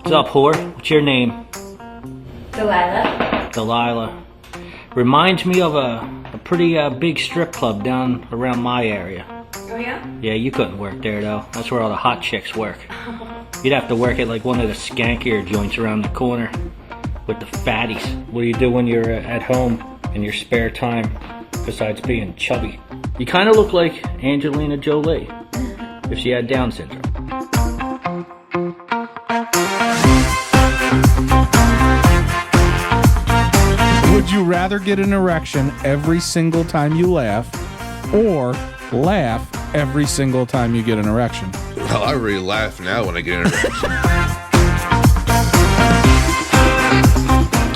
What's up, whore? What's your name? Delilah. Delilah. Reminds me of a pretty big strip club down around my area. Oh, yeah? Yeah, you couldn't work there, though. That's where all the hot chicks work. You'd have to work at like one of the skankier joints around the corner with the fatties. What do you do when you're at home in your spare time besides being chubby? You kind of look like Angelina Jolie if she had Down syndrome. Would you rather get an erection every single time you laugh or laugh every single time you get an erection? Well, I really laugh now when I get an erection.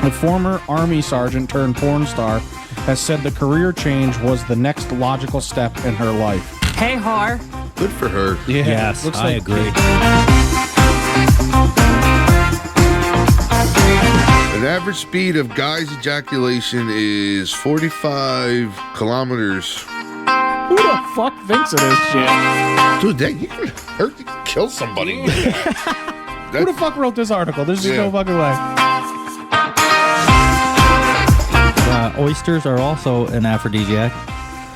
A former Army sergeant turned porn star has said the career change was the next logical step in her life. Hey, Har. Good for her. Yeah, Yes, looks I like agree. An average speed of guys' ejaculation is 45 kilometers. Who the fuck thinks of this shit? Dude, that you can hurt, you can kill somebody. Who the fuck wrote this article? There's just no fucking way. Oysters are also an aphrodisiac.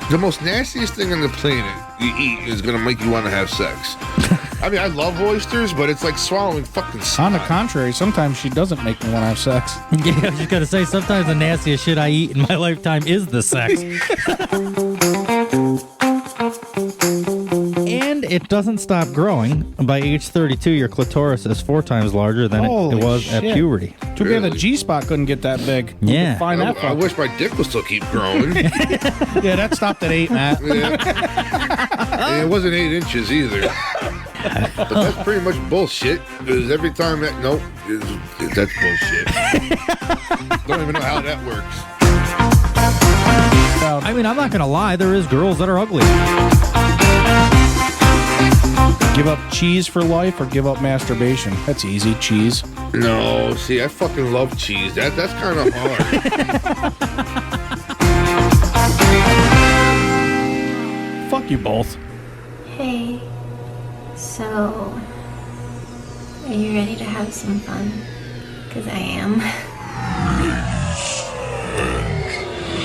The most nastiest thing on the planet you eat is going to make you want to have sex. I mean, I love oysters, but it's like swallowing fucking snot. On the contrary, sometimes she doesn't make me want to have sex. Yeah, I was just gonna say, sometimes the nastiest shit I eat in my lifetime is the sex. And it doesn't stop growing. By age 32, your clitoris is 4 times larger than it Holy was at shit. puberty. Too bad the G-spot couldn't get that big. You Yeah. could find that I fuck. wish my dick would still keep growing. Yeah, that stopped at 8, Matt. Yeah. And it wasn't 8 inches either. But that's pretty much bullshit. Because every time that that's bullshit. Don't even know how that works. I mean, I'm not gonna lie, there is girls that are ugly. Give up cheese for life or give up masturbation? That's easy, cheese. No, see, I fucking love cheese. That's kind of hard. Fuck you both. Hey, so are you ready to have some fun? Because I am.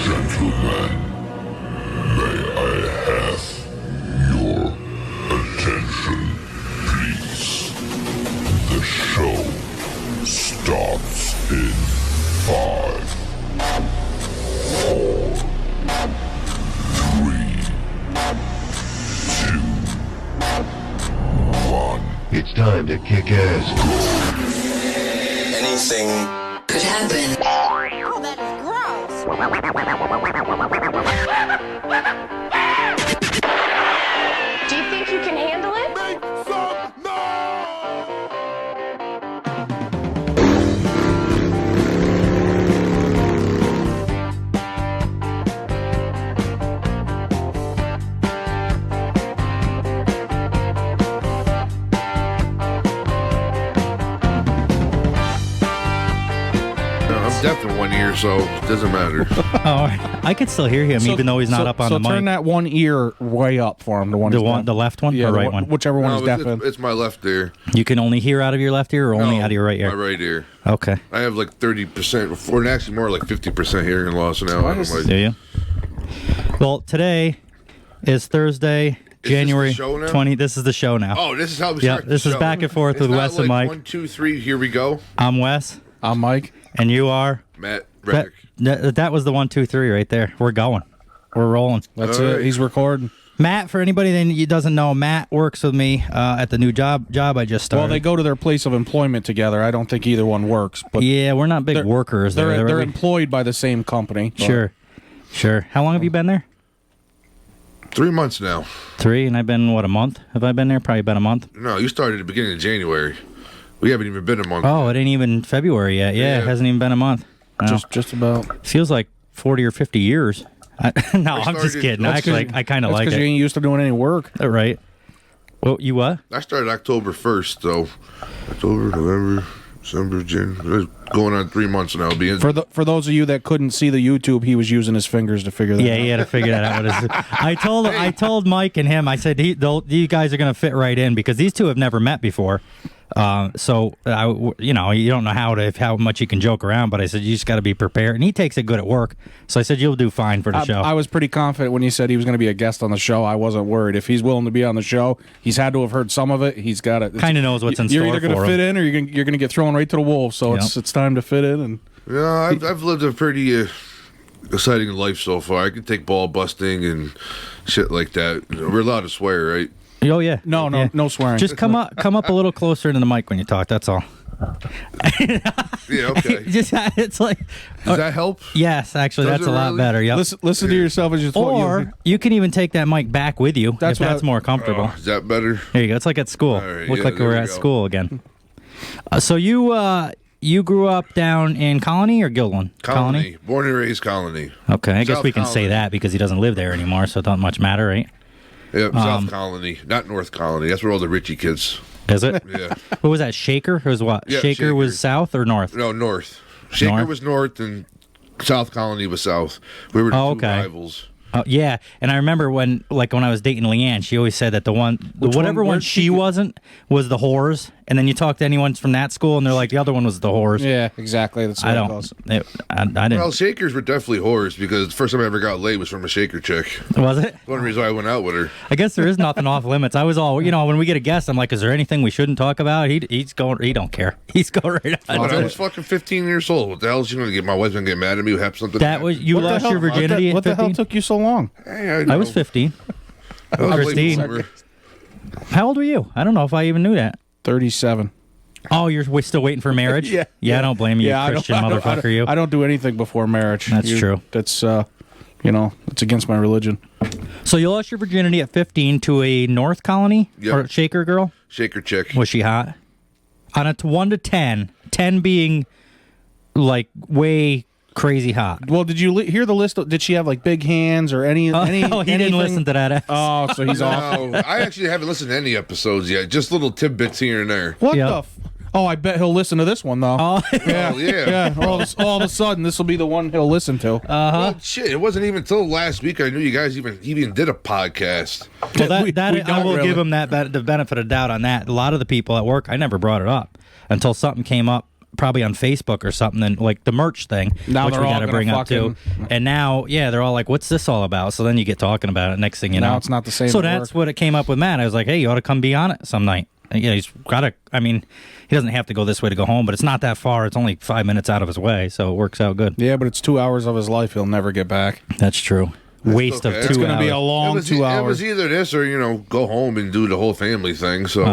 Gentlemen, may I have your attention, please? The show starts in 5, 4, 3, 2, 1. It's time to kick ass. Anything could happen. Oh, that is gross. Do you think you can handle it? Make some noise! I'm deaf in one ear, so it doesn't matter. Oh, I could still hear him, even though he's not up on the mic. So turn that one ear way up for him. The one, The left one, yeah, or the right one? whichever one No, is deaf in. it's my left ear. You can only hear out of your left ear, or only No, out of your right ear? My right ear. Okay. I have like 30%, or actually more like 50% hearing loss now. I'm like, Do you? Well, today is Thursday, January the show now? 20. This is the show now. oh, this is how we Yeah, start. this the is show. back and forth It's with not Wes and like Mike. 1, 2, 3, here we go. I'm Wes, I'm Mike. and you are. Matt That, Reddick. that was the 1, 2, 3 right there. We're going. We're rolling. That's All it. right. He's recording. Matt, for anybody that doesn't know, Matt works with me at the new job I just started. Well, they go to their place of employment together. I don't think either one works. But yeah, we're not big they're- workers. they're employed by the same company. but- Sure. How long have you been there? 3 months now. 3, and I've been, a month? Have I been there? Probably been a month. No, you started at the beginning of January. We haven't even been a month. Oh, it ain't even February yet. Yeah, it Yeah. hasn't even been a month. No. Just about. Feels like 40 or 50 years. No, I'm just started- kidding. That's Actually, I kind of That's like because you it. ain't used to doing any work. Right. Well, you what? I started October 1st, so October, November, December, January. Going on 3 months now. For those of you that couldn't see the YouTube, he was using his fingers to figure that Yeah, out. he had to figure that out. I told Mike and him. I said, you guys are going to fit right in because these two have never met before. So you don't know how much you can joke around, but I said you just got to be prepared. And he takes it good at work, so I said you'll do fine for the show. I was pretty confident when he said he was going to be a guest on the show. I wasn't worried. If he's willing to be on the show, he's had to have heard some of it. He's got it. Kind of knows what's in store for him. You're either going to fit in, or you're going to get thrown right to the wolves. So it's time to fit in. And yeah, I've lived a pretty exciting life so far. I can take ball busting and shit like that. We're allowed to swear, right? Oh yeah. No swearing. Just come up a little closer to the mic when you talk. That's all. Yeah, okay. It's like. Does that help? Yes, actually, Does that's it a lot really? better. Yep. Listen to yourself as you. Or you can even take that mic back with you if that's more comfortable. Is that better? There you go. It's like at school. Right, Look yeah, like there we're we at go. school again. So you grew up down in Colony or Gilwan? Colony. Born and raised Colony. Okay, I guess South we can say Colony. that because he doesn't live there anymore, so it doesn't much matter, right? Yep, South Colony, not North Colony. That's where all the Richie kids. Is it? Yeah. What was that? Shaker? It was what? Yeah, Shaker was Shaker. south or north? No, North. Shaker North? was North and South Colony was South. We were the two okay. rivals. Yeah, and I remember when I was dating Leanne, she always said that whatever one where'd she she get- wasn't was the whores, and then you talk to anyone from that school, and they're like the other one was the whores. Yeah, exactly. That's what I it don't. goes. I didn't. Well, Shakers were definitely whores because the first time I ever got laid was from a Shaker chick. Was it? One reason why I went out with her. I guess there is nothing off limits. I was all, when we get a guest, I'm like, is there anything we shouldn't talk about? He's going. He don't care. He's going right on. But to I it. was fucking 15 years old. What the hell is she going to get? My wife's going to get mad at me? Have something? That was you What the lost hell- your virginity What at the hell 15? took you so long? Hey, I was 15. I was way 15. older. How old were you? I don't know if I even knew that. 37. Oh, you're still waiting for marriage? Yeah. Yeah, I don't blame you, I don't- Christian I don't- motherfucker. You. I don't do anything before marriage. That's true. That's it's against my religion. So you lost your virginity at 15 to a North Colony Yep. or Shaker girl? Shaker chick. Was she hot? On a 1 to 10, 10 being like way crazy hot. Well, did you hear the list? Did she have like big hands or any? Oh, he didn't anything? listen to that. Oh, so he's off. No, I actually haven't listened to any episodes yet. Just little tidbits here and there. What Yeah. the? Oh, I bet he'll listen to this one though. Oh, Yeah, yeah. All of a sudden, this will be the one he'll listen to. Well, shit, it wasn't even until last week I knew you guys even did a podcast. well, that, We that I don't will really. give him the benefit of doubt on that. A lot of the people at work, I never brought it up until something came up, probably on Facebook or something, and like the merch thing, Now which they're we all got to gonna bring up too. And now, they're all like, "What's this all about?" So then you get talking about it. Next thing you know, Now it's not the same So at that's work. what it came up with Matt. I was like, "Hey, you ought to come be on it some night." And, he's got to. I mean, he doesn't have to go this way to go home, but it's not that far. It's only 5 minutes out of his way, so it works out good. Yeah, but it's 2 hours of his life he'll never get back. That's true. Waste okay. of It's 2 It's going to be a hours. long 2 It hours. was either this or go home and do the whole family thing. So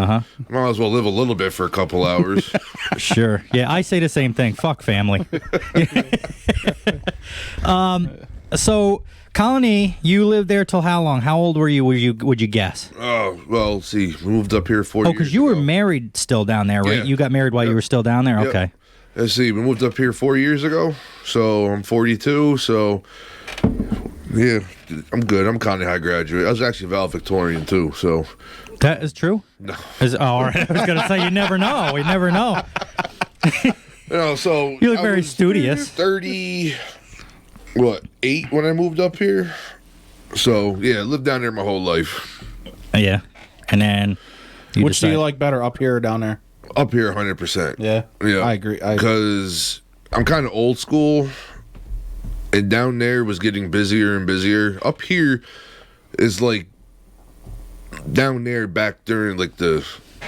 might as well live a little bit for a couple hours. Sure. Yeah, I say the same thing. Fuck family. So, Colony, you lived there till how long? How old were you? Would you guess? Oh well, let's see, we moved up here 4 Oh, years. because you were ago. married still down there, right? Yeah. You got married while you were still down there. Yep. Okay. Let's see, we moved up here 4 years ago. So I'm 42. So yeah, I'm good. I'm County High graduate. I was actually valedictorian too. So That is true. no. All right. I was gonna say you never know. We never know. So You look I very was studious. 8 when I moved up here. So yeah, lived down there my whole life. Yeah. And then you Which do you decide- like better, up here or down there? Up here, 100%. Yeah, Yeah, I agree. Because I'm kind of old school, and down there was getting busier and busier. Up here is like down there back during like the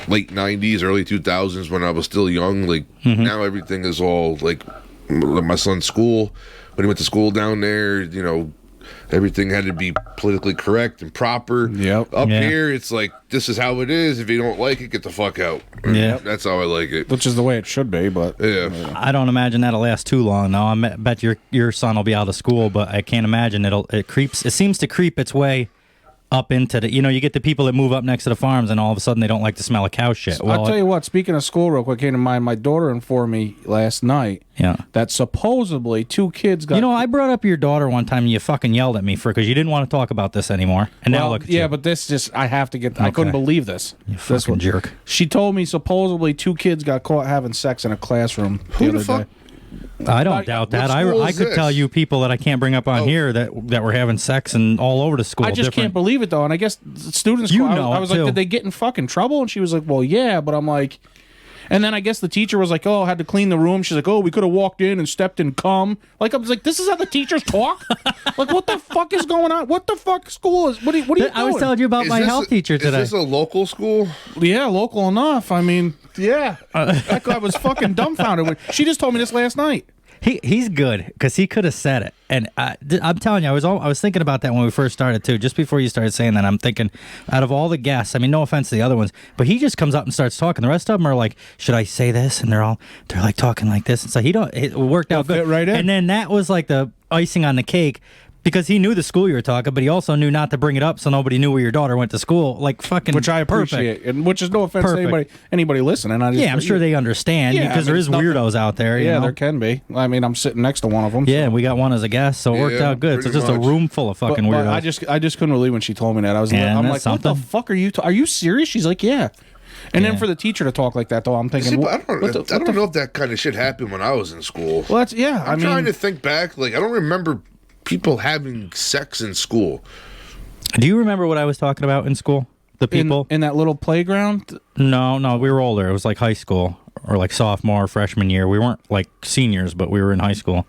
late 90s, early 2000s when I was still young. Like now everything is all like my son's school. When he went to school down there, everything had to be politically correct and proper. Yep. Up Yeah. here, it's like, this is how it is. If you don't like it, get the fuck out. Yeah. That's how I like it. which is the way it should be, but Yeah. I don't imagine that'll last too long. though. Bet your son will be out of school, but I can't imagine it creeps. It seems to creep its way up into the. You get the people that move up next to the farms, and all of a sudden they don't like the smell of cow shit. I'll tell you what, speaking of school real quick, came to mind, my daughter informed me last night Yeah. that supposedly 2 kids got... I brought up your daughter one time, and you fucking yelled at me because you didn't want to talk about this anymore. And now Well, look at yeah, you. but this just, I have to get... I couldn't believe this. You This fucking one. jerk. She told me supposedly 2 kids got caught having sex in a classroom the Who other the fuck? day. I don't doubt that. what school I is could this? tell you people that I can't bring up on here that were having sex and all over the school. I just different- can't believe it, though. And I guess the students... You I know I it, was like, too. did they get in fucking trouble? And she was like, well, yeah. But I'm like... And then I guess the teacher was like, "Oh, I had to clean the room." She's like, "Oh, we could have walked in and stepped in cum." Like I was like, "This is how the teachers talk." Like, what the fuck is going on? What the fuck school is? What are you doing? I was telling you about my health teacher today. Is this a local school? Yeah, local enough. I mean, yeah. That guy was fucking dumbfounded. She just told me this last night. He's good because he could have said it, and I'm telling you, I was thinking about that when we first started too. Just before you started saying that, I'm thinking, out of all the guests, I mean, no offense to the other ones, but he just comes up and starts talking. The rest of them are like, "Should I say this?" And they're like talking like this, and so it worked out good. Fit right in. And then that was like the icing on the cake. Because he knew the school you were talking, but he also knew not to bring it up so nobody knew where your daughter went to school. Like fucking, which I appreciate, perfect. and which is no offense to anybody listening. I'm sure they understand because there is weirdos out there. You know? There can be. I mean, I'm sitting next to one of them. Yeah, we got one as a guest, so it worked out good. So it's just a room full of fucking weirdos. But I just couldn't believe when she told me that. I'm like, what the fuck are you? Are you serious? She's like, yeah. And then for the teacher to talk like that, though, I'm thinking, See, I don't know if that kind of shit happened when I was in school. Well, that's, yeah. I'm trying to think back. Like, I don't remember people having sex in school. Do you remember what I was talking about in school? The people in that little playground? No, we were older. It was like high school or like sophomore, freshman year. We weren't like seniors, but we were in high school.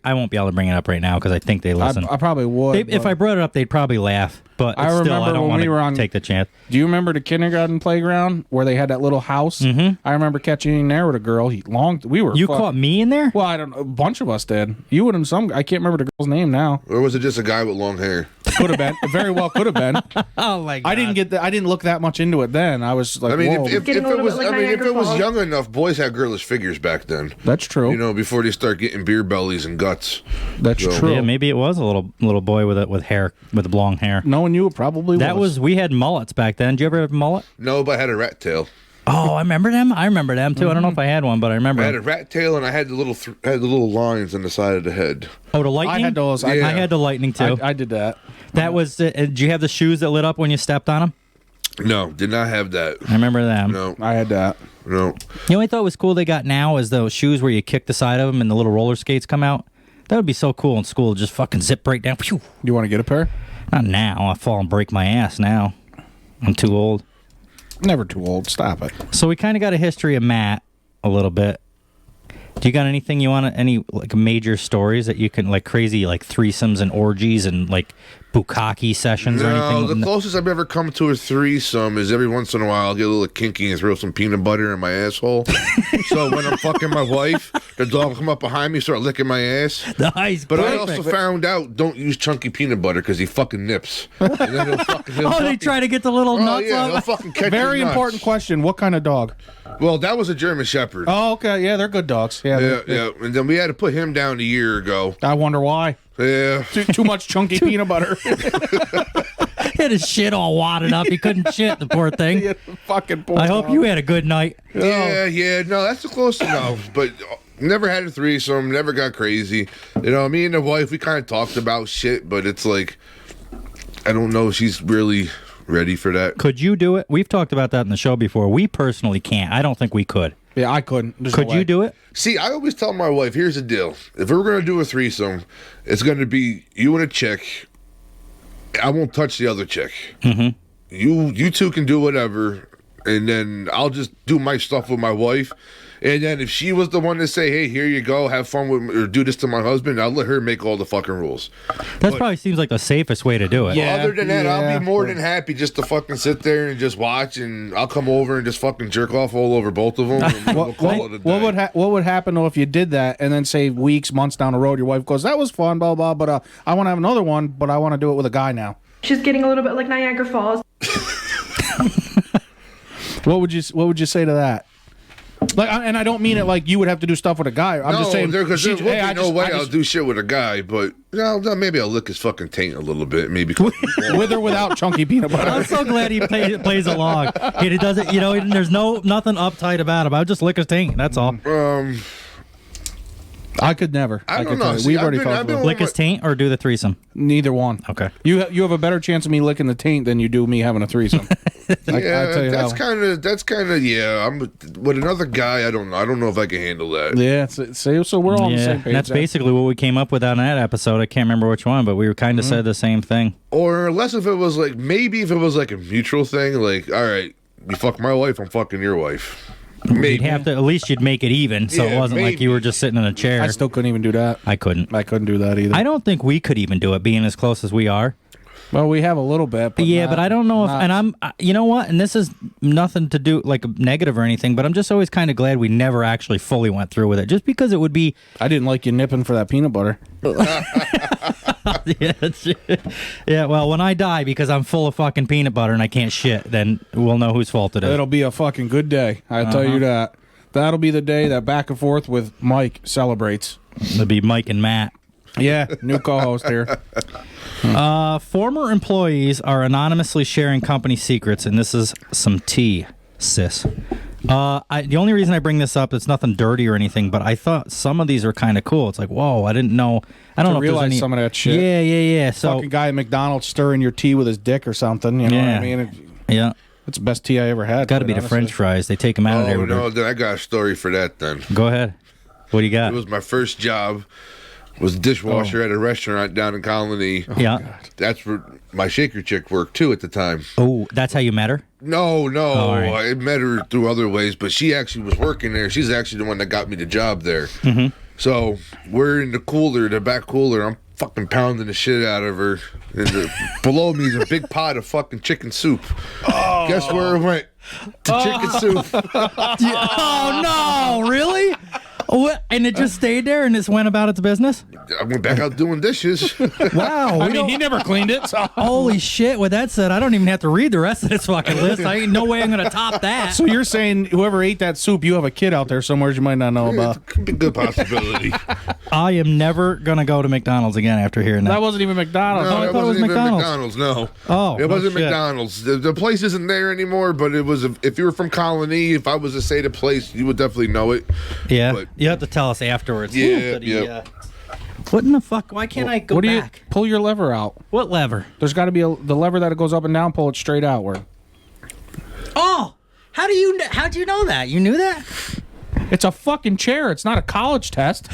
I won't be able to bring it up right now because I think they listen. I probably would. If I brought it up, they'd probably laugh. But I don't want to take the chance. Do you remember the kindergarten playground where they had that little house? Mm-hmm. I remember catching in there with a girl. You caught me in there? Well, I don't know. A bunch of us did. You and some. I can't remember the girl's name now. Or was it just a guy with long hair? Could have been. It very well could have been. Oh my god! I didn't look that much into it then. I was like, I mean, whoa. if it was young enough, boys had girlish figures back then. That's true. You know, before they start getting beer bellies and guts. That's true. Yeah, maybe it was a little boy with hair, with long hair. Knowing you, it probably was. We had mullets back then. Did you ever have a mullet? No, but I had a rat tail. Oh, I remember them. I remember them too. I don't know if I had one, but I remember. I had a rat tail, and I had the little lines on the side of the head. Oh, the lightning. I had those. I had the lightning too. I did that. That was. Did you have the shoes that lit up when you stepped on them? No, did not have that. I remember them. No, I had that. No. You know what I thought was cool they got now is those shoes where you kick the side of them and the little roller skates come out. That would be so cool in school. Just fucking zip right down. Phew. You want to get a pair? Not now. I fall and break my ass now. I'm too old. Never too old. Stop it. So we kind of got a history of Matt a little bit. Do you got anything you want? Any like major stories that you can like crazy like threesomes and orgies and like bukkake sessions or anything? No, the closest I've ever come to a threesome is every once in a while I'll get a little kinky and throw some peanut butter in my asshole. So when I'm fucking my wife, the dog will come up behind me, start licking my ass. Nice, but I also found out don't use chunky peanut butter because he fucking nips. And then they try to get the little nuts yeah, off. they'll fucking catch Very your nuts. important question. What kind of dog? Well, that was a German Shepherd. Oh, okay. Yeah, they're good dogs. Yeah. And then we had to put him down a year ago. I wonder why. Yeah. Too much chunky peanut butter. He had his shit all wadded up. He couldn't shit, the poor thing. Yeah, fucking poor I hope dog. you had a good night. Yeah. No, that's close enough. But never had a threesome. Never got crazy. You know, me and the wife, we kind of talked about shit, but it's like, I don't know if she's really ready for that. Could you do it? We've talked about that in the show before. We personally can't. I don't think we could. Yeah, I couldn't. There's Could no you way. do it? See, I always tell my wife, here's the deal. If we're going to do a threesome, it's going to be you and a chick. I won't touch the other chick. Mm-hmm. You two can do whatever, and then I'll just do my stuff with my wife. And then if she was the one to say, hey, here you go, have fun with me, or do this to my husband, I'll let her make all the fucking rules. That probably seems like the safest way to do it. Yeah. Other than that, I'll be more than happy just to fucking sit there and just watch, and I'll come over and just fucking jerk off all over both of them. And we'll call it a day. What would happen though if you did that and then say weeks, months down the road, your wife goes, that was fun, blah, blah, but I want to have another one, but I want to do it with a guy now. She's getting a little bit like Niagara Falls. What would you say to that? Like, and I don't mean it like you would have to do stuff with a guy. I'm just saying because there would be no way I'll do shit with a guy, but maybe I'll lick his fucking taint a little bit, maybe with or without chunky peanut butter. I'm so glad he plays along. He doesn't, there's nothing uptight about him. I'll just lick his taint. That's all. I could never. I don't know. We've already talked about lick his taint or do the threesome. Neither one. Okay. You have a better chance of me licking the taint than you do me having a threesome. That's kind of I'm with another guy. I don't know if I can handle that. Yeah. So we're all on the same page. That's basically what we came up with on that episode. I can't remember which one, but we were kind of said the same thing. Or unless if it was like a mutual thing, like all right, you fuck my wife, I'm fucking your wife. Maybe. You'd have to, at least you'd make it even, so it Yeah, wasn't like you were just sitting in a chair. I still couldn't even do that. I couldn't. I couldn't do that either. I don't think we could even do it, being as close as we are. Well, we have a little bit. But Yeah, not- but I don't know if, not- and you know what? And this is nothing to do like negative or anything, but I'm just always kind of glad we never actually fully went through with it, just because it would be. I didn't like you nipping for that peanut butter. Yeah, well, when I die because I'm full of fucking peanut butter and I can't shit, then we'll know whose fault it is. It'll be a fucking good day. I'll tell you that. That'll be the day that Back and Forth with Mike celebrates. It'll be Mike and Matt. Yeah, new co-host here. Former employees are anonymously sharing company secrets, and this is some tea, sis. The only reason I bring this up, it's nothing dirty or anything, but I thought some of these are kind of cool. It's like, whoa, I didn't know. I don't know if there's realize any, some of that shit. Yeah. So, Fucking guy at McDonald's stirring your tea with his dick or something. You know what I mean? Yeah. It's the best tea I ever had. Got to be the honestly. French fries. They take them out of there. Oh, with no, then I got a story for that then. Go ahead. What do you got? It was my first job. Was a dishwasher at a restaurant down in Colony. Yeah. That's where my shaker chick worked too at the time. Oh, that's how you met her? No, all right. I met her through other ways, but she actually was working there. She's actually the one that got me the job there. Mm-hmm. So we're in the cooler, the back cooler. I'm fucking pounding the shit out of her. And below me is a big pot of fucking chicken soup. Oh. Guess where it went? To chicken soup. Oh, no. Really? What? And it just stayed there and just went about its business? I went back out doing dishes. Wow. I mean, he never cleaned it. So. Holy shit. With that said, I don't even have to read the rest of this fucking list. I ain't no way I'm going to top that. So you're saying whoever ate that soup, you have a kid out there somewhere you might not know about. It could be a good possibility. I am never going to go to McDonald's again after hearing that. That wasn't even McDonald's. No, I it thought it was wasn't even McDonald's. No. Oh, it wasn't shit. McDonald's. The place isn't there anymore, but it was. If you were from Colony, if I was to say the place, you would definitely know it. Yeah. But- You have to tell us afterwards. Yeah, That he, yeah. What in the fuck? Why can't I go What do you back? pull your lever out? What lever? There's got to be the lever that goes up and down. Pull it straight outward. Oh, how'd you know that? You knew that? It's a fucking chair. It's not a college test.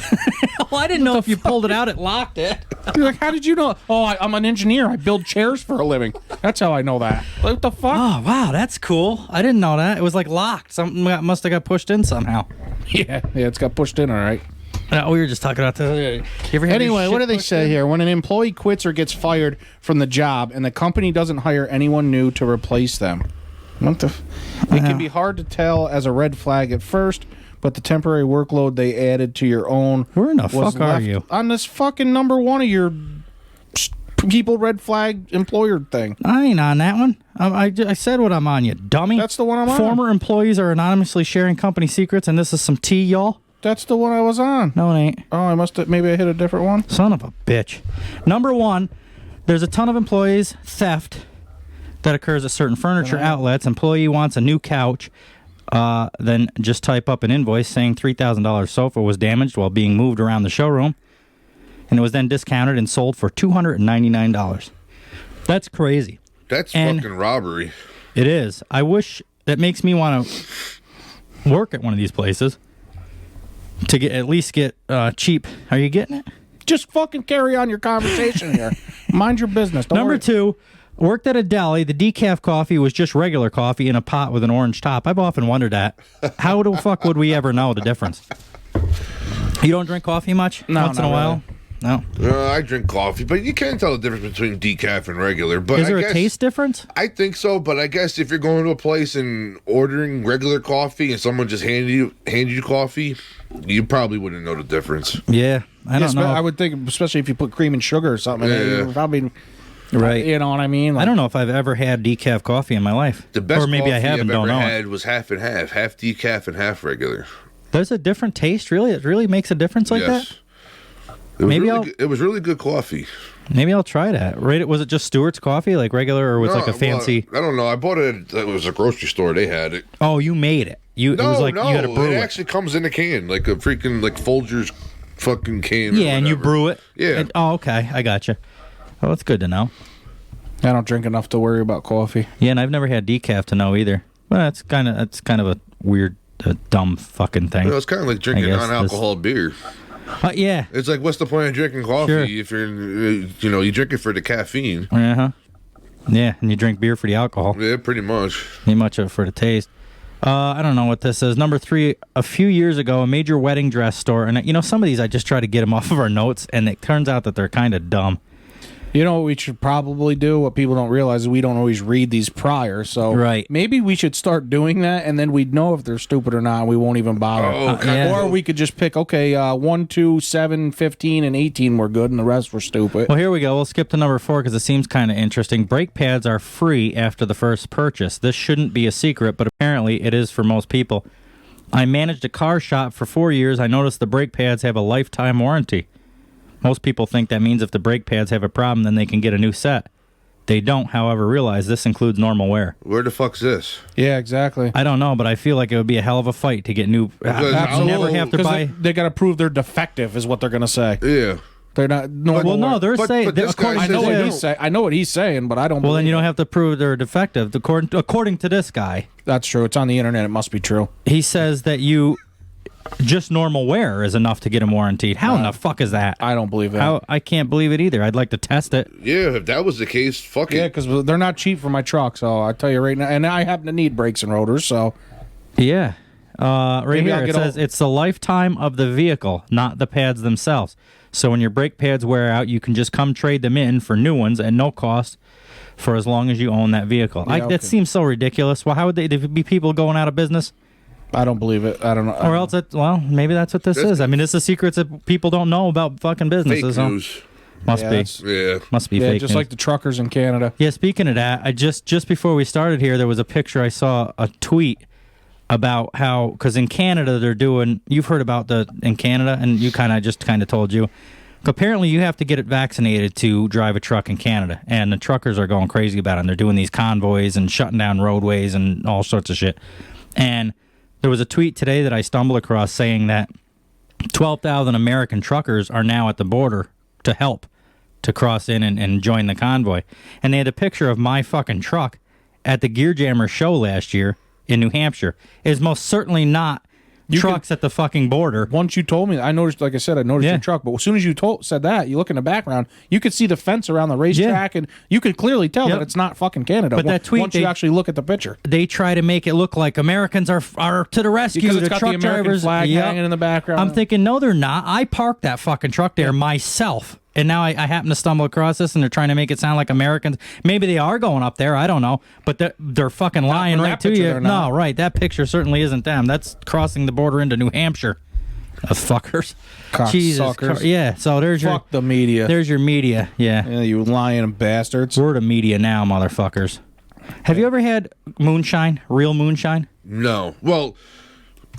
Well, I didn't know if you pulled it out, it locked it. You're like, how did you know? Oh, I'm an engineer. I build chairs for a living. That's how I know that. What the fuck? Oh, wow, that's cool. I didn't know that. It was like locked. Something must have got pushed in somehow. Yeah, it's got pushed in. All right. No, we were just talking about the. You ever had your Anyway, shit what do they pushed say in? here? When an employee quits or gets fired from the job and the company doesn't hire anyone new to replace them, what the? It can be hard to tell as a red flag at first, but the temporary workload they added to your own. Where in the was fuck are left you? on this fucking number one of your people red flag employer thing? I ain't on that one. I said what I'm on, you dummy. That's the one I'm on. Former employees are anonymously sharing company secrets, and this is some tea, y'all. That's the one I was on. No, it ain't. Oh, I must have. Maybe I hit a different one. Son of a bitch. Number one, there's a ton of employees theft that occurs at certain furniture outlets. Employee wants a new couch. Then just type up an invoice saying $3,000 sofa was damaged while being moved around the showroom, and it was then discounted and sold for $299. That's crazy. That's And- fucking robbery. It is. I wish that makes me want to work at one of these places to at least get cheap. Are you getting it? Just fucking carry on your conversation here. Mind your business. Don't Number worry. two, worked at a deli. The decaf coffee was just regular coffee in a pot with an orange top. I've often wondered that. How the fuck would we ever know the difference? You don't drink coffee much? No, Once in a not while? No. I drink coffee, but you can't tell the difference between decaf and regular. But Is there I a guess, taste difference? I think so, but I guess if you're going to a place and ordering regular coffee and someone just handed you coffee, you probably wouldn't know the difference. Yeah. I don't know. I would think, especially if you put cream and sugar or something. in it, Yeah. you would probably, Right. You know what I mean? I don't know if I've ever had decaf coffee in my life. The best or maybe I coffee haven't, I've don't ever know. had was half and half decaf and half regular. There's a different taste, really? It really makes a difference like that? It was Maybe really good. It was really good coffee. Maybe I'll try that. Right? Was it just Stewart's coffee, like regular, or was it No, like a fancy? well, I don't know. I bought it. It was a grocery store. They had it. Oh, you made it. It was like you had to brew it it. actually comes in a can, like a freaking Folgers fucking can. or Yeah, and you whatever. brew it. Yeah. Oh, okay. I gotcha. Oh, that's good to know. I don't drink enough to worry about coffee. Yeah, and I've never had decaf to know either. Well, that's kind of a weird, dumb fucking thing. You know, it's kind of like drinking guess non-alcohol beer. Yeah. It's like, what's the point of drinking coffee Sure. if you're, you drink it for the caffeine? Uh huh. Yeah, and you drink beer for the alcohol. Yeah, pretty much. Ain't much of it for the taste. I don't know what this is. Number 3, a few years ago, a major wedding dress store, and some of these I just try to get them off of our notes, and it turns out that they're kind of dumb. You know what we should probably do? What people don't realize is we don't always read these prior. So Right. maybe we should start doing that, and then we'd know if they're stupid or not, and we won't even bother. yeah. Or we could just pick, 1, 2, 7, 15, and 18 were good, and the rest were stupid. Well, here we go. We'll skip to number 4 because it seems kind of interesting. Brake pads are free after the first purchase. This shouldn't be a secret, but apparently it is for most people. I managed a car shop for 4 years. I noticed the brake pads have a lifetime warranty. Most people think that means if the brake pads have a problem, then they can get a new set. They don't, however, realize this includes normal wear. Where the fuck's this? Yeah, exactly. I don't know, but I feel like it would be a hell of a fight to get new. I'll never have to buy. They got to prove they're defective, is what they're going to say. Yeah. They're not. Well, no, they're saying. but this guy according I to know what this- he's saying. I know what he's saying, but I don't. Well, then believe you don't it. have to prove they're defective. According to this guy, That's true. It's on the internet. It must be true. he says that just normal wear is enough to get them warranted. How in the fuck is that? I don't believe that. I can't believe it either. I'd like to test it. Yeah, if that was the case, fuck Yeah, it. because they're not cheap for my truck. So I tell you right now, and I happen to need brakes and rotors. So Yeah. Right Maybe here I'll it get says it's the lifetime of the vehicle, not the pads themselves. So when your brake pads wear out, you can just come trade them in for new ones at no cost for as long as you own that vehicle. Yeah, That seems so ridiculous. Well, how would there be people going out of business? I don't believe it. I don't know. Or else, maybe that's what this is. I mean, it's the secrets that people don't know about fucking Fake businesses. Huh? news. Must Yeah, be. that's- Yeah. Must be Yeah, fake just news. like the truckers in Canada. Yeah, speaking of that, I just before we started here, there was a picture I saw, a tweet about how, because in Canada they're doing, you've heard about in Canada, and you kind of told you, apparently you have to get it vaccinated to drive a truck in Canada, and the truckers are going crazy about it, and they're doing these convoys and shutting down roadways and all sorts of shit. And there was a tweet today that I stumbled across saying that 12,000 American truckers are now at the border to help to cross in and join the convoy. And they had a picture of my fucking truck at the Gear Jammer show last year in New Hampshire. It is most certainly not trucks at the fucking border. Once you told me, I noticed. Like I said, I noticed Yeah. your truck. But as soon as you said that, you look in the background, you could see the fence around the racetrack, and you could clearly tell Yep. that it's not fucking Canada. But that tweet, once you actually look at the picture, They try to make it look like Americans are to the rescue. because it's the got truck the American drivers flag Yep. hanging in the background. I'm thinking, no, they're not. I parked that fucking truck there myself. And now I happen to stumble across this, and they're trying to make it sound like Americans. Maybe they are going up there. I don't know. But they're fucking lying from right that to picture, you. they're not. No, right. That picture certainly isn't them. That's crossing the border into New Hampshire. Fuckers. Cocksuckers. Christ. Yeah, so there's Fuck the media. There's your media. Yeah. Yeah, you lying bastards. We're the media now, motherfuckers. Have you ever had moonshine? Real moonshine? No. Well,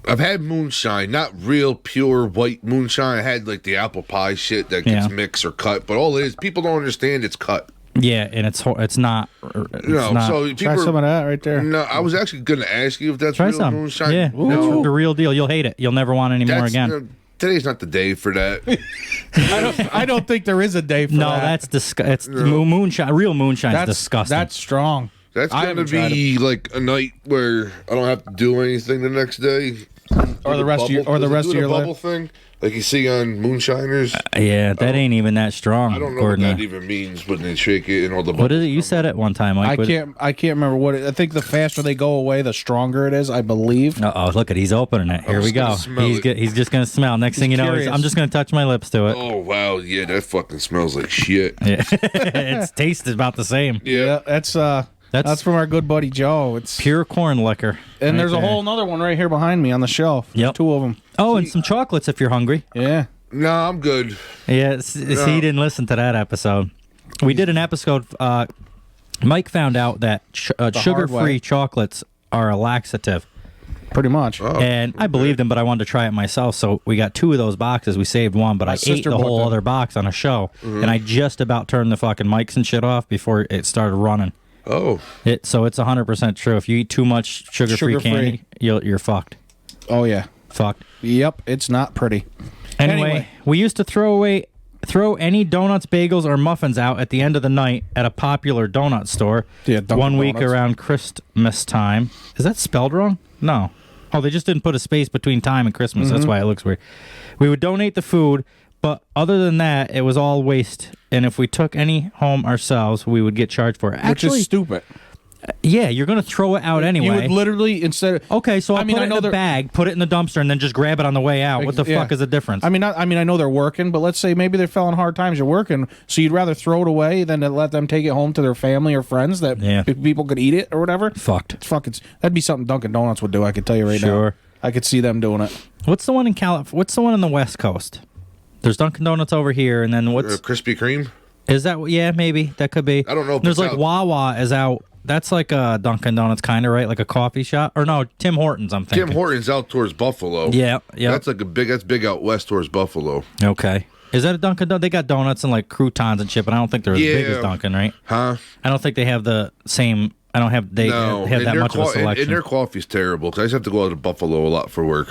I've had moonshine, not real pure white moonshine. I had like the apple pie shit that gets Yeah. mixed or cut, but all it is, people don't understand it's cut. Yeah, and it's not. It's No, not. so Try people. some of that right there. No, I was actually going to ask you if that's Try real some. moonshine. Yeah, that's No, the real deal. You'll hate it. You'll never want any more that's, again. today's not the day for that. I don't think there is a day for No, that. that's disgusting. It's moonshine. Real moonshine's that's disgusting. That's strong. That's I going to haven't tried be like a night where I don't have to do anything the next day. Or the rest of your- or the Does it rest do of the your life? bubble thing like you see on moonshiners. yeah, that ain't even that strong. I don't know what according that to- even means when they shake it and all the. What is it? bubbles You come said it one time, Mike. I can't remember what I think the faster they go away, the stronger it is, I believe. Oh, look at he's opening it. Here I'm we just go. gonna smell it. He's just gonna smell. Next thing you know, curious. I'm just gonna touch my lips to it. Oh wow, yeah, that fucking smells like shit. Yeah. Its taste is about the same. Yeah, That's from our good buddy Joe. It's Pure corn liquor. and right there's a there. whole another one right here behind me on the shelf. Yep. 2 of them. Oh, and some chocolates if you're hungry. Yeah. no, I'm good. Yeah, he didn't listen to that episode. We did an episode. Mike found out that hard sugar-free way. chocolates are a laxative. Pretty much. Oh, And I believed him, but I wanted to try it myself. So we got 2 of those boxes. We saved one, but I ate sister the bought whole them. other box on a show. Mm-hmm. And I just about turned the fucking mics and shit off before it started running. Oh, So it's 100% true. If you eat too much sugar-free Sugar-free. candy, you're fucked. Oh yeah. Fucked. Yep. It's not pretty. Anyway, we used to throw any donuts, bagels, or muffins out at the end of the night at a popular donut store. Yeah, Dunkin' one week Donuts. around Christmas time. Is that spelled wrong? No. Oh, they just didn't put a space between time and Christmas. Mm-hmm. That's why it looks weird. We would donate the food, but other than that, it was all waste. And if we took any home ourselves, we would get charged for it. Which Actually, is stupid. Yeah, you're gonna throw it out anyway. You would literally instead. Okay, so I'll put it in a they're- bag, put it in the dumpster, and then just grab it on the way out. What the Yeah. fuck is the difference? I mean, I know they're working, but let's say maybe they fell on hard times. You're working, so you'd rather throw it away than to let them take it home to their family or friends that people could eat it or whatever. Fucked. It's fucking. That'd be something Dunkin' Donuts would do. I could tell you right now. Sure. I could see them doing it. What's the one in California? What's the one on the West Coast? There's Dunkin' Donuts over here, and then what's Krispy Kreme? Is that? Yeah, maybe that could be. I don't know if There's it's like out. Wawa is out. That's like a Dunkin' Donuts kind of, right? Like a coffee shop, or no? Tim Hortons. I'm thinking. Tim Hortons out towards Buffalo. Yeah. That's like that's big out west towards Buffalo. Okay. Is that a Dunkin' Donut? They got donuts and like croutons and shit, but I don't think they're as big as Dunkin', right? Huh? I don't think they have the same. I don't have they No, have and that their much of a selection. And their coffee's terrible because I used to have to go out to Buffalo a lot for work.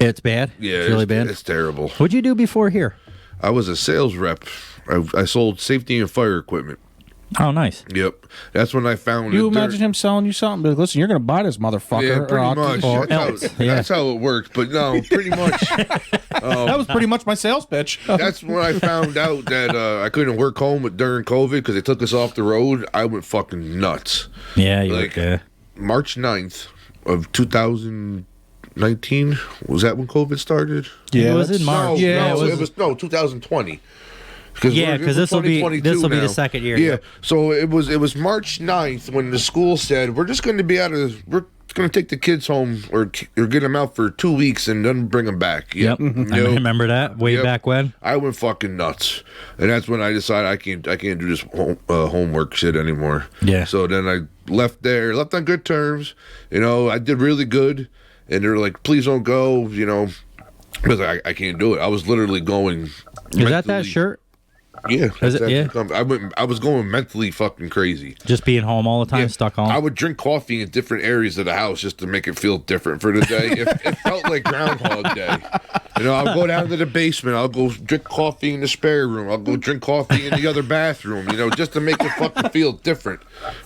It's bad. Yeah, it's really bad. It's terrible. What'd you do before here? I was a sales rep. I sold safety and fire equipment. Oh, nice. Yep, that's when I found. You imagine him selling you something? Be like, listen, you're going to buy this motherfucker. Yeah, or pretty I'll- much. or That's, else. how, that's how it worked. But no, pretty much. That was pretty much my sales pitch. That's when I found out that I couldn't work home during COVID because they took us off the road. I went fucking nuts. Yeah, you Like, like March 9th of 2019, was that when COVID started? It was that's- in March. No, Yeah, no, it was- 2020. Yeah, 'cause this will be 2022 the now. second year. Yeah, so it was March 9th when the school said we're just going to be we're going to take the kids home or get them out for 2 weeks and then bring them back. Yep. I remember that way Yep. back when. I went fucking nuts, and that's when I decided I can't do this homework shit anymore. Yeah. So then I left on good terms. You know, I did really good, and they're like, "Please don't go." You know, because I can't do it. I was literally going. Is that shirt? Yeah. Is it? Yeah. I was going mentally fucking crazy. Just being home all the time, Yeah. stuck home. I would drink coffee in different areas of the house just to make it feel different for the day. It felt like Groundhog Day. You know, I'll go down to the basement. I'll go drink coffee in the spare room. I'll go drink coffee in the other bathroom, you know, just to make it fucking feel different.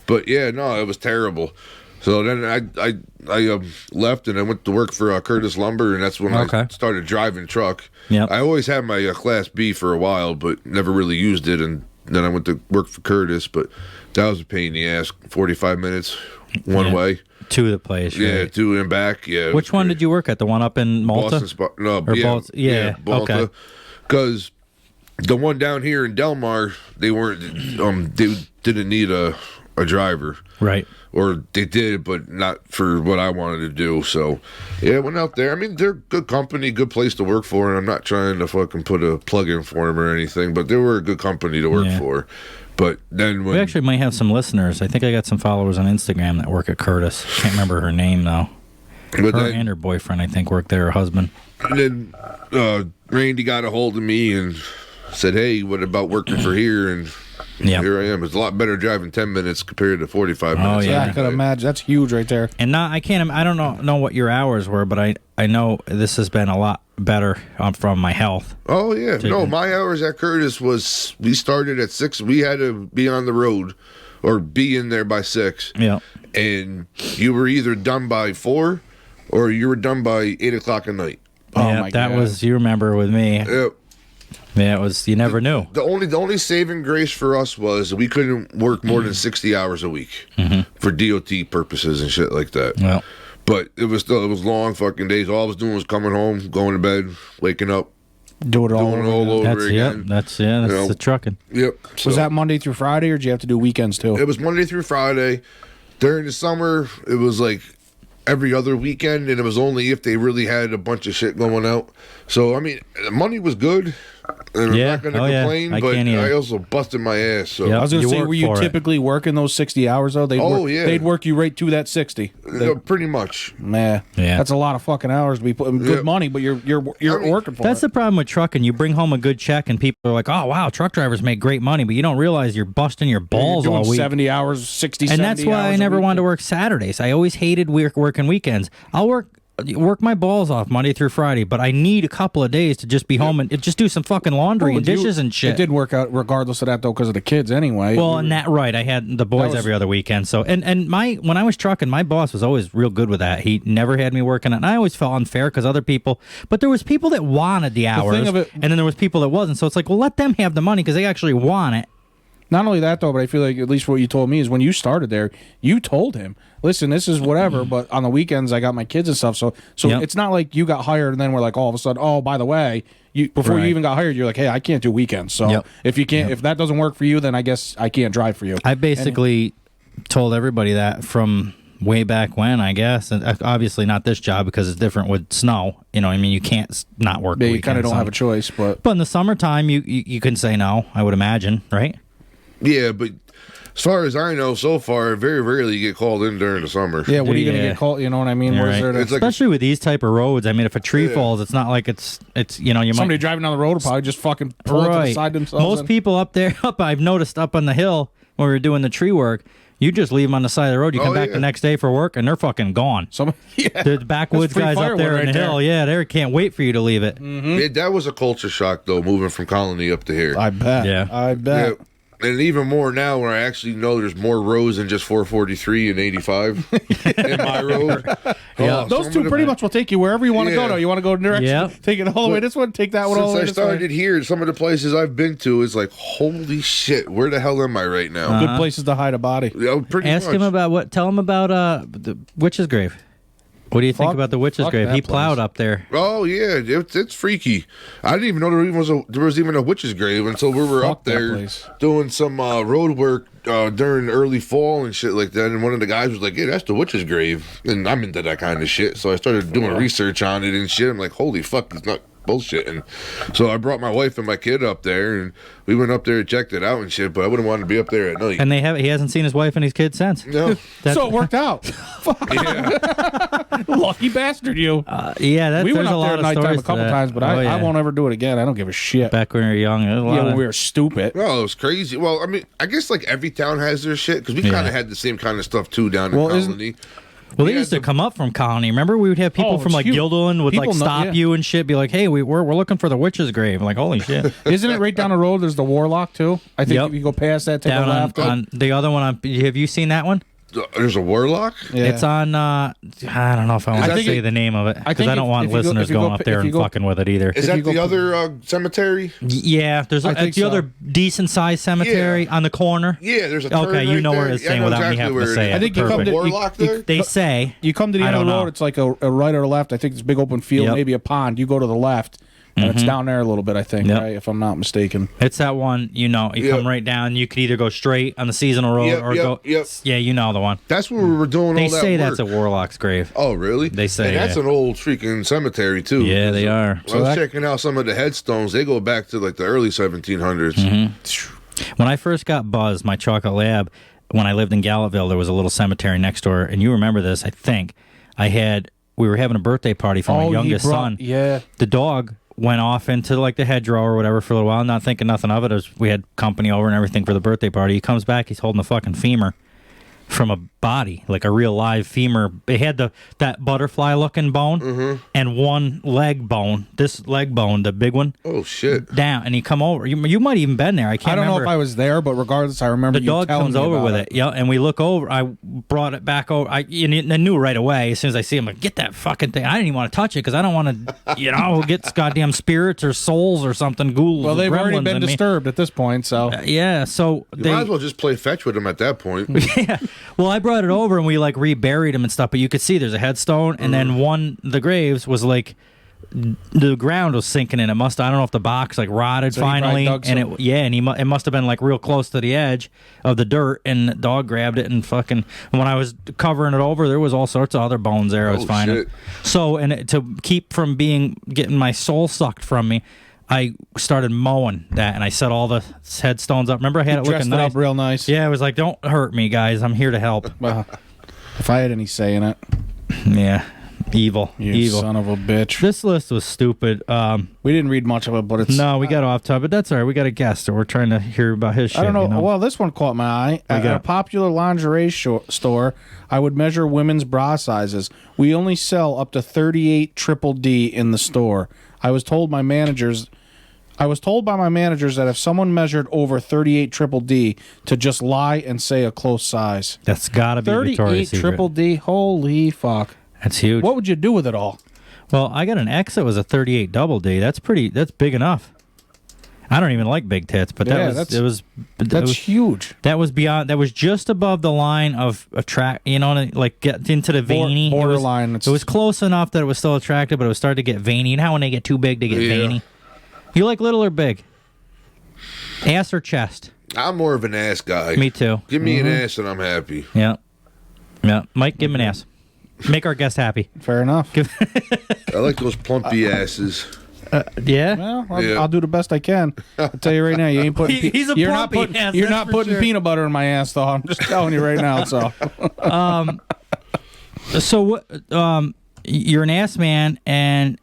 But yeah, no, it was terrible. So then I left and I went to work for Curtis Lumber, and that's when I started driving truck. Yep. I always had my Class B for a while, but never really used it. And then I went to work for Curtis, but that was a pain in the ass. 45 minutes one way. To the place. Yeah, right? to and back. Yeah. Which one did you work at? The one up in Malta? Or yeah, Balta? Yeah, Balta. okay. Because the one down here in Delmar, they weren't. They didn't need a driver. Right. Or they did, but not for what I wanted to do. So, yeah, I went out there. I mean, they're good company, good place to work for, and I'm not trying to fucking put a plug in for them or anything, but they were a good company to work for. But then when... We actually might have some listeners. I think I got some followers on Instagram that work at Curtis. Can't remember her name, though. But her and her boyfriend, I think, worked there, her husband. And then Randy got a hold of me and said, hey, what about working for here? And... Here I am. It's a lot better driving 10 minutes compared to 45 minutes. Oh, yeah. I could imagine. That's huge right there. And I don't know what your hours were, but I know this has been a lot better from my health. Oh, yeah. No, my hours at Curtis was, we started at 6. We had to be on the road or be in there by 6. Yeah. And you were either done by 4 or you were done by 8 o'clock at night. Oh, my God. Was, you remember with me. Yep. Yeah, it was, you never knew. The only saving grace for us was we couldn't work more than 60 hours a week for DOT purposes and shit like that. Well, but it was long fucking days. All I was doing was coming home, going to bed, waking up, doing it all over again. That's the trucking. Yep. Was that Monday through Friday, or did you have to do weekends too? It was Monday through Friday. During the summer, it was like every other weekend, and it was only if they really had a bunch of shit going out. So, I mean, the money was good, and I'm not going to complain, but I also busted my ass. So. I was going to say, were you typically working those 60 hours, though? They'd work you right to that 60. Pretty much. Yeah. That's a lot of fucking hours to be putting good money, but you're working for That's the problem with trucking. You bring home a good check, and people are like, oh, wow, truck drivers make great money, but you don't realize you're busting your balls all week. 70 hours, 60, and that's why I never wanted to work Saturdays. I always hated working weekends. I'll work my balls off Monday through Friday, but I need a couple of days to just be home and just do some fucking laundry and dishes and shit. It did work out regardless of that, though, because of the kids anyway. Well, and that, right. I had the boys every other weekend. So, and when I was trucking, my boss was always real good with that. He never had me working it. And I always felt unfair because other people, but there was people that wanted the hours, and then there was people that wasn't. So it's like, well, let them have the money because they actually want it. Not only that, though, but I feel like at least what you told me is when you started there, you told him, listen, this is whatever, but on the weekends I got my kids and stuff. So Yep. it's not like you got hired and then we're like, all of a sudden, oh, by the way, before you Right. even got hired, you're like, hey, I can't do weekends. So Yep. if you can't, if that doesn't work for you, then I guess I can't drive for you. I basically told everybody that from way back when, I guess. And obviously not this job because it's different with snow. You know, I mean, you can't not work. Yeah, you kind of don't have a choice, but in the summertime, you can say no, I would imagine, right? Yeah, but as far as I know, so far, very rarely you get called in during the summer. yeah, what are you going to Yeah. get called? You know what I mean? What is Right. there to, It's like Especially with these type of roads. I mean, if a tree falls, it's not like it's you know, you somebody might driving down the road will probably just fucking pull it to the side themselves. Most and- people up there, I've noticed up on the hill when we were doing the tree work, you just leave them on the side of the road. You come back the next day for work, and they're fucking gone. Yeah. The backwoods That's free guys up firewood there in right the hill, there. yeah, they can't wait for you to leave it. Yeah, that was a culture shock, though, moving from Colony up to here. I bet. Yeah. I bet. Yeah. And even more now where I actually know there's more roads than just 443 and 85 in my road. Yeah. Those two pretty much will take you wherever you want to go. Yeah. Now you want to go in direction, Yeah. take it all the way this one, take that one all the way Since I this way. started here, some of the places I've been to is like, holy shit, where the hell am I right now? Good places to hide a body. Yeah, pretty Ask much. him about tell him about the witch's grave. What do you think Fuck- about the witch's fuck grave? that He plowed place. up there. Oh yeah, it's freaky. I didn't even know there was even a witch's grave until we were Fuck up that there place. doing some road work during early fall and shit like that. And one of the guys was like, "Yeah, that's the witch's grave," and I'm into that kind of shit. So I started doing research on it and shit. I'm like, "Holy fuck, it's not bullshit." And so I brought my wife and my kid up there, and we went up there and checked it out and shit. But I wouldn't want to be up there at night. And he hasn't seen his wife and his kids since. No, So it worked out. yeah. Lucky bastard, you. Yeah, We went there's a up there lot at of nighttime stories a couple to that. times, but Oh, I yeah. won't ever do it again. I don't give a shit. Back when we were young, there's a lot Yeah, when of- we were stupid. Oh, it was crazy. Well, I mean, I guess like every town has their shit because we Yeah. kind of had the same kind of stuff too down in Well, isn't- Colony. Well, they Yeah, used to the- come up from Colony. Remember, we would have people Oh, from it's like huge. Guilderland would People like know- stop yeah. you and shit, be like, "Hey, we're looking for the witch's grave." I'm like, holy shit! Isn't it right down the road? There's the Warlock too. I think Yep. if you go past that, take Down a left. on the other one. Have you seen that one? There's a warlock. Yeah. It's on. I don't know if I want to think say it- the name of it I because think I don't if- want if you go- listeners if you go going pa- up there if and you go- fucking with it either. Is you that go- the other cemetery? Yeah, there's I think the so. other decent sized cemetery Yeah. on the corner. Yeah, there's a turn Okay, you right know where there. it's Yeah, saying I know without me exactly having to where it say is. it. I think you come Perfect. to- you- warlock there. They say You come to the I end of don't the road, know. it's like a right or a left. I think it's a big open field, Yep. maybe a pond. You go to the left, and it's down there a little bit, I think, Yep. right? If I'm not mistaken. it's that one. You know, you Yep. come right down. You could either go straight on the seasonal road Yep, or yep, go. yep. Yeah, you know the one. That's where we were doing They all that say work. that's a warlock's grave. Oh, really? They say, And that's yeah. an old freaking cemetery too. Yeah, they are. I was checking out some of the headstones. They go back to like the early 1700s. When I first got Buzz, my chocolate lab, when I lived in Gallutville, there was a little cemetery next door, and you remember this, I think. We were having a birthday party for my he youngest brought- son. Yeah. The dog went off into like the hedgerow or whatever for a little while, not thinking nothing of it. As we had company over and everything for the birthday party. He comes back, he's holding a fucking femur from a body, like a real live femur. It had that butterfly looking bone and one leg bone. This leg bone, the big one, Oh shit! down, and he come over. You might even been there. I can't I don't know remember. if I was there, but regardless, I remember The you dog telling comes me over about with it. Yeah, and we look over. I brought it back over. I knew right away as soon as I see him. Like, get that fucking thing. I didn't even want to touch it because I don't want to, get goddamn spirits or souls or something. Ghouls. Well, they've already gremlins been in me. disturbed at this point, so Yeah, so You might as well just play fetch with him at that point. yeah. Well, I brought it over and we like reburied him and stuff, but you could see there's a headstone, and then the graves was like the ground was sinking in. It must. I don't know if the box like rotted So he probably finally, dug and some- it must have been like real close to the edge of the dirt, and the dog grabbed it and fucking. And when I was covering it over, there was all sorts of other bones there. I was Oh, finding. shit. So, to keep from getting my soul sucked from me, I started mowing that, and I set all the headstones up. Remember, I had it dressed looking it nice. up real nice. Yeah, I was like, "Don't hurt me, guys. I'm here to help." Well, if I had any say in it, Yeah, evil, you evil. son of a bitch. This list was stupid. We didn't read much of it, but it's No, we got off topic. That's all right. We got a guest, so we're trying to hear about his shit. I don't know. you know? Well, this one caught my eye. At got- a popular lingerie store, I would measure women's bra sizes. We only sell up to 38 triple D in the store. I was told by my managers that if someone measured over 38 triple D to just lie and say a close size. That's got to be 38 Victoria's Secret. triple D. Holy fuck. That's huge. What would you do with it all? Well, I got an X that was a 38 double D. That's big enough. I don't even like big tits, but that's huge. That was beyond. That was just above the line of attract. You know, like get into the veiny borderline. It was close enough that it was still attractive, but it was starting to get veiny. You know how when they get too big, they get veiny. You like little or big? Ass or chest? I'm more of an ass guy. Me too. Give me an ass and I'm happy. Yeah. Mike, give him an ass. Make our guest happy. Fair enough. I like those plumpy asses. Yeah. Well, I'll do the best I can. I'll tell you right now, you ain't putting. He's a you're not plumpy putting. ass, You're that's not for putting sure. peanut butter in my ass, though. I'm just telling you right now. So. So what? You're an ass man and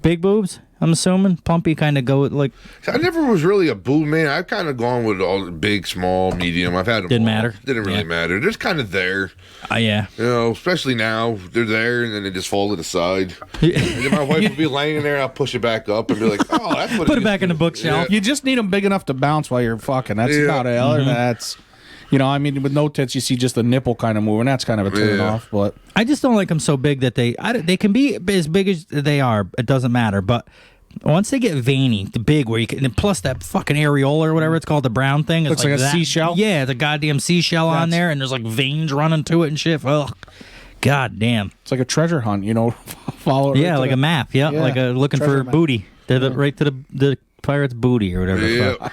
big boobs. I'm assuming plumpy kind of go with like. I never was really a boob man. I've kind of gone with all the big, small, medium. I've had them. Didn't all. matter. Didn't really matter. They're just kind of there. Yeah. You know, especially now, they're there and then they just fall to the side. And then my wife will be laying there and I'll push it back up and be like, oh, that's what Put it back in the bookshelf. You just need them big enough to bounce while you're fucking. That's about it. Other than that's. You know, I mean, with no tits, you see just the nipple kind of moving. That's kind of a turn off. But I just don't like them so big that they can be as big as they are. It doesn't matter. But once they get veiny, the big where you can, and plus that fucking areola or whatever it's called, the brown thing. Looks like a that. seashell? Yeah, the goddamn seashell on there, and there's like veins running to it and shit. Ugh. God damn. It's like a treasure hunt, you know. Follow it. Yeah, like a map. Yeah, like looking for map. booty. Right to the pirate's booty or whatever. the fuck.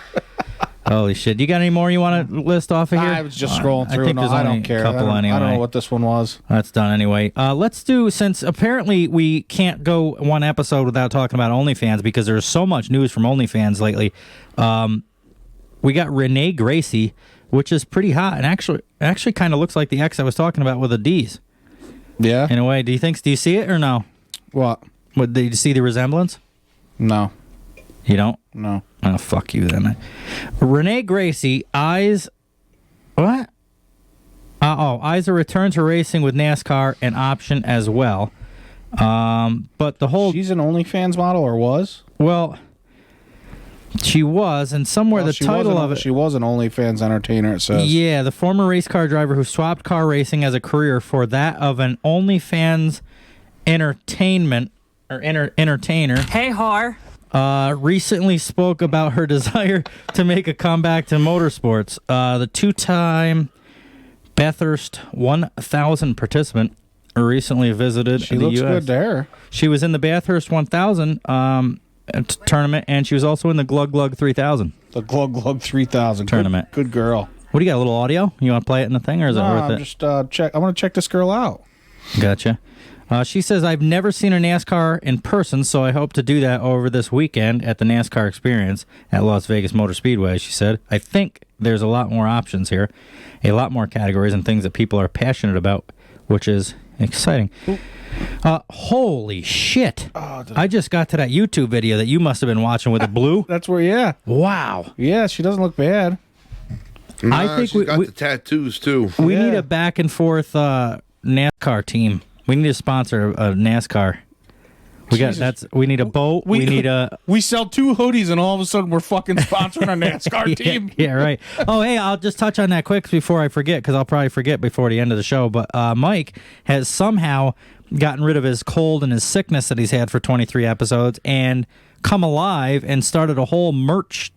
Holy shit! You got any more you want to list off of here? I was just scrolling through. I think there's I only don't care. a couple anyway. I don't know what this one was. That's done anyway. Let's do, since apparently we can't go one episode without talking about OnlyFans because there's so much news from OnlyFans lately. We got Renee Gracie, which is pretty hot and actually kind of looks like the ex I was talking about with the D's. Yeah. In a way, do you see it or no? What? Did you see the resemblance? No. You don't? No. Oh, fuck you then. Renee Gracie, eyes... What? Eyes are return to racing with NASCAR, an option as well. But the whole... She's an OnlyFans model or was? Well, she was, and somewhere the title of it... She was an OnlyFans entertainer, it says. Yeah, the former race car driver who swapped car racing as a career for that of an OnlyFans entertainer. Hey, Har. Recently spoke about her desire to make a comeback to motorsports. The two-time Bathurst 1000 participant recently visited She the looks U.S. good there. She was in the Bathurst 1000 tournament, and she was also in the Glug Glug 3000. The Glug Glug 3000 tournament. Good girl. What do you got? A little audio? You want to play it in the thing, or is it worth it? Just check. I want to check this girl out. Gotcha. She says, I've never seen a NASCAR in person, so I hope to do that over this weekend at the NASCAR Experience at Las Vegas Motor Speedway, she said. I think there's a lot more options here, a lot more categories and things that people are passionate about, which is exciting. Holy shit. I just got to that YouTube video that you must have been watching with the blue. That's where, yeah. Wow. Yeah, she doesn't look bad. Nah, I think she's got the tattoos, too. We need a back and forth NASCAR team. We need to sponsor a NASCAR. We need a boat. We need a. We sell 2 hoodies and all of a sudden we're fucking sponsoring a NASCAR team. Yeah, right. Oh, hey, I'll just touch on that quick before I forget, because I'll probably forget before the end of the show. But Mike has somehow gotten rid of his cold and his sickness that he's had for 23 episodes and come alive and started a whole merch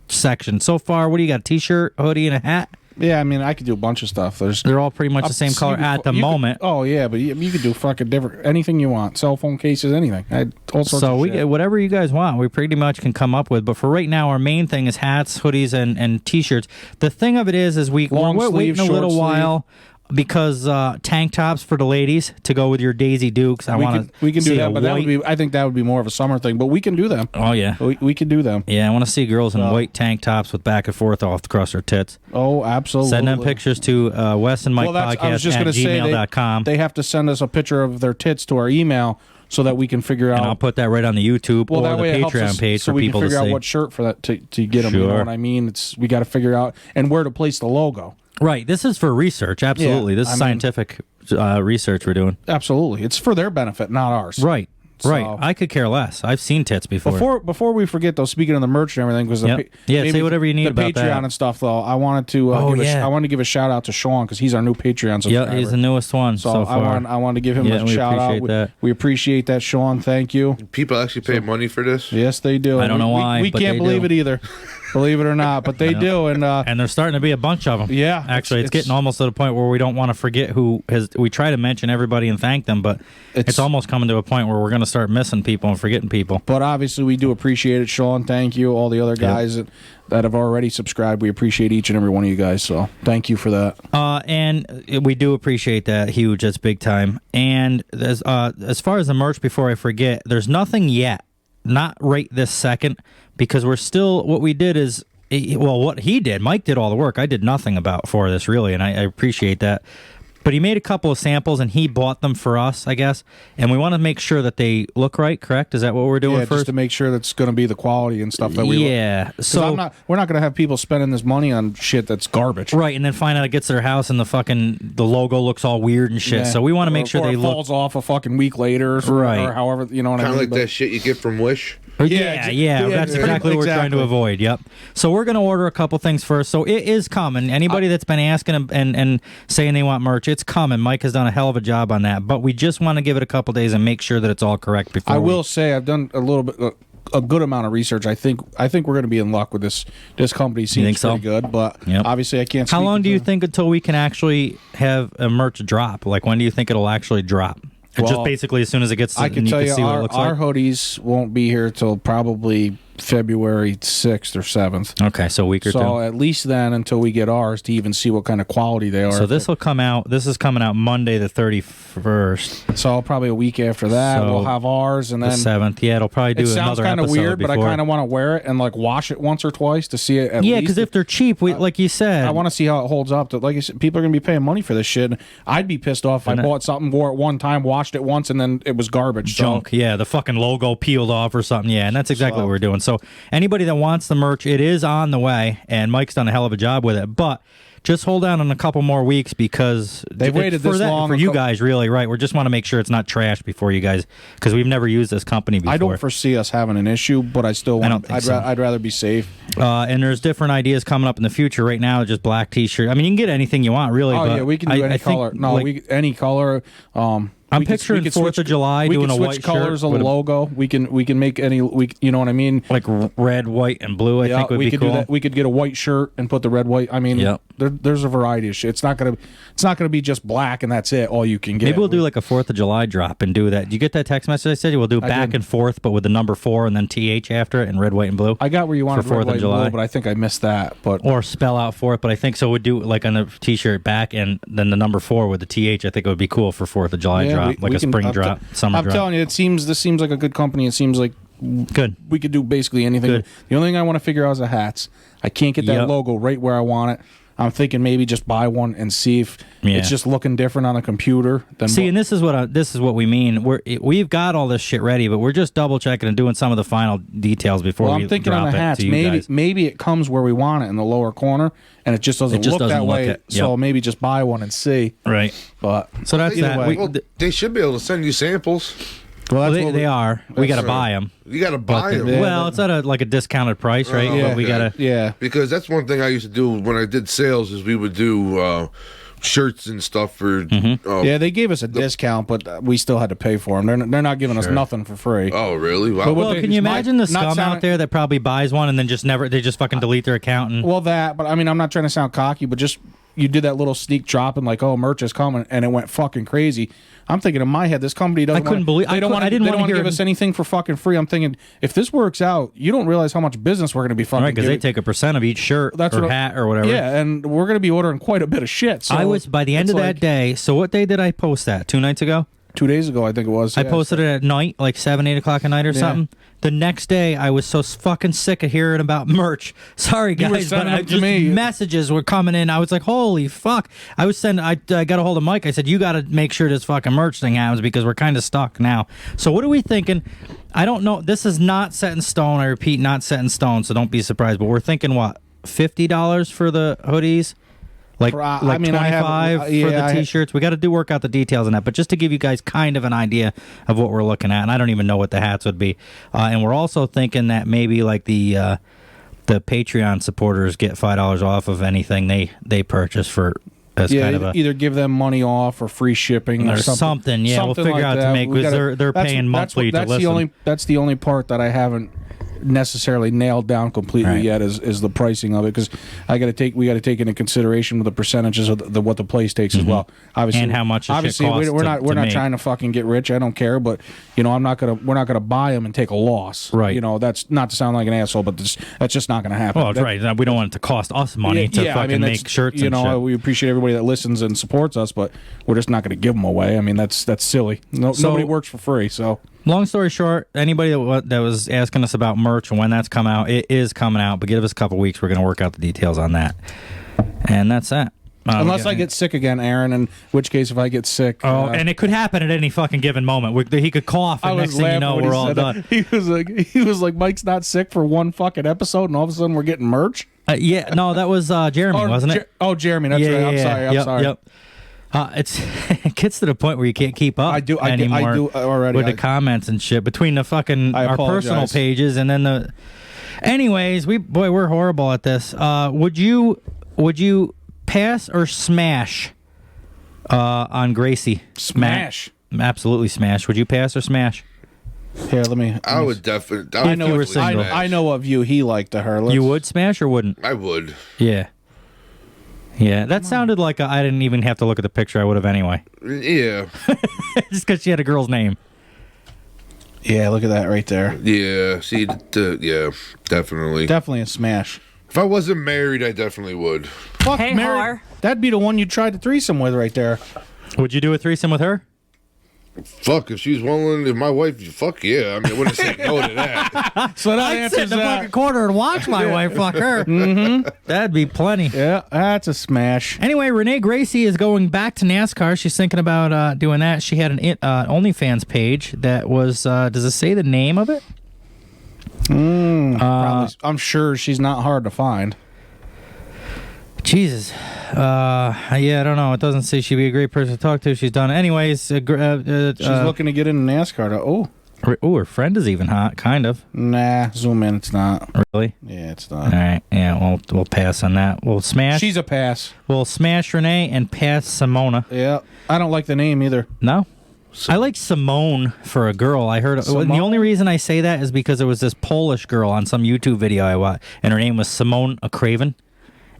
section. So far, what do you got? T-shirt, hoodie, and a hat? Yeah, I mean, I could do a bunch of stuff. They're all pretty much the same color at the moment. But you could do fucking different, anything you want. Cell phone cases, anything. All sorts of shit. So whatever you guys want, we pretty much can come up with. But for right now, our main thing is hats, hoodies, and T-shirts. The thing of it is we're waiting a little while because tank tops for the ladies to go with your Daisy Dukes. We can do that, but I think that would be more of a summer thing. But we can do them. Oh yeah, we can do them. Yeah, I want to see girls in white tank tops with back and forth off across their tits. Oh, absolutely. Send them pictures to Wes and Mike podcast I was just at gonna say gmail.com. They have to send us a picture of their tits to our email so that we can figure out. And I'll put that right on the YouTube or the Patreon page so for people to see. So we can figure out what shirt for that to get them. You know what I mean? We got to figure out and where to place the logo. Right. This is for research. Absolutely. Yeah, this is scientific research we're doing. Absolutely. It's for their benefit, not ours. Right. Right. So- I could care less. I've seen tits before. Before we forget though, speaking of the merch and everything, because Yep. Yeah, say whatever you need the about Patreon that. and stuff though. I wanted to I wanted to give a shout out to Sean because he's our new Patreon subscriber. Yeah, he's the newest one so far. I wanted to give him Yeah, a we shout out. appreciate that. We appreciate that, Sean. Thank you. People actually pay money for this. Yes, they do. I don't know why, We but can't they believe do. it either. Believe it or not, but they do. And there's starting to be a bunch of them. Yeah, actually, it's it's- getting almost to the point where we don't want to forget who has. We try to mention everybody and thank them, but it's almost coming to a point where we're going to start missing people and forgetting people. But obviously, we do appreciate it, Sean. Thank you. All the other guys that have already subscribed, we appreciate each and every one of you guys. So thank you for that. And we do appreciate that huge. That's big time. And as far as the merch, before I forget, there's nothing yet. Not right this second, because we're still. What we did is, what he did. Mike did all the work. I did nothing for this really, and I appreciate that. But he made a couple of samples and he bought them for us, I guess. And we want to make sure that they look right, correct? Is that what we're doing Yeah, first? just to make sure that's going to be the quality and stuff that we Yeah. So we're not going to have people spending this money on shit that's garbage. Right, and then find out it gets to their house and the logo looks all weird and shit. Yeah. So we want to make sure or they it look falls off a fucking week later, or however, you know what I Kind mean. of like that shit you get from Wish. Yeah, that's exactly what we're trying to avoid. Yep. So we're going to order a couple things first. So it is coming. Anybody that's been asking and saying they want merch, it's coming. Mike has done a hell of a job on that. But we just want to give it a couple days and make sure that it's all correct before. I will say I've done a little bit. A good amount of research. I think we're going to be in luck with this. This company seems think so? pretty good, but Yep. obviously I can't. How speak long to do you the- think until we can actually have a merch drop? Like, when do you think it'll actually drop? Just Well, basically as soon as it gets to I can you tell can you see what it our looks like. hoodies won't be here till probably February 6th or 7th. Okay, so a week or So two. at least then, until we get ours to even see what kind of quality they are. So this will come out. This is coming out Monday the 31st. So probably a week after that, So we'll have ours, and The then 7th. Yeah, it'll probably do it sounds another kind of episode weird, but I before. kind of want to wear it and like wash it once or twice to see it. At Yeah, least. because if they're cheap, like you said, I want to see how it holds up. Like you said, people are going to be paying money for this shit. I'd be pissed off if I And bought something, wore it one time, washed it once, and then it was garbage. So- junk. Yeah, the fucking logo peeled off or something. Yeah, and that's exactly what we're doing. So anybody that wants the merch, it is on the way, and Mike's done a hell of a job with it. But just hold on in a couple more weeks because They've waited for this long for a you couple- guys. Really, right? We just want to make sure it's not trash before you guys, because we've never used this company before. I don't foresee us having an issue, but I still I don't want. think so. I'd rather be safe. And there's different ideas coming up in the future. Right now, just black T-shirt. I mean, you can get anything you want, really. Oh but yeah, we can do any I think, color. No, like, any color. I'm we could- picturing we could 4th of July we doing could a switch white colors shirt of with the logo. We can make any. You know what I mean? like red, white, and blue. I think would we be could cool. do that. We could get a white shirt and put the red, white. I mean, Yep. there's a variety of shit. It's not gonna be just black and that's it. All you can get. Maybe we'll do like a 4th of July drop and do that. Did you get that text message I said? We'll do back did. and forth, but with the number 4 and then TH after it, and red, white, and blue. I got where you wanted for 4th red, of white, and July. blue, but I think I missed that. But Or spell out 4th, but I think so. We'd do like on the T-shirt back and then the number 4 with the TH. I think it would be cool for 4th of July yeah, drop, we like a can- spring I'm drop, summer I'm drop. telling you, this seems like a good company. It seems like Good. we could do basically anything. Good. The only thing I want to figure out is the hats. I can't get that Yep. logo right where I want it. I'm thinking maybe just buy one and see if Yeah. it's just looking different on a computer. Than See, and this is what we mean. We've got all this shit ready, but we're just double checking and doing some of the final details before well, we I'm thinking drop on the it hats. to you guys. Maybe it comes where we want it in the lower corner, and it just doesn't It just look doesn't that look way. it. So Yep. maybe just buy one and see. Right. But So that's either that. way. Well, they should be able to send you samples. well, Well, what they are. We got to buy them. You got to buy them. Yeah, Well, it's at a discounted price, right? Oh, But we okay. gotta. Yeah. Because that's one thing I used to do when I did sales is we would do shirts and stuff for. Mm-hmm. Yeah, they gave us a discount, but we still had to pay for them. They're not giving us nothing for free. Oh, really? Wow. But what Well, they- can you not- imagine the not scum sounding- out there that probably buys one and then they just fucking delete their account and Well, but I mean, I'm not trying to sound cocky, but just you did that little sneak drop and like, oh, merch is coming, and it went fucking crazy. I'm thinking in my head, this company doesn't. I couldn't believe- They don't I want. didn't They wanna don't want to hear give it. us anything for fucking free. I'm thinking if this works out, you don't realize how much business we're going to be fucking. right because they giving. take a % of each shirt That's or what I- hat or whatever. Yeah, and we're going to be ordering quite a bit of shit. So I was by the end it's of that like day. So what day did I post that? 2 nights ago. 2 days ago, I think it was. I yeah. posted it at night, like 7, 8 o'clock at night or something. The next day, I was so fucking sick of hearing about merch. Sorry, You were guys, but sending them to just me. messages were coming in. I was like, holy fuck. I got a hold of Mike. I said, you got to make sure this fucking merch thing happens because we're kind of stuck now. So what are we thinking? I don't know. This is not set in stone. I repeat, not set in stone, so don't be surprised. But we're thinking, what, $50 for the hoodies? Like, I mean, I have- 25 for yeah, the I- T-shirts. We got to work out the details on that, but just to give you guys kind of an idea of what we're looking at, and I don't even know what the hats would be. And we're also thinking that maybe like the Patreon supporters get $5 off of anything they purchase for as Yeah, kind of a either give them money off or free shipping or or something. Yeah, we'll something figure like out that. to make We because gotta- they're that's- paying that's monthly what- to listen. That's the only part that I haven't necessarily nailed down completely Right. yet is the pricing of it, because we got to take into consideration the percentages of what the place takes as well. Obviously, And how much the shit obviously costs we're to not make. trying to fucking get rich. I don't care, but we're not gonna buy them and take a loss. Right. That's not to sound like an asshole, but that's just not gonna happen. Well, that's That- right. We don't want it to cost us money to fucking that's- make shirts and shit. We appreciate everybody that listens and supports us, but we're just not going to give them away. I mean, that's silly. Nobody works for free, so. Long story short, anybody that was asking us about merch and when that's come out, it is coming out, but give us a couple weeks. We're going to work out the details on that. And that's that. Unless I get sick again, Aaron, in which case if I get sick. And it could happen at any fucking given moment. He could cough, and next thing you know, we're all done. He was like, Mike's not sick for one fucking episode, and all of a sudden we're getting merch? Yeah, no, that was Jeremy, wasn't it? Jeremy, that's right. I'm sorry. I'm sorry. Yep. It gets to the point where you can't keep up anymore I do already. with the comments and shit between the fucking I our personal apologize. pages and then the. Anyways, we're horrible at this. Would you pass or smash on Gracie? Smash. Absolutely smash. Would you pass or smash? Here, let me. I would definitely. If you were single. I know what view he liked to her. You would smash or wouldn't? I would. Yeah. Yeah, that sounded like I didn't even have to look at the picture. I would have anyway. Yeah. Just because she had a girl's name. Yeah, look at that right there. Yeah. See, yeah, definitely. Definitely a smash. If I wasn't married, I definitely would. Fuck, Hey, Mary. Har. That'd be the one you tried to threesome with right there. Would you do a threesome with her? Fuck, if she's willing, if my wife, fuck yeah. I mean, I wouldn't say no to that. So that I'd sit answers in the that. fucking corner and watch my wife fuck her. Mm-hmm. That'd be plenty. Yeah, that's a smash. Anyway, Renee Gracie is going back to NASCAR. She's thinking about doing that. She had an OnlyFans page that was, does it say the name of it? Probably, I'm sure she's not hard to find. Jesus. Yeah, I don't know. It doesn't say she'd be a great person to talk to. She's done. Anyways. She's looking to get into NASCAR. Her friend is even hot, kind of. Nah, zoom in. It's not. Really? Yeah, it's All not. right. Yeah, we'll pass on that. We'll smash. She's a pass. We'll smash Renee and pass Simona. Yeah, I don't like the name either. No? I like Simone for a girl. I heard. Simone? The only reason I say that is because there was this Polish girl on some YouTube video I watched, and her name was Simone Craven.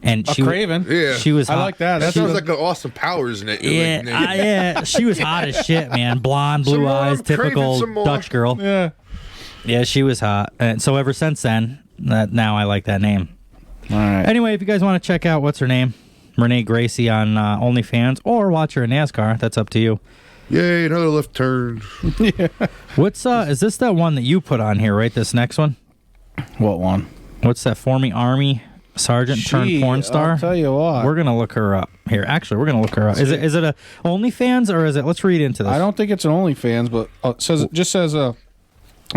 And she Craven. Yeah. She was. I hot. like that. That She sounds was- like an Austin Powers name. Yeah, yeah. She was hot as shit, man. Blonde, blue Simone, eyes, I'm craving typical some more. Dutch girl. Yeah. Yeah, she was hot. And so ever since then, now I like that name. All right. Anyway, if you guys want to check out what's her name, Renee Gracie on OnlyFans, or watch her in NASCAR, that's up to you. Yay, another left turn. What's is this that one that you put on here, right? This next one? What one? What's that? Former Army sergeant turned porn star? I'll tell you what. We're gonna look her up here. Actually, we're gonna look her up. Is it a OnlyFans or is it? Let's read into this. I don't think it's an OnlyFans, but it just says a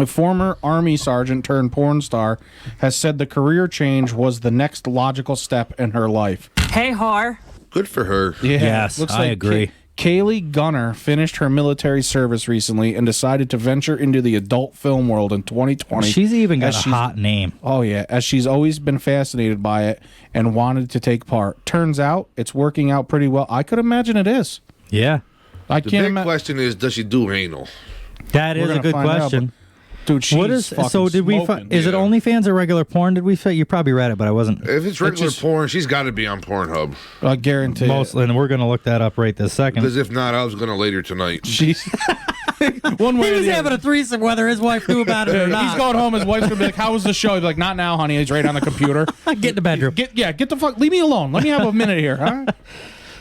former Army sergeant turned porn star has said the career change was the next logical step in her life. Hey, Har. Good for her. Yeah, Yes, I agree. Kaylee Gunner finished her military service recently and decided to venture into the adult film world in 2020. She's even got as a she's- hot name. Oh, yeah, as she's always been fascinated by it and wanted to take part. Turns out it's working out pretty well. I could imagine it is. Yeah, I The can't big imagine. question is, does she do anal? that We're is a gonna good find out, question. Dude, she's What is fucking so? Did we? smoking. Is it Yeah. OnlyFans or regular porn? Did we say you probably read it, but I wasn't. If it's regular just- porn, she's got to be on Pornhub. I guarantee Mostly, and we're gonna look that up right this second. Because if not, I was going to later tonight. She's one way He or was the having other. a threesome, whether his wife knew about it or He's not. going home. His wife's gonna be like, "How was the show?" He's like, "Not now, honey." He's right on the computer. Get in the bedroom. Get the fuck. Leave me alone. Let me have a minute here, huh?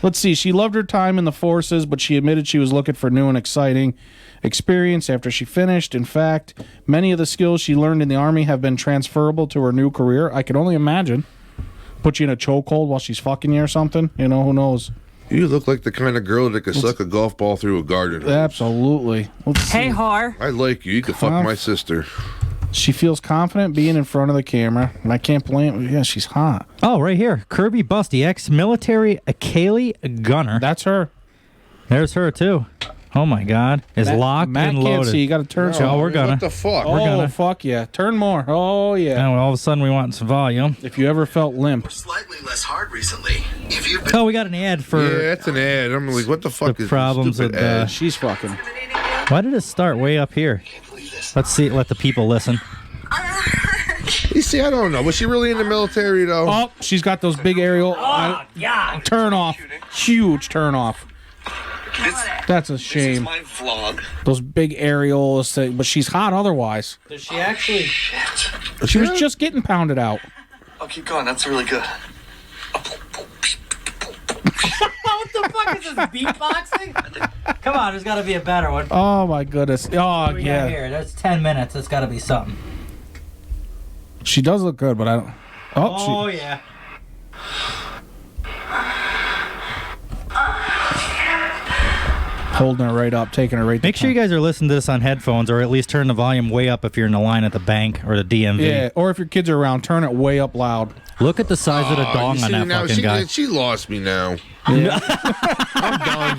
Let's see. She loved her time in the forces, but she admitted she was looking for new and exciting experience after she finished. In fact, many of the skills she learned in the Army have been transferable to her new career. I can only imagine. Put you in a chokehold while she's fucking you or something. You know, who knows? You look like the kind of girl that could suck a golf ball through a garden hose. Absolutely. Let's see. Hey, Har. I like you. You could fuck my sister. She feels confident being in front of the camera. And I can't blame her. Yeah, she's hot. Oh, right here. Kirby Busty, ex-military Kaylee Gunner. That's her. There's her, too. Oh, my God. Is locked Matt and can't loaded. see. You got to turn. Oh, we're gonna. What the fuck? Oh, gonna. fuck yeah. Turn more. Oh, yeah. Now, all of a sudden, we want some volume. If you ever felt limp. Slightly less hard recently. If you've been Oh, we got an ad for Yeah, that's an ad. I'm like, what the fuck the is problems this with stupid ad? She's fucking. Why did it start way up here? Let's see. Let the people listen. You see, I don't know. Was she really in the military though? Oh, she's got those big aerial. Yeah. Turn off. Huge turn off. That's a shame. my vlog. Those big aerials, but she's hot otherwise. Does she actually? She was just getting pounded out. I'll keep going. That's really good. What the fuck is this beatboxing? Come on, there's got to be a better one. Oh my goodness. Oh What do we got yeah. here? That's 10 minutes. That's got to be something. She does look good, but I don't. Oh, She, yeah. holding her right up, taking her right. Make sure you guys are listening to this on headphones, or at least turn the volume way up if you're in the line at the bank or the DMV. Yeah, or if your kids are around, turn it way up loud. Look at the size of the dong you on see, that now, fucking guy. She lost me now. I'm done.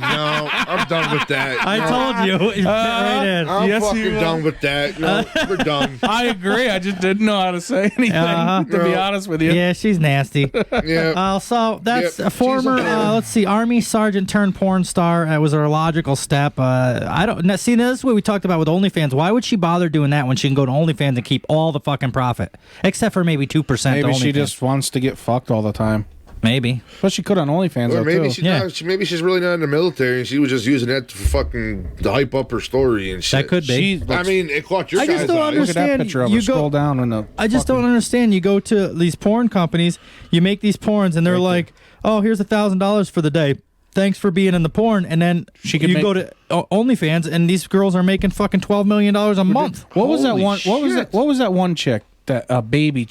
No, I'm done with that. I told you. It fit right in. I'm Yes, fucking you will. done with that. No, we're done. I agree. I just didn't know how to say anything. To be No. honest with you. Yeah, she's nasty. Yeah. So that's Yep, a former, she's a porn. let's see, Army sergeant turned porn star. It was a logical step. I don't now, see. Now this is what we talked about with OnlyFans. Why would she bother doing that when she can go to OnlyFans and keep all the fucking profit, except for maybe 2%? Maybe to she OnlyFans? just wants to get fucked all the time. maybe. But she could on OnlyFans Or though, maybe too. she's Yeah. not. Maybe she's really not in the military, and she was just using that to fucking hype up her story and shit. That could be. She I looks- mean, it caught your I just guys' don't eye. Look at that understand. picture of You her. go- Scroll down when the. I just don't understand. You go to these porn companies, you make these porns, and they're like, "Oh, here's $1,000 for the day. Thanks for being in the porn." And then She could you make- go to OnlyFans, and these girls are making fucking $12 million a month. What was that Holy one? What was shit. that? What was that one chick? That baby.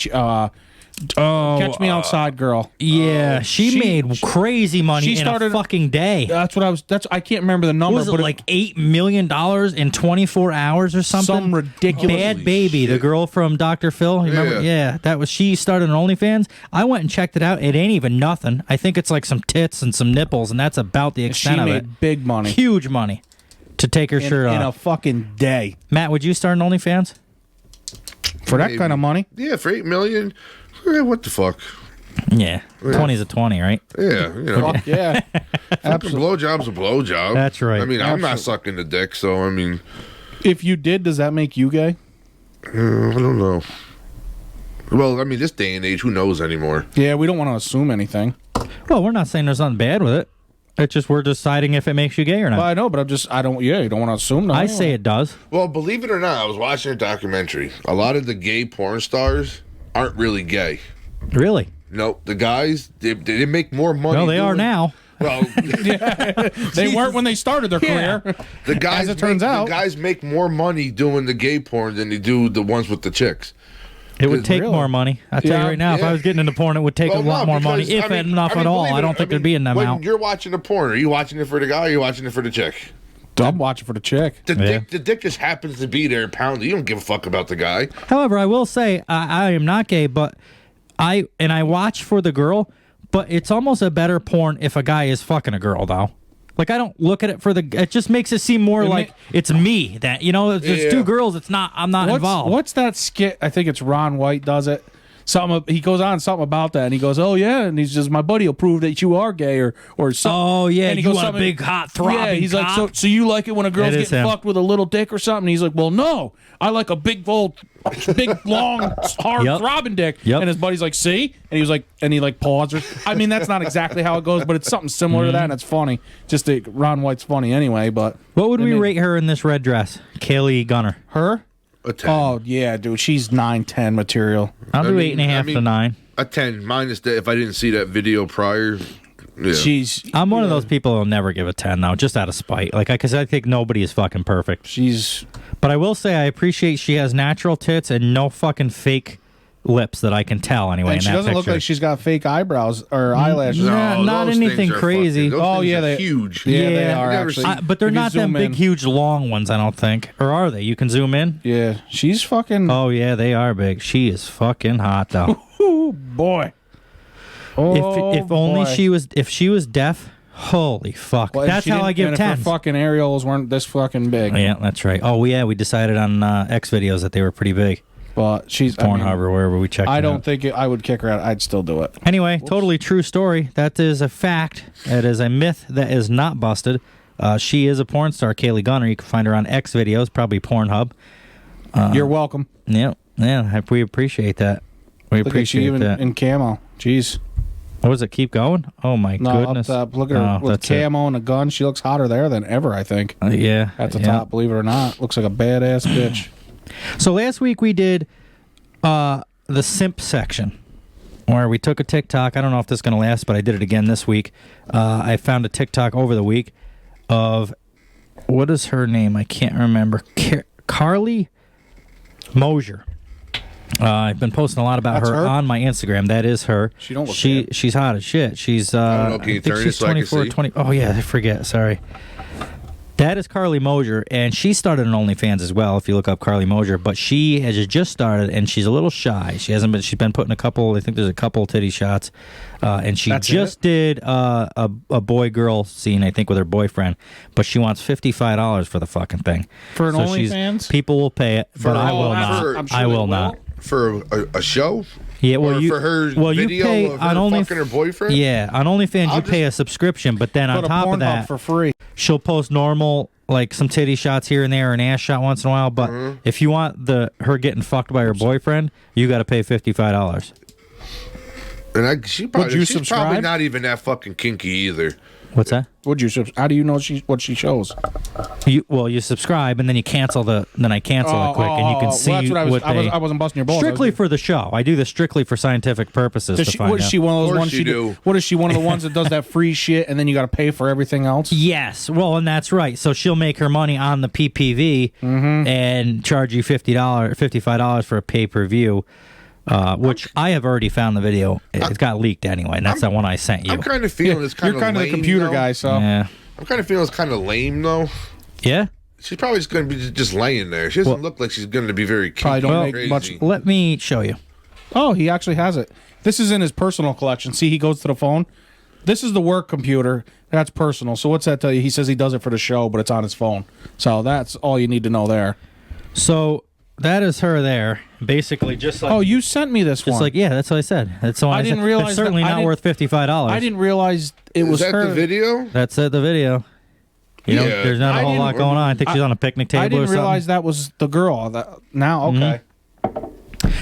Catch Me Outside girl. Yeah, she made crazy money she in started- a fucking day. That's what I was. That's I can't remember the What number. was it, but like $8 million in 24 hours or something? Some ridiculous- Bad Holy Baby, the shit. girl from Dr. Phil. You remember? Yeah. Yeah, that was she started on OnlyFans. I went and checked it out. It ain't even nothing. I think it's like some tits and some nipples, and that's about the she extent of it. made big money Huge money to take her shirt in a off. fucking day Matt, would you start an OnlyFans? for that Maybe. kind of money. Yeah, for $8 million. What the fuck? Yeah, 20's a 20, right? Yeah, you know. Fuck yeah, Fucking absolutely. blowjob's a blowjob. That's right. I mean, I'm not Absolutely. sucking the dick, so I mean, If you did, does that make you gay? I don't know. Well, I mean, this day and age, who knows anymore? Yeah, we don't want to assume anything. Well, we're not saying there's nothing bad with it. It's just we're deciding if it makes you gay or not. Well, I know, but I don't. Yeah, you don't want to assume. No, I say it does. Well, believe it or not, I was watching a documentary. A lot of the gay porn stars aren't really gay. Really? No, the guys, they make more money. Well, they are doing- now. Well, They weren't when they started their career. the guys, As it turns out. the guys make more money doing the gay porn than they do the ones with the chicks. It would take Really? more money. I tell Yeah, you right now, if yeah. I was getting into porn, it would take a lot more money, if enough at all. I don't think there'd be an When amount. you're watching the porn, are you watching it for the guy or are you watching it for the chick? I'm watching for the chick. The dick just happens to be there pounding. You don't give a fuck about the guy. However, I will say I am not gay, but I watch for the girl. But it's almost a better porn if a guy is fucking a girl, though. Like I don't look at it for the. It just makes it seem more like it's me that if there's two girls. It's not. I'm not involved. What's that skit? I think it's Ron White does it. Something he goes on something about that, and he goes, "Oh yeah," and he's just, "My buddy will prove that you are gay," or something. Oh yeah, and he you goes want a something- big hot throbbing Yeah, he's like, cock? so you like it when a girl's It is getting him. fucked with a little dick or something? He's like, well, no, I like a big long, hard Yep. throbbing dick. Yep. And his buddy's like, see, and he was like, and he like pauses. I mean, that's not exactly how it goes, but it's something similar to that, and it's funny. Just that Ron White's funny anyway. But What would we mean- rate her in this red dress? Kaylee Gunner. her? A 10. Oh yeah, dude, she's 9-10 material. I'll do mean- 8.5 to 9. A 10 minus that if I didn't see that video prior. Yeah. She's I'm one of those people who'll never give a 10 though, just out of spite. Like, because I think nobody is fucking perfect. she's But I will say I appreciate she has natural tits and no fucking fake lips that I can tell anyway. And in she that doesn't look picture. like she's got fake eyebrows or eyelashes. No, not those anything things are crazy. fucking- those Oh, things yeah, are they- huge. Yeah, they Yeah. are I've never actually. seen- But they're If you not them zoom big, in- huge, long ones, I don't think. Or are they? You can zoom in? Yeah, she's fucking. Oh, yeah, they are big. She is fucking hot, though. Oh boy. Oh, if only boy. if she was deaf, holy fuck. Well, and That's she how didn't- I give and if her 10. fucking areolas weren't this fucking big. Yeah, that's right. Oh, yeah, we decided on X videos that they were pretty big. But she's Pornhub or wherever we checked I it don't out. think I would kick her out. I'd still do it. Anyway, totally true story. That is a fact. It is a myth that is not busted. She is a porn star, Kaylee Gunner. You can find her on X videos, probably Pornhub. You're welcome. Yeah, we appreciate that. We Look at you appreciate even that. in camo. Jeez. What was it? Keep going? Oh, my No, goodness. up top. Look at her Oh, with that's it. camo and a gun. She looks hotter there than ever, I think. Yeah. At the yeah. top, believe it or not. Looks like a badass bitch. So last week we did the simp section, where we took a TikTok. I don't know if this is going to last, but I did it again this week. I found a TikTok over the week of, what is her name? I can't remember. Carly Mosier. I've been posting a lot about her on my Instagram. That is her. She don't look bad. She's hot as shit. She's I don't know, can you I think turn it she's so I can 24, see? 20. Oh yeah, I forget. Sorry. That is Carly Mosier, and she started an OnlyFans as well. If you look up Carly Mosier, but she has just started, and she's a little shy. She hasn't been. She's been putting a couple. I think there's a couple titty shots, and she That's just did a boy-girl scene. I think with her boyfriend, but she wants $55 for the fucking thing. For an she's- OnlyFans? people will pay it, but I will not. I'm sure I they will will. not. For a show? Yeah, well, Or you for her well, video you pay of her on only fucking her boyfriend? Yeah, on OnlyFans I'll you pay a subscription, but then on Go to top of Pornhub that, for free. she'll post normal, like some titty shots here and there, an ass shot once in a while. But if you want her getting fucked by her boyfriend, you got to pay $55. And she's probably subscribe? not even that fucking kinky either. What's that? Would you? How do you know what she shows? You subscribe and then you cancel then I cancel it quick and you can see well, that's what what they. I wasn't busting your balls. Strictly for the show. I do this strictly for scientific purposes. Does to she, find what is out. she one of those Of course ones? you do. What is she one of the ones that does that free shit and then you got to pay for everything else? Yes, well, and that's right. So she'll make her money on the PPV and charge you $55 for a pay-per-view, which I have already found the video. It got leaked anyway, and that's the one I sent you. I'm kind of feeling it's kind You're of kind of lame, the computer though. guy, so Yeah, I'm kind of feeling it's kind of lame though. yeah. She's probably just going to be just laying there. She doesn't look like she's going to be very kinky. Probably don't or make crazy. much- Let me show you. Oh, he actually has it. This is in his personal collection. See, he goes to the phone. This is the work computer. That's personal. So what's that tell you? He says he does it for the show, but it's on his phone. So that's all you need to know there. So that is her there, basically just like. Oh, you sent me this just one. like yeah, that's what I said. That's the one I I didn't said. realize It's certainly that- I not didn't- worth $55. I didn't realize it Is was that her. the video? That's the video. You know, Yeah. there's not a I whole lot didn't- going on. I think she's on a picnic table I or didn't something. realize that was the girl. Now, okay.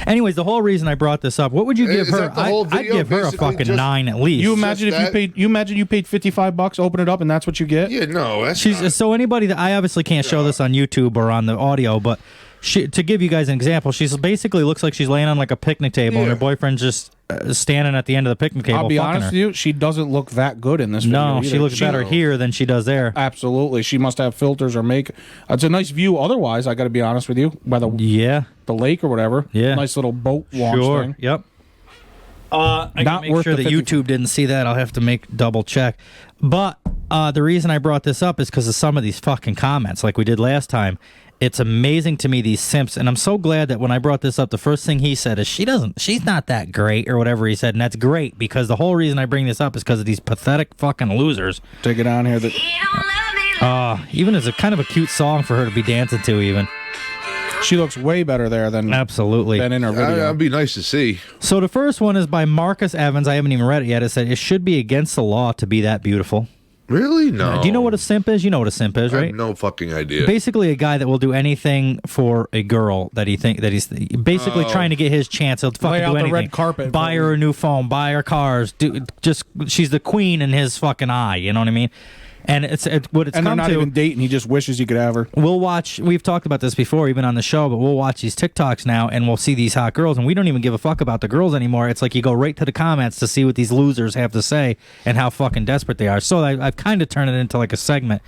Anyways, the whole reason I brought this up, what would you give Is her? that the whole I'd video give her a basically fucking just- 9 at least. You imagine if that? you paid. You imagine you paid $55, open it up, and that's what you get. Yeah, no. That's She's not, so anybody that I obviously can't show this on YouTube or on the audio, but to give you guys an example, she's basically looks like she's laying on like a picnic table, and her Yeah. boyfriend's just standing at the end of the picnic table. I'll be fucking honest her. with you. She doesn't look that good in this video. No, either. she looks better here than she does there. Absolutely, she must have filters or make. It's a nice view. Otherwise, I got to be honest with you. By the Yeah, lake or whatever. Yeah. Nice little boat launch sure. thing. Yep. I Not Not make worth sure the that 50 YouTube didn't see that. I'll have to make double check. But the reason I brought this up is because of some of these fucking comments, like we did last time. It's amazing to me, these simps, and I'm so glad that when I brought this up, the first thing he said is she's not that great or whatever he said, and that's great because the whole reason I bring this up is because of these pathetic fucking losers. Take it on here. That Even as a kind of a cute song for her to be dancing to, even. she looks way better there than Absolutely. in her video. that'd be nice to see. So the first one is by Marcus Evans. I haven't even read it yet. It said, it should be against the law to be that beautiful. Really? No. Do you know what a simp is? You know what a simp is, I right? have no fucking idea. Basically, a guy that will do anything for a girl that he's basically trying to get his chance. He'll fucking Lay out do the anything. red carpet Buy for her a new phone. Buy her cars. She's the queen in his fucking eye. You know what I mean? And it's what it's and they're come not to. even dating. He just wishes he could have her. We'll watch. We've talked about this before, even on the show. But we'll watch these TikToks now, and we'll see these hot girls, and we don't even give a fuck about the girls anymore. It's like you go right to the comments to see what these losers have to say and how fucking desperate they are. So I've kind of turned it into like a segment.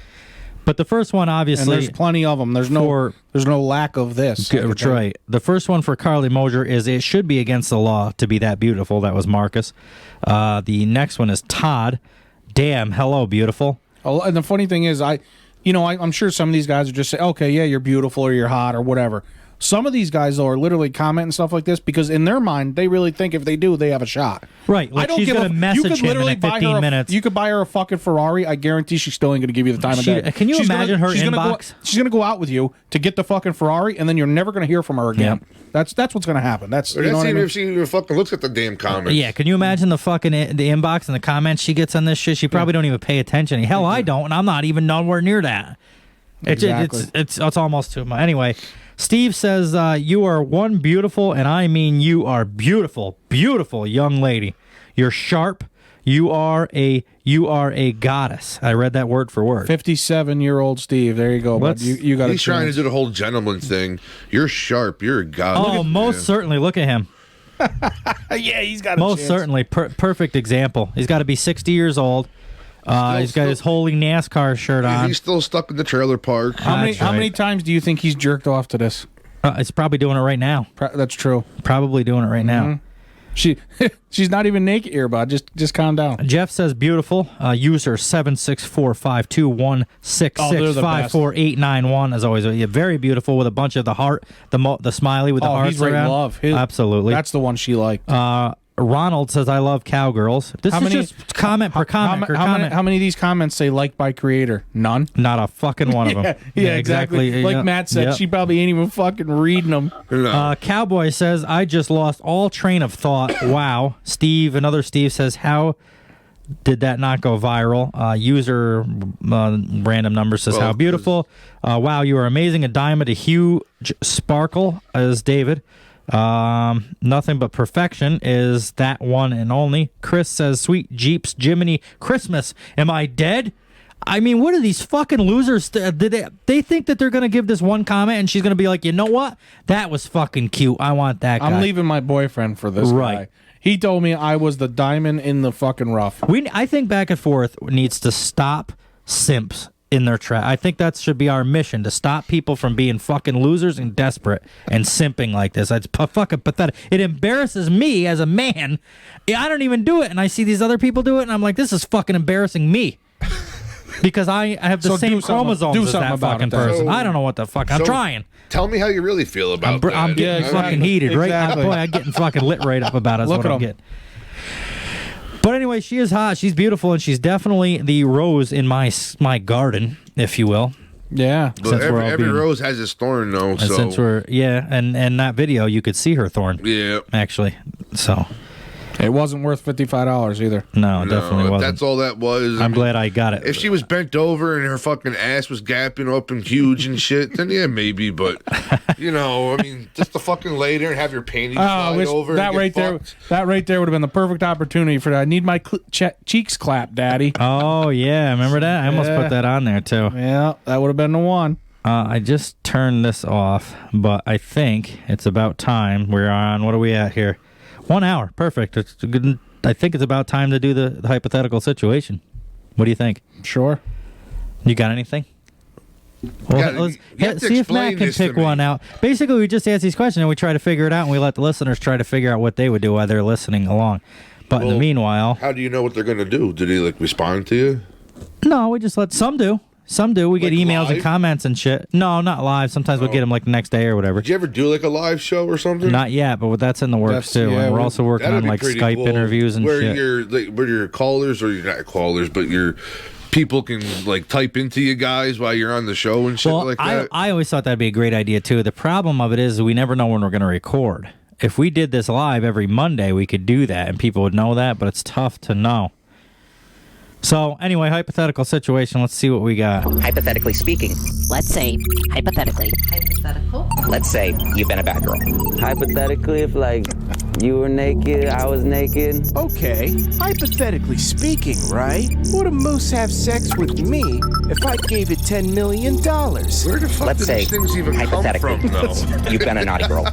But the first one, And obviously, there's plenty of them. There's no lack of this. That's right. The first one for Carly Mosier is it should be against the law to be that beautiful. That was Marcus. The next one is Todd. Damn, hello, beautiful. Oh, and the funny thing is, I'm sure some of these guys are just saying, okay, yeah, you're beautiful or you're hot or whatever. Some of these guys, though, are literally commenting stuff like this because in their mind, they really think if they do, they have a shot. Right. Like she's going to message him in 15 minutes. You could buy her a fucking Ferrari. I guarantee she still ain't going to give you the time of day. Can you imagine her inbox? She's going to go out with you to get the fucking Ferrari, and then you're never going to hear from her again. Yep. That's what's going to happen. That's even if she even fucking looks at the damn comments. Yeah. Can you imagine the fucking the inbox and the comments she gets on this shit? She probably don't even pay attention. Hell, I don't, and I'm not even nowhere near that. Exactly. It's almost too much. Anyway, Steve says you are one beautiful, and I mean you are beautiful, beautiful young lady. You're sharp. You are a goddess. I read that word for word. 57-year-old Steve. There you go. Bud. You got. He's trying to do the whole gentleman thing. You're sharp. You're a god. Oh, most certainly. Look at him. Yeah, he's got. Most certainly. Perfect example. He's got to be 60 years old. He's got his holy NASCAR shirt on. He's still stuck in the trailer park. How many times do you think he's jerked off to this? It's probably doing it right now. That's true. Probably doing it right now. She's not even naked here, bud. Just calm down. Jeff says beautiful. User 7645216654891. As always, very beautiful with a bunch of the heart, the smiley with the hearts he's right around. in love. Absolutely. That's the one she liked. Ronald says, I love cowgirls. This is just comment per comment per comment. How many of these comments say liked by creator? None? Not a fucking one of them. Yeah, exactly. Like Matt said, she probably ain't even fucking reading them. No. Cowboy says, I just lost all train of thought. Wow. Another Steve says, how did that not go viral? User random number says, how beautiful. Wow, you are amazing. A diamond, a huge sparkle, as David. Nothing but perfection is that one and only. Chris says, sweet Jeeps Jiminy Christmas. Am I dead? I mean, what are these fucking losers? They think that they're going to give this one comment and she's going to be like, you know what? That was fucking cute. I want that guy. I'm leaving my boyfriend for this guy. He told me I was the diamond in the fucking rough. I think Back and Forth needs to stop simps in their trap. I think that should be our mission, to stop people from being fucking losers and desperate and simping like this. It's fucking pathetic. It embarrasses me as a man. I don't even do it, and I see these other people do it, and I'm like, this is fucking embarrassing me. Because I have the same chromosomes as that fucking person. I don't know what the fuck. I'm trying. Tell me how you really feel about that. I'm getting fucking heated, right? Boy, I'm getting fucking lit right up about it. That's what I'm getting. But anyway, she is hot. She's beautiful, and she's definitely the rose in my garden, if you will. Yeah. But every rose has its thorn, though. And since and that video, you could see her thorn. Yeah. Actually, so. It wasn't worth $55 either. No, definitely wasn't. That's all that was. I'm glad I got it. If she was bent over and her fucking ass was gapping up and huge and shit, then yeah, maybe. But just to fucking lay there and have your panties slide over. That right there would have been the perfect opportunity for that. I need my cheeks clapped, Daddy. Oh yeah, remember that? I almost put that on there too. Yeah, that would have been the one. I just turned this off, but I think it's about time. We're on. What are we at here? 1 hour. Perfect. It's good. I think it's about time to do the hypothetical situation. What do you think? Sure. You got anything? Well, let's see if Matt can pick one out. Basically, we just ask these questions and we try to figure it out, and we let the listeners try to figure out what they would do while they're listening along. But in the meanwhile... How do you know what they're going to do? Do they respond to you? No, we just let... Some do. Some do. We get emails and comments and shit. No, not live. Sometimes we'll get them the next day or whatever. Did you ever do a live show or something? Not yet, but that's in the works too. And we're also working on Skype interviews and shit. Where your callers, or you're not callers, but your people can type into you guys while you're on the show and shit like that. I always thought that'd be a great idea too. The problem of it is we never know when we're going to record. If we did this live every Monday, we could do that and people would know that, but it's tough to know. So, anyway, hypothetical situation. Let's see what we got. Hypothetically speaking. Let's say, hypothetically. Hypothetical? Let's say you've been a bad girl. Hypothetically, if you were naked, I was naked. Okay, hypothetically speaking, right? Would a moose have sex with me if I gave it $10 million? Where the fuck Let's do say, these things even come from, though? You've been a naughty girl.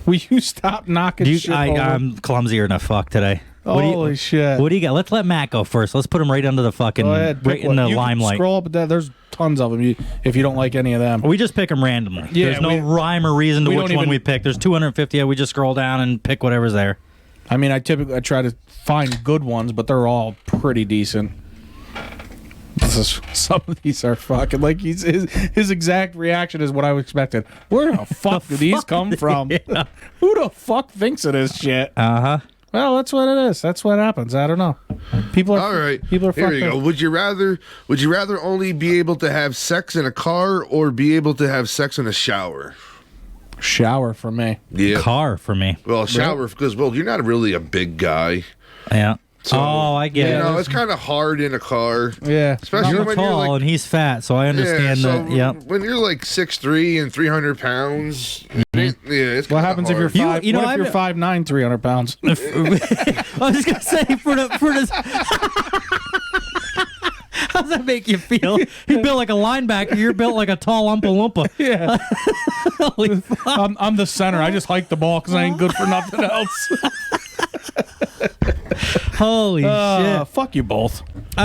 Will you stop knocking shit over? I'm clumsier than a fuck today. Holy shit. What do you got? Let's let Matt go first. Let's put him right under the fucking, Go ahead, right pick in the one. You can limelight. Scroll up. There's tons of them if you don't like any of them. We just pick them randomly. Yeah, There's no rhyme or reason to we which don't one even- we pick. There's 250. Yeah, we just scroll down and pick whatever's there. I mean, I try to find good ones, but they're all pretty decent. Some of these are fucking like his exact reaction is what I expected. Where the fuck do these come from? Yeah. Who the fuck thinks of this shit? Uh-huh. Well, that's what it is. That's what happens. I don't know. People are All right. People are Here fucked you go. up. Would you rather only be able to have sex in a car or be able to have sex in a shower? Shower for me. Yeah. Car for me. Well, shower because you're not really a big guy. Yeah. So, I get it. You know, it's kind of hard in a car. Yeah. Especially You're when tall you're like, and he's fat, so I understand so that. Yeah. when you're like 6'3" and 300 pounds, it's What happens if you're hard. five? You know, what if you're 5'9", 300 pounds? I was just gonna say for this. How does that make you feel? He built like a linebacker. You're built like a tall Oompa Loompa. Yeah. Holy fuck. I'm the center. I just hike the ball because I ain't good for nothing else. Holy shit. Fuck you both.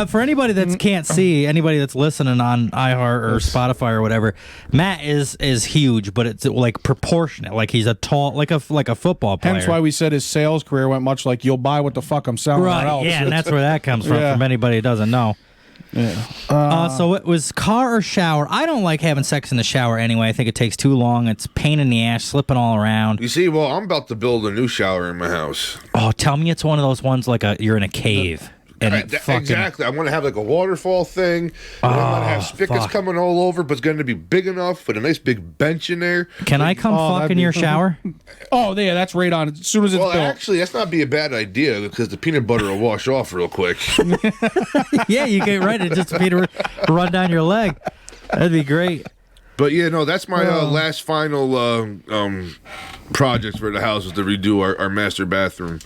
For anybody that can't see, anybody that's listening on iHeart or Spotify or whatever, Matt is huge, but it's like proportionate. Like he's a tall, like a football player. Hence why we said his sales career went much like you'll buy what the fuck I'm selling. Right, or else. yeah, and that's where that comes from, Yeah. from anybody who doesn't know. Yeah. So it was car or shower. I don't like having sex in the shower anyway. I think it takes too long. It's a pain in the ass, slipping all around. You see, I'm about to build a new shower in my house. Oh, tell me it's one of those ones like you're in a cave. And it fucking, Exactly. I want to have like a waterfall thing. And I want to have spigots fuck. coming all over, but it's going to be big enough with a nice big bench in there. Can I come fuck that'd in be- your shower? Oh, yeah, that's right on. As soon as it's Well, built. actually, that's not be a bad idea because the peanut butter will wash off real quick. Yeah, you get right. It just be to run down your leg. That'd be great. But yeah, no, that's my last final project for the house is to redo our master bathroom.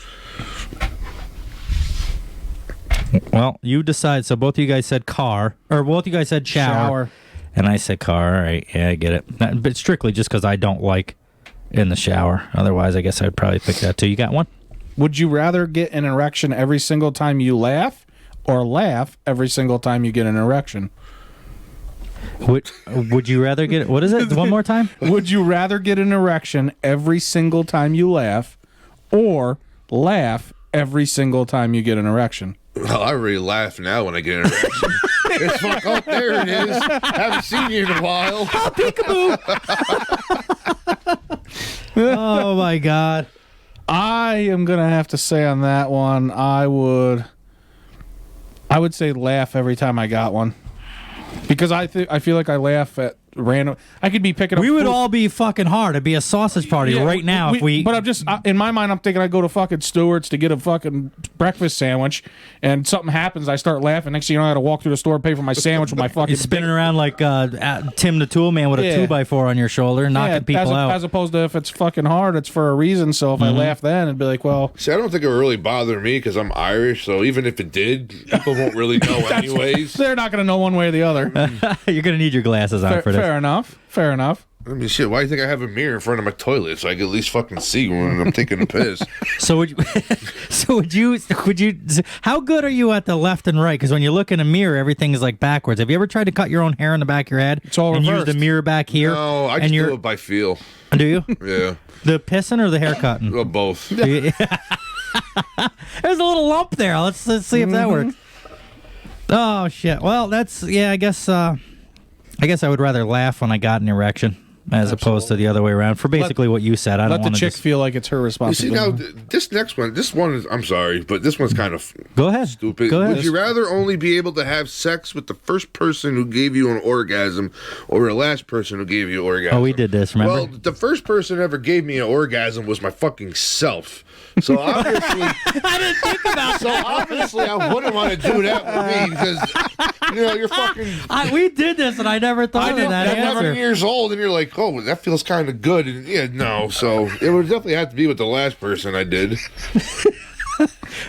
Well, you decide. So both of you guys said car, or both of you guys said shower. And I said car. All right, yeah, I get it. But strictly just because I don't like in the shower. Otherwise, I guess I'd probably pick that too. You got one? Would you rather get an erection every single time you laugh or laugh every single time you get an erection? Would you rather get, what is it? One more time? Would you rather get an erection every single time you laugh or laugh every single time you get an erection? Well, I already laugh now when I get an erection. It's fuck, oh, there it is. Haven't seen you in a while. Oh, peekaboo. Oh, my God. I am going to have to say on that one, I would say laugh every time I got one. Because I feel like I laugh at random. I could be picking up. We would food. all be fucking hard. It'd be a sausage party right now if we. But I'm just in my mind. I'm thinking I go to fucking Stewart's to get a fucking breakfast sandwich, and something happens. I start laughing. Next thing you know, I got to walk through the store, pay for my sandwich with my fucking. You're spinning around like Tim the Tool Man with a 2x4 on your shoulder, knocking people out. As opposed to if it's fucking hard, it's for a reason. So if I laugh then, it'd be like, well. See, I don't think it would really bother me because I'm Irish. So even if it did, people won't really know anyways. They're not going to know one way or the other. You're gonna need your glasses on for this. Fair enough. Fair enough. I mean, shit, why do you think I have a mirror in front of my toilet so I can at least fucking see when I'm taking a piss? So would you, how good are you at the left and right? Because when you look in a mirror, everything is like backwards. Have you ever tried to cut your own hair in the back of your head? It's all and reversed. use the mirror back here? No, I just do it by feel. Do you? Yeah. The pissing or the hair cutting? Well, both. There's a little lump there. Let's see if that works. Oh shit. Well, that's I guess I would rather laugh when I got an erection as opposed to the other way around. For basically what you said, I don't Let the want to chick feel like it's her You see, responsibility. now, this one is, I'm sorry, but this one's kind of Go ahead. stupid. Go ahead. Would you rather only be able to have sex with the first person who gave you an orgasm or the last person who gave you an orgasm? Oh, we did this, remember? Well, the first person who ever gave me an orgasm was my fucking self. So obviously, I didn't think about so obviously, I wouldn't want to do that with me because you're fucking. we did this, and I never thought of that At 11 answer. years old, and you're like, oh, that feels kind of good. And no. So it would definitely have to be with the last person I did.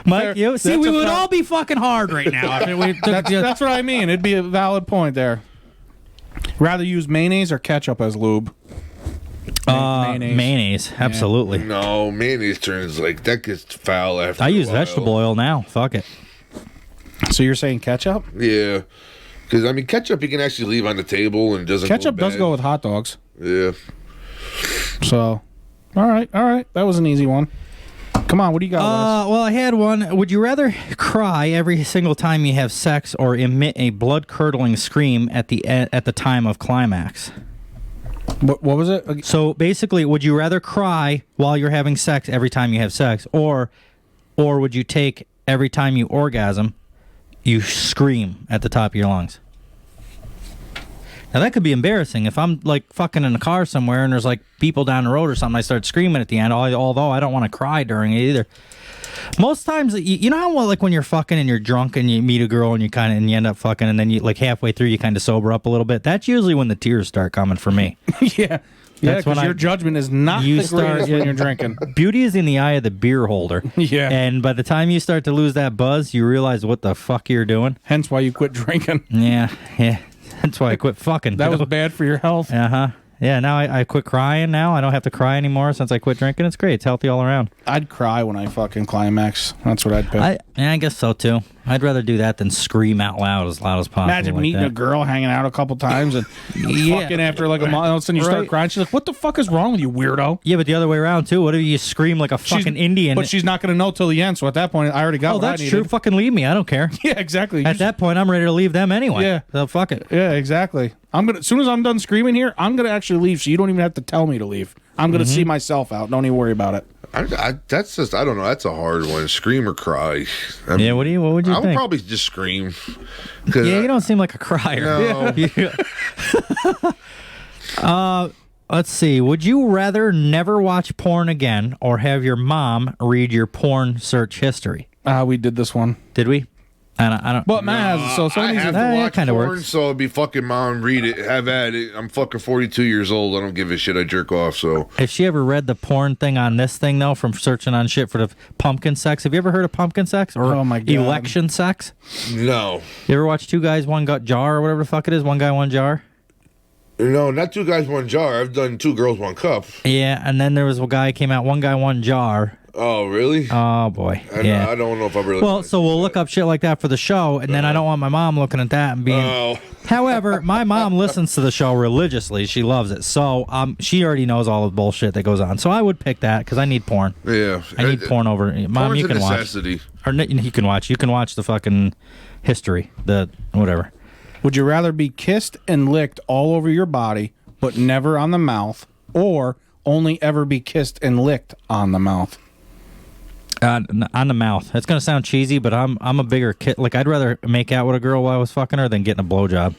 Mike, you see, That's we a would fact. all be fucking hard right now. I mean, That's what I mean. It'd be a valid point there. Rather use mayonnaise or ketchup as lube? Mayonnaise. Absolutely. No, mayonnaise turns like that gets foul after. I a use while. vegetable oil now. Fuck it. So you're saying ketchup? Yeah, because I mean ketchup you can actually leave on the table and it doesn't. Ketchup go does bad. go with hot dogs. Yeah. So, all right. That was an easy one. Come on, what do you got, Wes? Well, I had one. Would you rather cry every single time you have sex or emit a blood-curdling scream at the time of climax? What was it? So basically, would you rather cry while you're having sex every time you have sex, or would you take every time you orgasm, you scream at the top of your lungs? Now that could be embarrassing if I'm like fucking in a car somewhere and there's like people down the road or something. I start screaming at the end, although I don't want to cry during it either. Most times, you know how like when you're fucking and you're drunk and you meet a girl and you end up fucking and then you like halfway through you kind of sober up a little bit. That's usually when the tears start coming for me. Yeah, because your judgment is not the greatest when you're drinking. Beauty is in the eye of the beer holder. Yeah, and by the time you start to lose that buzz, you realize what the fuck you're doing. Hence why you quit drinking. Yeah. That's why I quit fucking. That was bad for your health. Uh-huh. Yeah, now I quit crying now. I don't have to cry anymore since I quit drinking. It's great. It's healthy all around. I'd cry when I fucking climax. That's what I'd pick. I guess so, too. I'd rather do that than scream out loud as possible. Imagine like meeting that. a girl, hanging out a couple times, and fucking after like a month, all of a sudden you start crying. She's like, what the fuck is wrong with you, weirdo? Yeah, but the other way around, too. What if you scream like a fucking Indian? But she's not going to know till the end, so at that point, I already got what I that's needed. true. Fucking leave me. I don't care. Yeah, exactly. At that point, I'm ready to leave them anyway. Yeah. So fuck it. Yeah, exactly. As soon as I'm done screaming here, I'm gonna actually leave, so you don't even have to tell me to leave. I'm gonna see myself out. Don't even worry about it. That's just I don't know. That's a hard one. Scream or cry. I mean, Yeah, what would you I would think? probably just scream. Yeah, you don't seem like a crier. No. Let's see. Would you rather never watch porn again or have your mom read your porn search history? We did this one. Did we? I don't. But man, so some of I these have to watch kind of porn, works. so it'd be fucking mom read it, have at it. I'm fucking 42 years old. I don't give a shit. I jerk off. So If she ever read the porn thing on this thing though, from searching on shit for the pumpkin sex, have you ever heard of pumpkin sex or Oh, my God. election sex? no, You ever watch Two Guys One Jar or whatever the fuck it is? One guy one jar. not two guys one jar. I've done two girls one cup. Yeah, and then there was a guy came out One Guy One Jar. Oh really? Oh boy. I don't know if I really. Well, so we'll look up shit like that for the show, and then I don't want my mom looking at that and being. Oh. However, my mom listens to the show religiously. She loves it, so she already knows all the bullshit that goes on. So I would pick that because I need porn. Yeah, I need porn over. Mom, porn's you a can necessity. watch. Or you can watch. You can watch the fucking history, the whatever. Would you rather be kissed and licked all over your body, but never on the mouth, or only ever be kissed and licked on the mouth? On the mouth. It's gonna sound cheesy, but I'm a bigger kid. Like I'd rather make out with a girl while I was fucking her than getting a blowjob.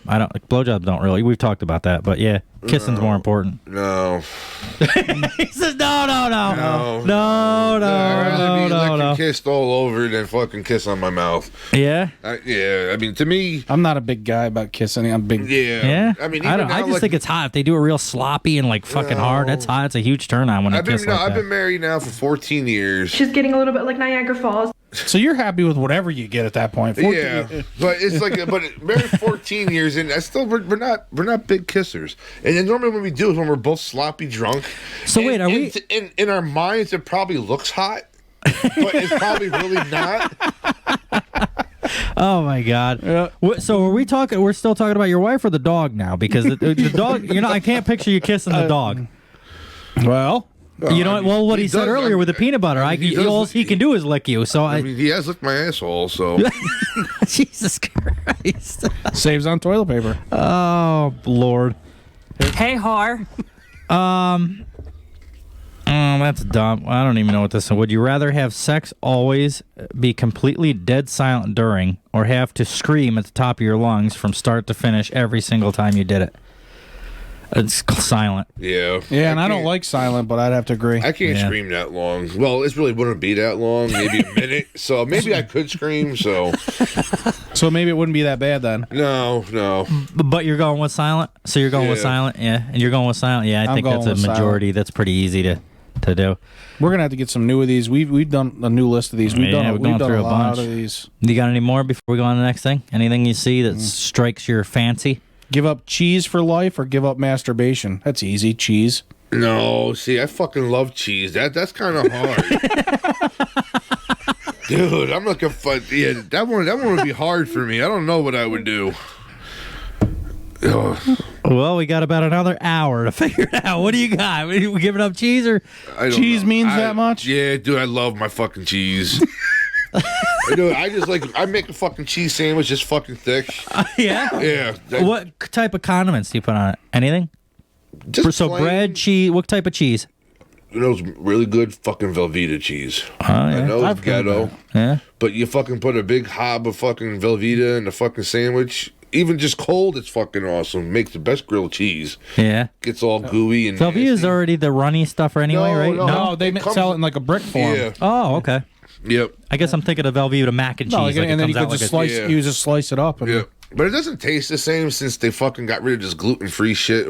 Blowjobs don't really. We've talked about that, but yeah, kissing's more important. No. He says no. I'd rather be licked and kissed all over than fucking kiss on my mouth. Yeah. Yeah. I mean, to me, I'm not a big guy about kissing. I'm big. yeah. Yeah. I mean, I even don't. I now, just think it's hot if they do it real sloppy and like fucking hard. That's hot. It's a huge turn on when they kiss like I've that. been married now for 14 years. She's getting a little bit like Niagara Falls. So you're happy with whatever you get at that point? 14 Yeah, but it's like, but married 14 years and I still we're not big kissers. And then normally when we do is when we're both sloppy drunk. So wait, are we in our minds? It probably looks hot, but it's probably really not. Oh my god! Yeah. So are we talking? We're still talking about your wife or the dog now? Because the dog, I can't picture you kissing the dog. Well. You know, well, what he said earlier with the peanut butter, all he can do is lick you. So I mean, he has licked my asshole. So Jesus Christ, saves on toilet paper. Oh Lord. Hey, whore. That's dumb. I don't even know what this is. Would you rather have sex always be completely dead silent during, or have to scream at the top of your lungs from start to finish every single time you did it? It's silent. Yeah. Yeah, and I don't like silent, but I'd have to agree. I can't scream that long. Well, it really wouldn't be that long, maybe a minute. So maybe I could scream. So maybe it wouldn't be that bad then. No. But you're going with silent? So you're going with silent? Yeah. And you're going with silent? Yeah, I think that's a majority. That's pretty easy to do. We're going to have to get some new of these. We've done a new list of these. We've done through a lot bunch of these. You got any more before we go on to the next thing? Anything you see that strikes your fancy? Give up cheese for life or give up masturbation? That's easy. Cheese. No, see, I fucking love cheese. That's kind of hard. Dude, I'm looking for that one would be hard for me. I don't know what I would do. Ugh. Well, we got about another hour to figure it out. What do you got? We giving up cheese or cheese means that much? Yeah, dude, I love my fucking cheese. Dude, I make a fucking cheese sandwich just fucking thick. Yeah? Yeah. What type of condiments do you put on it? Anything? Just so plain, bread, cheese. What type of cheese? You know, it's really good fucking Velveeta cheese. Oh, yeah. I know it's ghetto. Yeah. But you fucking put a big hob of fucking Velveeta in the fucking sandwich. Even just cold, it's fucking awesome. Makes the best grilled cheese. Yeah. Gets all gooey and Velveeta's already the runny stuff anyway, right? No, they sell it in like a brick form. Yeah. Oh, okay. Yep. I guess I'm thinking of Velveeta mac and cheese. No, like and it then you comes could out just like slice. You just slice it up. And Yeah. But it doesn't taste the same since they fucking got rid of this gluten-free shit,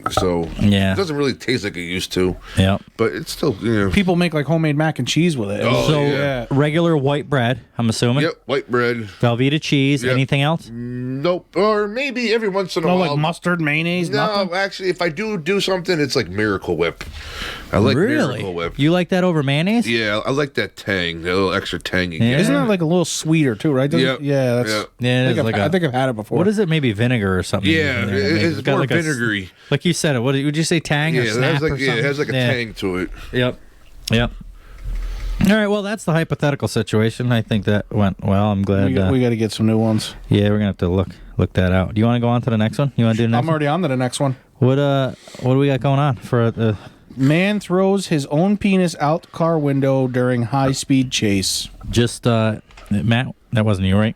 so yeah, it doesn't really taste like it used to. Yeah, but it's still, you know, people make like homemade mac and cheese with it. Oh, so yeah. Regular white bread, I'm assuming. Yep, white bread. Velveeta cheese. Yep. Anything else? Nope. Or maybe every once in a while. like mustard, mayonnaise. No, nothing? actually, if I do something, it's like Miracle Whip. I like Miracle Whip. You like that over mayonnaise? Yeah, I like that tang, that little extra tang you get. Isn't that like a little sweeter too, right? Yep. Yeah, that's. Yep. Yeah, I think I've had it before. What is it? Maybe vinegar or something. Yeah, it's more like vinegary. Like you said, what would you say? Tang or Yeah, snap or something? it has like a tang to it. Yep. Yep. All right, well, that's the hypothetical situation. I think that went well. I'm glad. We got to get some new ones. Yeah, we're gonna have to look that out. Do you want to go on to the next one? You want to do the next? I'm already on to the next one. What do we got going on for the? Man throws his own penis out car window during high-speed chase. Just Matt, that wasn't you, right?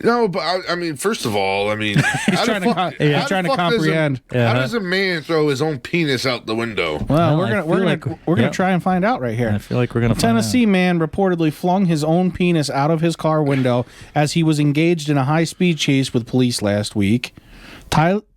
No, but I mean, first of all, he's trying to comprehend. How does a man throw his own penis out the window? Well, we're gonna try and find out right here. I feel like we're gonna. A Tennessee man reportedly flung his own penis out of his car window as he was engaged in a high-speed chase with police last week.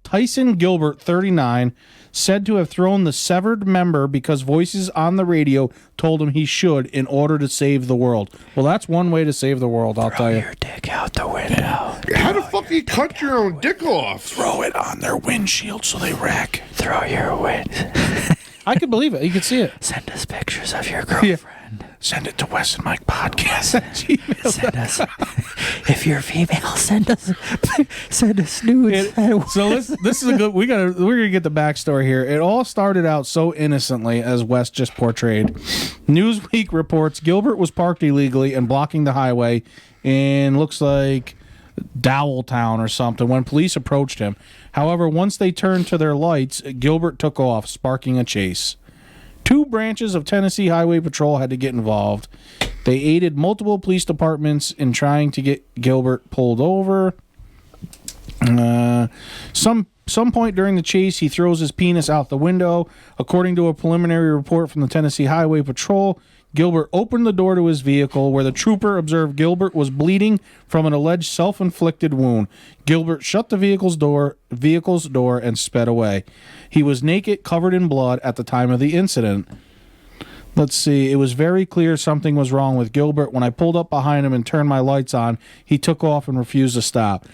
Tyson Gilbert, 39, said to have thrown the severed member because voices on the radio told him he should in order to save the world. Well, that's one way to save the world, I'll tell you. Throw your dick out the window. How the fuck do you cut your own dick off? Throw it on their windshield so they wreck. Throw your wind. I could believe it. You could see it. Send us pictures of your girlfriend. Send it to Wes and Mike Podcast at Gmail. Send us, if you're female, send us nudes. So this is a good. We're gonna get the backstory here. It all started out so innocently, as Wes just portrayed. Newsweek reports Gilbert was parked illegally and blocking the highway in looks like Dowelltown or something when police approached him. However, once they turned to their lights, Gilbert took off, sparking a chase. 2 branches of Tennessee Highway Patrol had to get involved. They aided multiple police departments in trying to get Gilbert pulled over. Some point during the chase, he throws his penis out the window. According to a preliminary report from the Tennessee Highway Patrol, Gilbert opened the door to his vehicle, where the trooper observed Gilbert was bleeding from an alleged self-inflicted wound. Gilbert shut the vehicle's door and sped away. He was naked, covered in blood at the time of the incident. Let's see. It was very clear something was wrong with Gilbert. When I pulled up behind him and turned my lights on, he took off and refused to stop.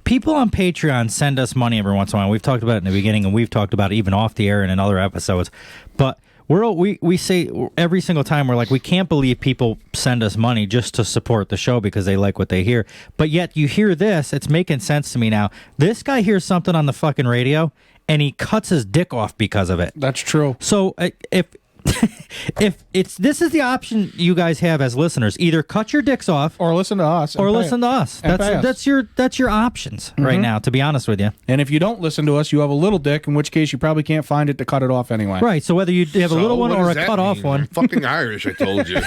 People on Patreon send us money every once in a while. We've talked about it in the beginning, and we've talked about it even off the air and in other episodes. But we say every single time, we're like, we can't believe people send us money just to support the show because they like what they hear. But yet you hear this, it's making sense to me now. This guy hears something on the fucking radio, and he cuts his dick off because of it. That's true. So if this is the option you guys have as listeners, either cut your dicks off or listen to us. That's your options right now, to be honest with you. And if you don't listen to us, you have a little dick, in which case you probably can't find it to cut it off anyway. Right. So whether you have a little one or a cut off one. I'm fucking Irish, I told you.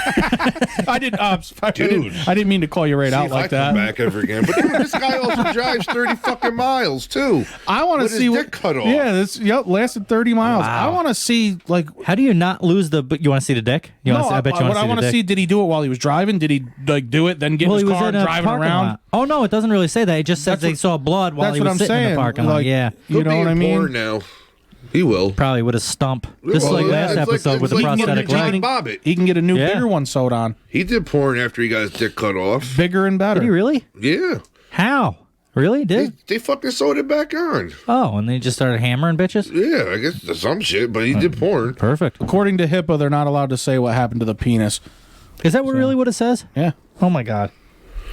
I didn't mean to call you right out like that. Come back ever again. But dude, this guy also drives 30 fucking miles too. I want to see what dick cut off. Yeah, lasted 30 miles. Wow. I want to see how do you not lose the? You want to see the dick? I bet you want to see the dick. I want to see. Did he do it while he was driving? Did he do it then get in his car and driving around? Lot. Oh no, it doesn't really say that. It just says they saw blood while he was sitting in the parking lot. Yeah, you know what I mean. Porn now. He will. Probably with a stump. Just like last episode with the prosthetic leg. He can get a new, bigger one sewed on. He did porn after he got his dick cut off. Bigger and better. Did he really? Yeah. How? Really? Did? They fucking sewed it back on. Oh, and they just started hammering bitches? Yeah, I guess some shit, but he did porn. Perfect. According to HIPAA, they're not allowed to say what happened to the penis. Is that really what it says? Yeah. Oh, my God.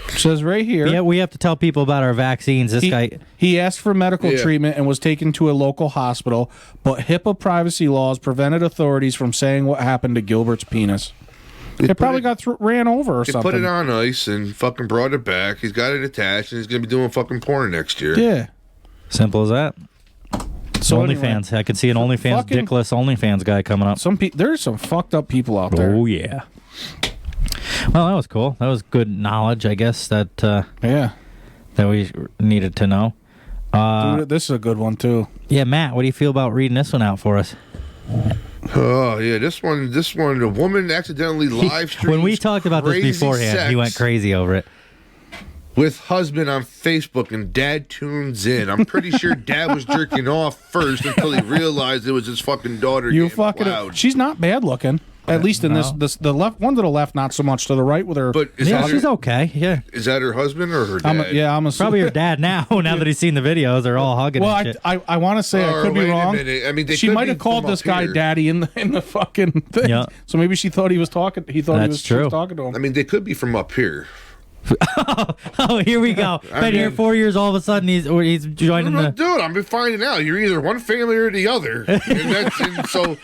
It says right here. Yeah, we have to tell people about our vaccines. This guy... He asked for medical treatment and was taken to a local hospital, but HIPAA privacy laws prevented authorities from saying what happened to Gilbert's penis. It probably got ran over or They something. put it on ice and fucking brought it back. He's got it attached, and he's going to be doing fucking porn next year. Yeah. Simple as that. So OnlyFans. I could see an OnlyFans, dickless OnlyFans guy coming up. There's some fucked up people out there. Oh, yeah. Well, that was cool. That was good knowledge, I guess, that we needed to know. Dude, this is a good one, too. Yeah, Matt, what do you feel about reading this one out for us? Oh, yeah, this one, the woman accidentally live streamed. When we talked about this beforehand, he went crazy over it. With husband on Facebook, and dad tunes in. I'm pretty sure dad was jerking off first until he realized it was his fucking daughter. You fucking. She's not bad looking. At least in this, the left one to the left, not so much to the right with her. But she's okay. Yeah. Is that her husband or her dad? I'm probably her dad now. Now that he's seen the videos, they're all hugging. Well, and shit. I want to say I could be wrong. I mean, she might have called this guy daddy in the fucking thing. Yeah. So maybe she thought he was talking. He thought she was talking to him. I mean, they could be from up here. Oh, here we go. Been here 4 years. All of a sudden, he's joining the. Dude, I've been finding out you're either one family or the other, and so.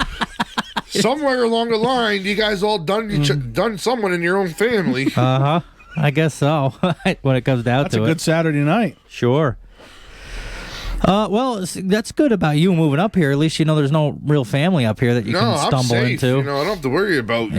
Somewhere along the line, you guys all done someone in your own family. I guess so. When it comes down That's to a it. good Saturday night. Sure. Well, that's good about you moving up here. At least you know there's no real family up here that you can stumble I'm safe. into. You know, I don't have to worry about.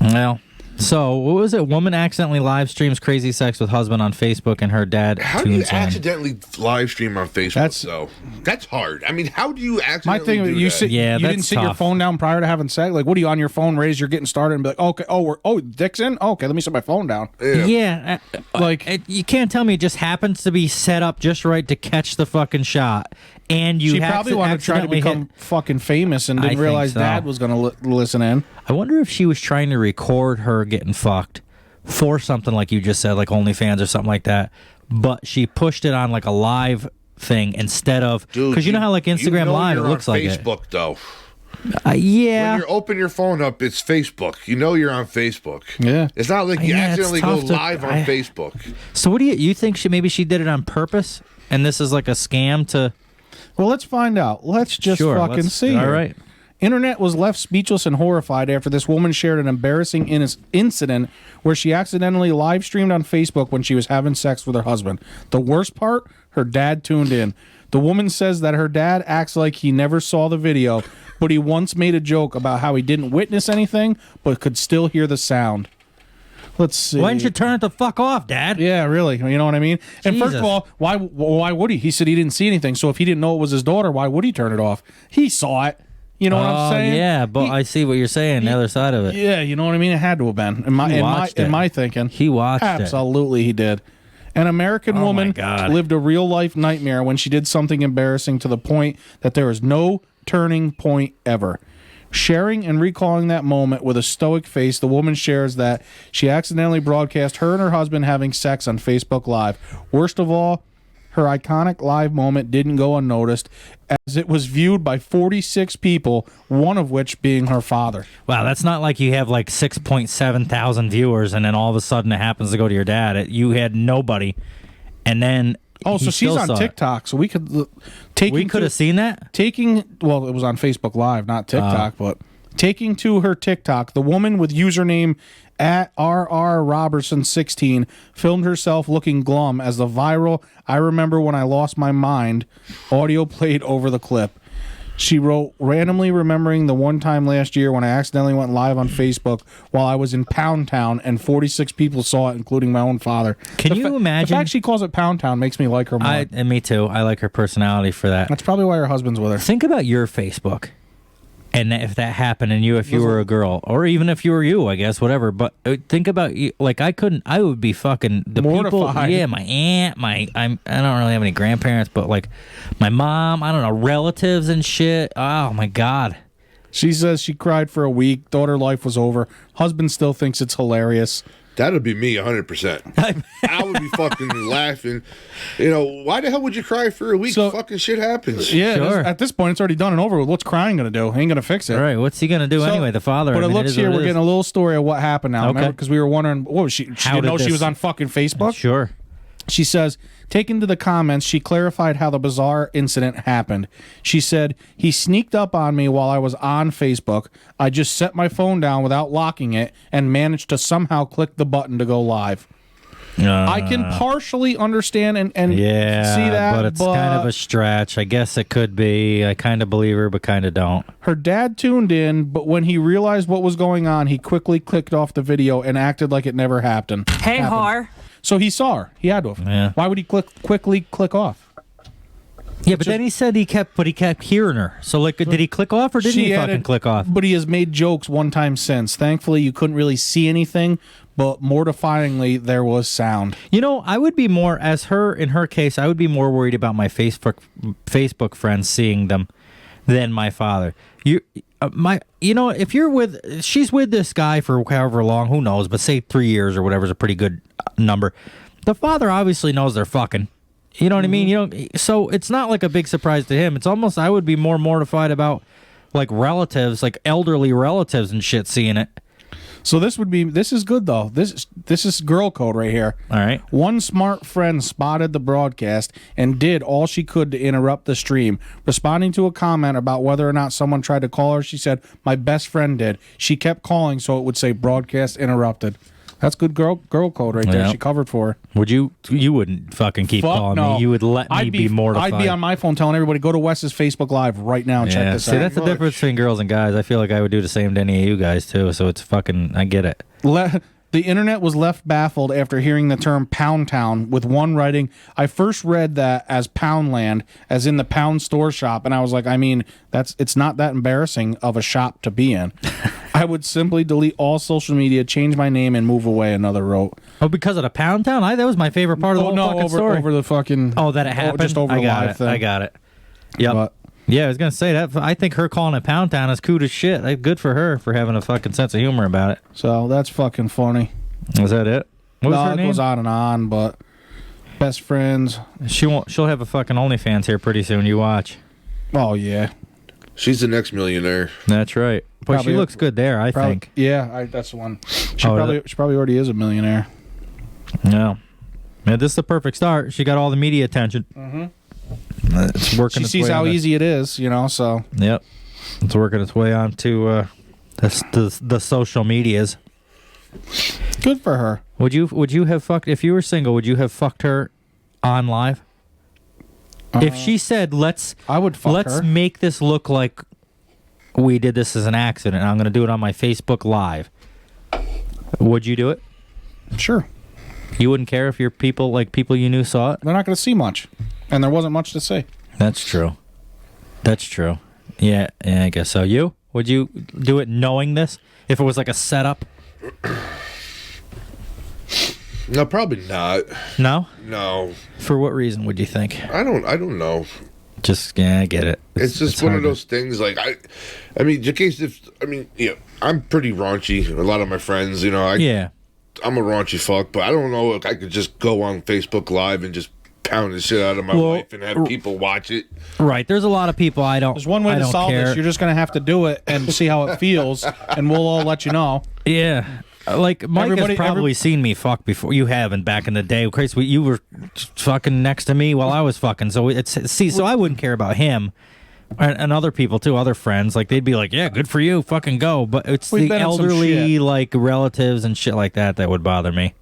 Well. So, what was it? Woman accidentally live streams crazy sex with husband on Facebook, and her dad How do you tunes in. accidentally live stream on Facebook, That's hard. I mean, how do you accidentally My thing, do you that? you didn't sit your phone down prior to having sex. Like, what are you on your phone? Raise, you're getting started, and be like, okay, dick's in. Okay, let me set my phone down. Yeah, you can't tell me it just happens to be set up just right to catch the fucking shot, and you she probably wanted to try to become fucking famous and didn't realize Dad was going to listen in. I wonder if she was trying to record her getting fucked for something like you just said, like OnlyFans or something like that, but she pushed it on like a live thing instead of because you know how like Instagram Live it looks like Facebook though. Yeah. When you open your phone up, it's Facebook. You know you're on Facebook. Yeah. It's not like you accidentally go live on Facebook. So what do you think maybe she did it on purpose and this is like a scam to... Well, let's find out. Let's just fucking see. All right. Internet was left speechless and horrified after this woman shared an embarrassing incident where she accidentally live streamed on Facebook when she was having sex with her husband. The worst part, her dad tuned in. The woman says that her dad acts like he never saw the video, but he once made a joke about how he didn't witness anything, but could still hear the sound. Let's see. Why didn't you turn it the fuck off, Dad? Yeah, really. You know what I mean? And first of all, why would he? He said he didn't see anything. So if he didn't know it was his daughter, why would he turn it off? He saw it. You know what I'm saying? Yeah, but I see what you're saying, the other side of it. Yeah, you know what I mean? It had to have been. In my thinking. He watched it. Absolutely he did. An American woman lived a real-life nightmare when she did something embarrassing to the point that there is no turning point ever. Sharing and recalling that moment with a stoic face, the woman shares that she accidentally broadcast her and her husband having sex on Facebook Live. Worst of all, her iconic live moment didn't go unnoticed as it was viewed by 46 people, one of which being her father. Wow, that's not like you have like 6.7 thousand viewers and then all of a sudden it happens to go to your dad. You had nobody, and then so she's on TikTok, so we could have seen that. Well, it was on Facebook Live, not TikTok, but taking to her TikTok, the woman with username at RRRobertson16 filmed herself looking glum as the viral "I remember when I lost my mind" audio played over the clip. She wrote, randomly remembering the one time last year when I accidentally went live on Facebook while I was in Pound Town and 46 people saw it, including my own father. Can you imagine? The fact she calls it Pound Town makes me like her more. And me too. I like her personality for that. That's probably why her husband's with her. Think about your Facebook. And if that happened and if you were a girl, or even if you were you, I guess, whatever. But think about, like, I would be fucking the mortified. People. Yeah, my aunt, I don't really have any grandparents, but like my mom, I don't know, relatives and shit. Oh my God. She says she cried for a week, thought her life was over. Husband still thinks it's hilarious. That'd be me 100%. I would be fucking laughing. You know, why the hell would you cry for a week? Fucking shit happens. Yeah, Sure. at this point, it's already done and over with. What's crying going to do? Ain't going to fix it. All right, what's he going to do anyway? The father. But I it mean, looks is here, what it we're is. getting a little story of what happened now. Okay. Because we were wondering, what was she? She How didn't did know she this- was on fucking Facebook? Sure. She says, taken to the comments, she clarified how the bizarre incident happened. She said, he sneaked up on me while I was on Facebook. I just set my phone down without locking it and managed to somehow click the button to go live. I can partially understand and yeah, see that, but it's kind of a stretch. I guess it could be. I kind of believe her, but kind of don't. Her dad tuned in, but when he realized what was going on, he quickly clicked off the video and acted like it never happened. Hey, whore. So he saw her. He had to have. Yeah. Why would he quickly click off? Yeah, but then he said he kept hearing her. So like, did he click off or didn't he fucking click off? But he has made jokes one time since. Thankfully, you couldn't really see anything, but mortifyingly, there was sound. You know, I would be more, in her case, I would be more worried about my Facebook friends seeing them than my father. If she's with this guy for however long, who knows, but say 3 years or whatever is a pretty good number. The father obviously knows they're fucking. You know what I mean? So it's not like a big surprise to him. It's almost, I would be more mortified about like relatives, like elderly relatives and shit seeing it. So this is good though. This is girl code right here. All right. One smart friend spotted the broadcast and did all she could to interrupt the stream. Responding to a comment about whether or not someone tried to call her, she said, "My best friend did. She kept calling so it would say broadcast interrupted." That's good girl code right there. Yeah. She covered for her. Would you wouldn't fucking keep calling no. me. You would let me be mortified. I'd be on my phone telling everybody, go to Wes's Facebook Live right now and check this out. See, that's the difference between girls and guys. I feel like I would do the same to any of you guys too. So it's fucking, I get it. The internet was left baffled after hearing the term Pound Town, with one writing, "I first read that as Poundland, as in the pound store shop," and I was like, I mean, it's not that embarrassing of a shop to be in. I would simply delete all social media, change my name, and move away, another wrote. Oh, because of the Pound Town? That was my favorite part of the whole fucking story. Over the fucking... Oh, that it happened? Just over the live thing. I got it. Yep. But, yeah, I was going to say that. I think her calling it Pound Town is cool as shit. Good for her for having a fucking sense of humor about it. So that's fucking funny. Was that it? What was her name? It goes on and on, but best friends. She'll have a fucking OnlyFans here pretty soon. You watch. Oh, yeah. She's the next millionaire. That's right. But Probably- she looks good there, I think. Yeah, that's the one. She Oh, probably already is a millionaire. Yeah. Yeah, this is the perfect start. She got all the media attention. Mm-hmm. It's working. She its sees way how onto- easy it is, so. Yep. It's working its way onto the social medias. Good for her. Would you have fucked, if you were single, would you have fucked her on live? If she said, let's her. make this look like we did this as an accident, I'm going to do it on my Facebook Live, would you do it? Sure. You wouldn't care if your people you knew saw it? They're not going to see much. And there wasn't much to say. That's true. That's true. Yeah, I guess so. You? Would you do it knowing this? If it was like a setup? No, probably not. No? No. For what reason would you think? I don't know. Just, yeah, I get it. It's just one hard of those things. Like I mean, in case I'm pretty raunchy. A lot of my friends, yeah. I'm a raunchy fuck, but I don't know if I could just go on Facebook Live and just pound the shit out of my wife and have people watch it. Right. There's a lot of people There's one way to solve this. You're just going to have to do it and see how it feels, and we'll all let you know. Yeah. Like, Mike has probably seen me fuck before. You haven't back in the day. Chris, you were fucking next to me while I was fucking. So so I wouldn't care about him. And other people too, other friends, like they'd be like, "Yeah, good for you, fucking go." But it's the elderly, like relatives and shit like that would bother me.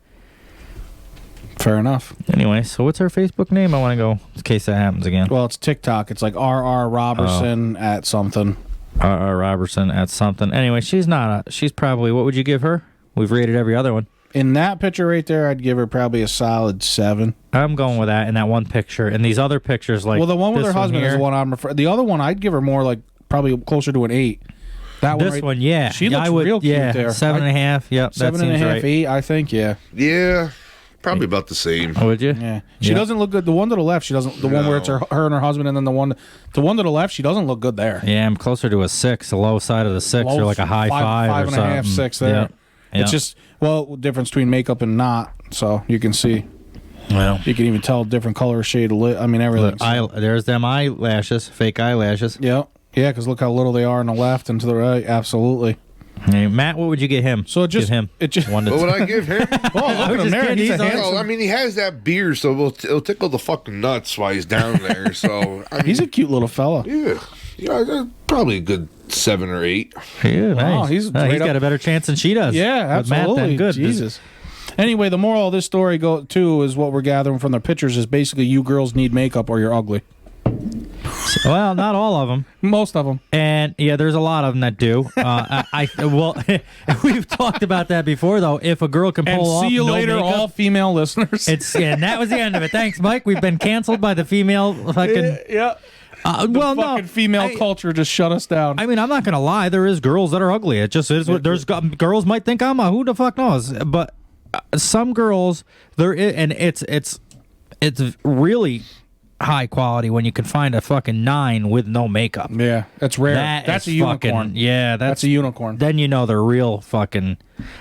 Fair enough. Anyway, so what's her Facebook name? I want to go in case that happens again. Well, it's TikTok. It's like RR Robertson at something. RR Robertson at something. Anyway, she's probably, what would you give her? We've rated every other one. In that picture right there, I'd give her probably a solid 7. I'm going with that in that one picture. And these other pictures, like, well, the one with her husband is the one I'm referring. The other one, I'd give her more like probably closer to an 8. That this one, yeah. She looks real cute there. 7.5. Yep, that seems 7.5, right. 8. I think, yeah. Yeah, probably about the same. Would you? Yeah. She doesn't look good. The one to the left, she doesn't. The one where it's her and her husband, and then the one to the left, she doesn't look good there. Yeah, I'm closer to a 6, the low side of the 6, or like a high 5 or something. 5.5, 6 there. Yep. It's just, difference between makeup and not. So you can see. Well, you can even tell different color, shade of lip. I mean, everything. There's them eyelashes, fake eyelashes. Yeah, because look how little they are on the left and to the right. Absolutely. Hey, Matt, what would you get him? So give him. What would I give him? Look at him there. He's a handsome. I mean, he has that beard, so it'll tickle the fucking nuts while he's down there. So I mean, he's a cute little fella. Yeah, probably a good 7 or 8. Yeah, nice. He's got a better chance than she does. Yeah, with Matt, absolutely. then. Good. Jesus. Anyway, the moral of this story too is what we're gathering from the pictures is basically you girls need makeup or you're ugly. Well, not all of them. Most of them. And yeah, there's a lot of them that do. We've talked about that before, though. If a girl can pull off see you no later, makeup, all female listeners. And that was the end of it. Thanks, Mike. We've been canceled by the female fucking. Yeah. Female culture just shut us down. I mean, I'm not gonna lie. There is girls that are ugly. It just is. There's girls might think I'm a who the fuck knows, but some girls there is, and it's really high quality when you can find a fucking 9 with no makeup. Yeah, that's rare. That's a unicorn. That's a unicorn. Then you know they're real fucking.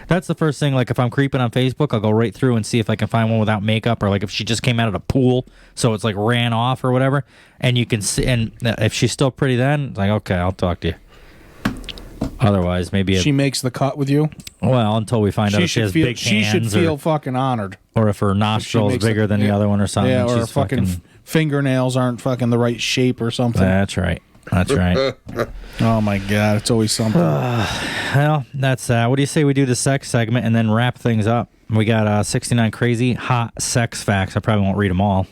That's the first thing. Like if I'm creeping on Facebook, I'll go right through and see if I can find one without makeup, or like if she just came out of the pool, so it's like ran off or whatever. And you can see, and if she's still pretty, then it's like okay, I'll talk to you. Otherwise, maybe she makes the cut with you. Well, until we find out if she has big hands, she should feel fucking honored. Or if her nostril's bigger than the other one or something. Yeah, or she's fucking fingernails aren't fucking the right shape or something. That's right. Oh my God, it's always something. Well, that's what do you say we do the sex segment and then wrap things up? We got 69 crazy hot sex facts. I probably won't read them all.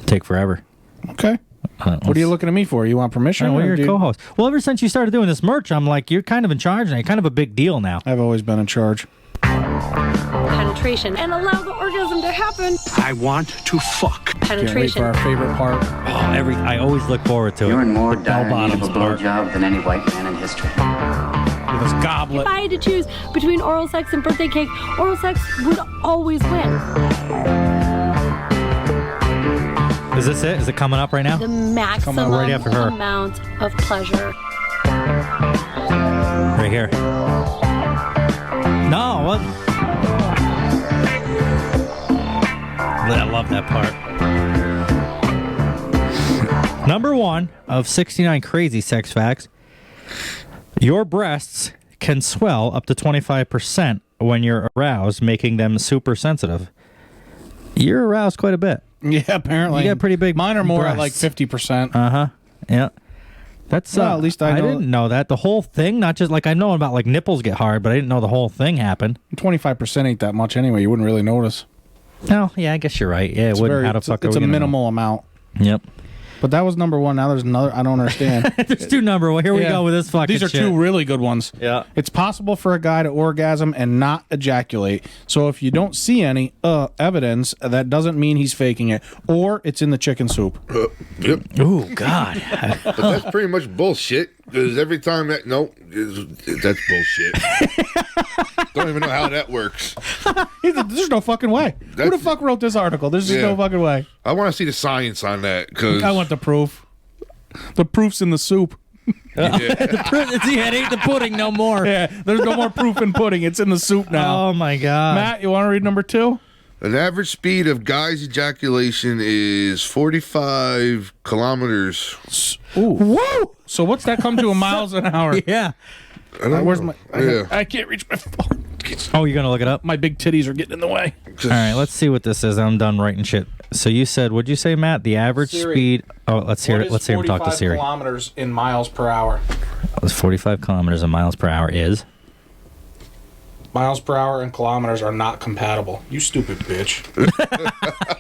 Take forever. Okay. What are you looking at me for? You want permission? Well, you're a co-host. Well, ever since you started doing this merch, I'm like, you're kind of in charge now. You're kind of a big deal now. I've always been in charge. Penetration and allow the orgasm to happen. I want to fuck. Penetration. Can't wait for our favorite part. I always look forward to it. You're in more dire need of a blowjob than any white man in history. With this goblet. If I had to choose between oral sex and birthday cake, oral sex would always win. Is this it? Is it coming up right now? The maximum right after her. amount of pleasure. Right here. No, what? I love that part. Number 1 of 69 crazy sex facts. Your breasts can swell up to 25% when you're aroused, making them super sensitive. You're aroused quite a bit. Yeah, apparently. You got pretty big. Mine are more breasts. at like 50%. Yeah. That's at least I know. didn't know that. The whole thing, not just like I know about like nipples get hard, but I didn't know the whole thing happened. 25% ain't that much anyway. You wouldn't really notice. No, yeah, I guess you're right. Yeah, it wouldn't. How the fuck it's a minimal amount. Yep. But that was number 1. Now there's another. I don't understand. There's 2 number 1. Here we go with this fucking These are shit. 2 really good ones. Yeah. It's possible for a guy to orgasm and not ejaculate. So if you don't see any evidence, that doesn't mean he's faking it. Or it's in the chicken soup. Yep. Ooh, God. But that's pretty much bullshit. Because every time that's bullshit. Don't even know how that works. There's no fucking way. Who the fuck wrote this article? There's just no fucking way. I want to see the science on that. Cause I want the proof. The proof's in the soup. It ain't the pudding no more. Yeah, there's no more proof in pudding. It's in the soup now. Oh, my God. Matt, you want to read number 2? An average speed of guys' ejaculation is 45 kilometers. Ooh. Whoa! So what's that come to in miles an hour? Yeah. Where's my... I can't reach my phone. Oh, you're going to look it up? My big titties are getting in the way. All right, let's see what this is. I'm done writing shit. So you said, what'd you say, Matt? The average speed... Oh, let's hear it. Let's hear him talk to Siri. 45 kilometers in miles per hour. 45 kilometers in miles per hour is... Miles per hour and kilometers are not compatible. You stupid bitch.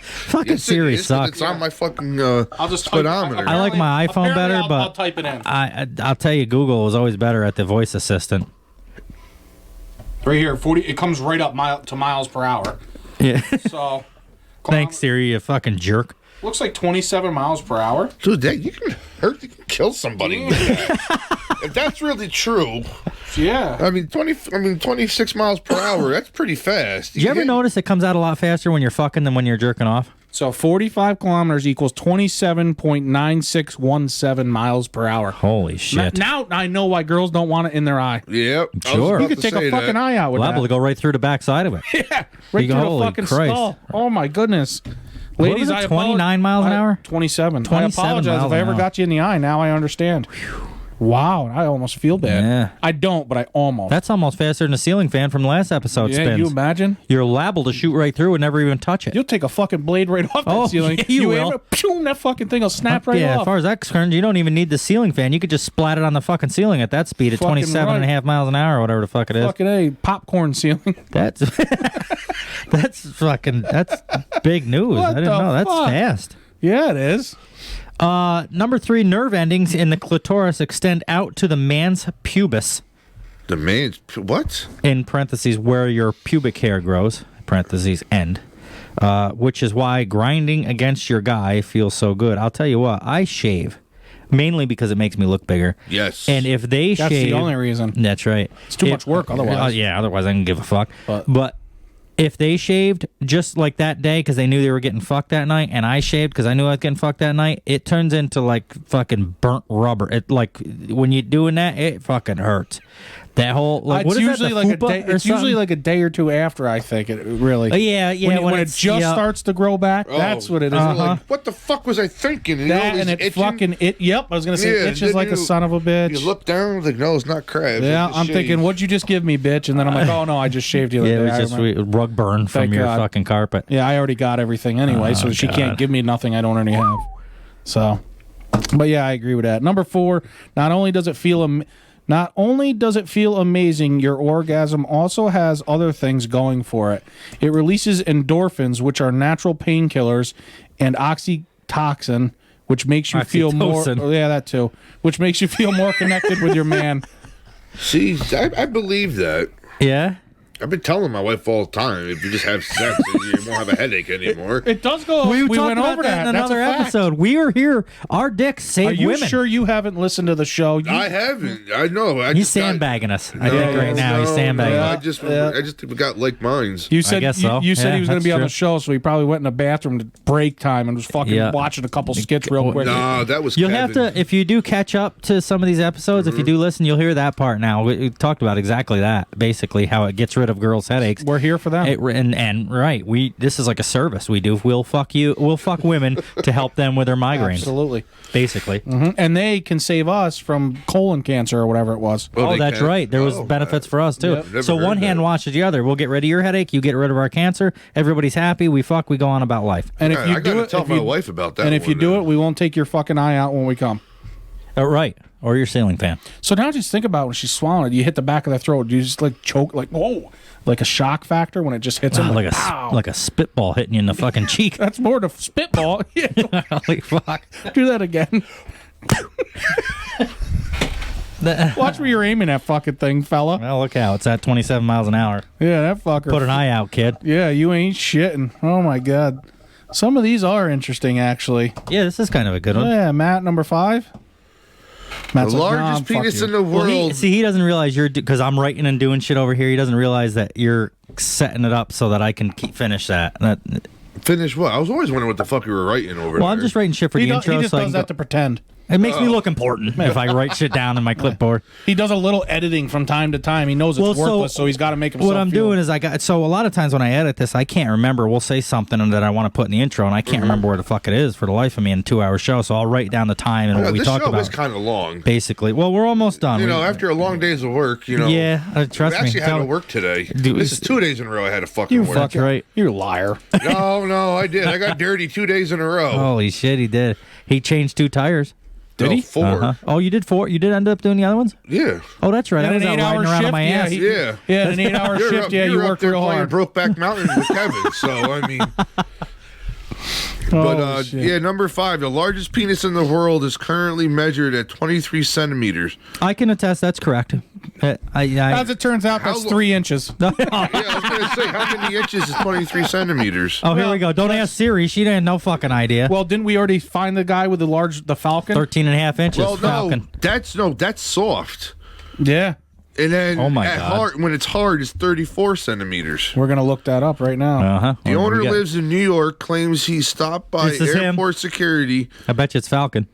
Fucking Siri sucks. It's on my fucking I'll just speedometer. I like my iPhone better, but I'll type it in. I'll tell you, Google was always better at the voice assistant. Right here, 40. It comes right up to miles per hour. Yeah. So. Thanks, Siri, you fucking jerk. Looks like 27 miles per hour. Dude, you can kill somebody with that. If that's really true. Yeah. I mean, 26 miles per hour, that's pretty fast. Did you ever notice it comes out a lot faster when you're fucking than when you're jerking off? So 45 kilometers equals 27.9617 miles per hour. Holy shit. Now I know why girls don't want it in their eye. Yep. Sure. You could take a fucking eye out with Liable to that. go right through the backside of it. Yeah, right through the Holy fucking Christ. skull. Oh my goodness. What Ladies, was it, I 29 miles an hour? 27. 27 I apologize miles if I an ever hour. got you in the eye. Now I understand. Wow, I almost feel bad. Yeah. I don't, but I almost. That's almost faster than a ceiling fan from the last episode yeah, spins. you imagine? You're liable to shoot right through and never even touch it. You'll take a fucking blade right off that ceiling. Yeah, you will. aim it, pew, that fucking thing will snap right yeah, off. as far as that's concerned, you don't even need the ceiling fan. You could just splat it on the fucking ceiling at that speed at Fucking 27.5 miles an hour or whatever the fuck it is. Fucking A, popcorn ceiling. That's that's big news. What I didn't the know. That's fuck? fast. Yeah, it is. Number 3, nerve endings in the clitoris extend out to the man's pubis. The man's what? In parentheses, where your pubic hair grows. Parentheses end. Which is why grinding against your guy feels so good. I'll tell you what, I shave. Mainly because it makes me look bigger. Yes. And if they That's shave... the only reason. That's right. It's too much work otherwise. Yeah, otherwise I can give a fuck. But- But if they shaved just like that day because they knew they were getting fucked that night, and I shaved because I knew I was getting fucked that night, it turns into like fucking burnt rubber. It like when you're doing that, it fucking hurts. That whole like It's what is usually that, like a fupa day. or It's usually something? like a day or two after. I think it really. Yeah. When it it's- just yeah. starts to grow back, that's what it is. Like, what the fuck was I thinking? And That and it itching? fucking it. Yep, I was gonna say Yeah, it itches then like a you- son of a bitch. You look down, like, no, it's not crabs. Yeah, it's just I'm shave. thinking, what'd you just give me, bitch? And then I'm like, oh no, I just shaved you. Yeah, it the was other day. just I remember. rug burn from Thank your God. fucking carpet. Yeah, I already got everything anyway, so she God. can't give me nothing I don't already have. So, but yeah, I agree with that. Number 4, not only does it feel amazing, your orgasm also has other things going for it. It releases endorphins, which are natural painkillers, and oxytocin, which makes you feel more. Oxytocin. Oh, yeah, that too. Which makes you feel more connected with your man. See, I believe that. Yeah. I've been telling my wife all the time, if you just have sex, you won't have a headache anymore. It does go. We went talked about over that in That's another a fact. episode. We are here. Our dicks save Are you women. sure you haven't listened to the show? I haven't. I know. He's sandbagging us. I think right now he's sandbagging I us. just think we got like minds. You said guess so. you said Yeah, he was going to that's be on true. the show, so he probably went in the bathroom to break time and was fucking Yeah. watching a couple skits real quick. No, that was You'll Kevin. have to, if you do catch up to some of these episodes, if you do listen, you'll hear that part now. We talked about exactly that, basically, how it gets rid of girls' headaches. We're here for that. And right, this is like a service we do. We'll fuck women to help them with their migraines. Absolutely. Basically. And they can save us from colon cancer or whatever it was. Oh, that's right. There was benefits for us, too. Yep. Never So heard one hand that. washes the other. We'll get rid of your headache. You get rid of our cancer. Everybody's happy. We fuck. We go on about life. And if Yeah, you I do gotta it, tell if my you- wife about that And if you one do now. it, we won't take your fucking eye out when we come. Right. Or your ceiling fan. So now just think about when she's swallowing it. You hit the back of the throat. Do you just like choke, like whoa, like a shock factor when it just hits him? Wow, Ow. like a spitball hitting you in the fucking cheek. That's more the spitball. Yeah. Holy fuck. Do that again. Watch where you're aiming that fucking thing, fella. Well, look out. It's at 27 miles an hour. Yeah, that fucker. Put an eye out, kid. Yeah, you ain't shitting. Oh my god. Some of these are interesting, actually. Yeah, this is kind of a good one. Yeah, Matt, number 5. Matt's The like, largest nah, fuck penis you. in the world. Well, he doesn't realize because I'm writing and doing shit over here. He doesn't realize that you're setting it up so that I can finish that. Finish what? I was always wondering what the fuck you were writing over Well, there. I'm just writing shit for He the does, intro. he just so I does can that to pretend. It makes me look important if I write shit down in my clipboard. He does a little editing from time to time. He knows it's worthless, so he's got to make himself What I'm feel doing is a lot of times when I edit this, I can't remember. We'll say something that I want to put in the intro, and I can't remember where the fuck it is for the life of me in a 2-hour show. So I'll write down the time and what we this talked show about. is kind of long. Basically, well, we're almost done. You know, after a long days of work, you know. Yeah, trust I me. actually had to work today. This is 2 days in a row I had to fucking work. That's right. You're a liar. No, I did. I got dirty 2 days in a row. Holy shit, he did. He changed 2 tires. Did he? 4. Uh-huh. Oh, you did 4? You did end up doing the other ones? Yeah. Oh, that's right. I And was an out 8-hour riding around on shift? my ass. Yeah, an 8-hour You're shift. up- Yeah, you you're up worked there real playing hard. Brokeback Mountain with Kevin. So I mean, Oh, shit. yeah, number 5. The largest penis in the world is currently measured at 23 centimeters. I can attest that's correct. As it turns out, that's 3 inches. Yeah, I was gonna say, how many inches is 23 centimeters? Oh, here we go. Don't ask Siri. She didn't no fucking idea. Well, didn't we already find the guy with the Falcon? 13 and a half inches. Well, Falcon. that's soft. Yeah. And then Oh my at God. hard, when it's hard, it's 34 centimeters. We're gonna look that up right now. Uh-huh. The owner lives in New York, claims he stopped by This is him. airport security I bet you it's Falcon.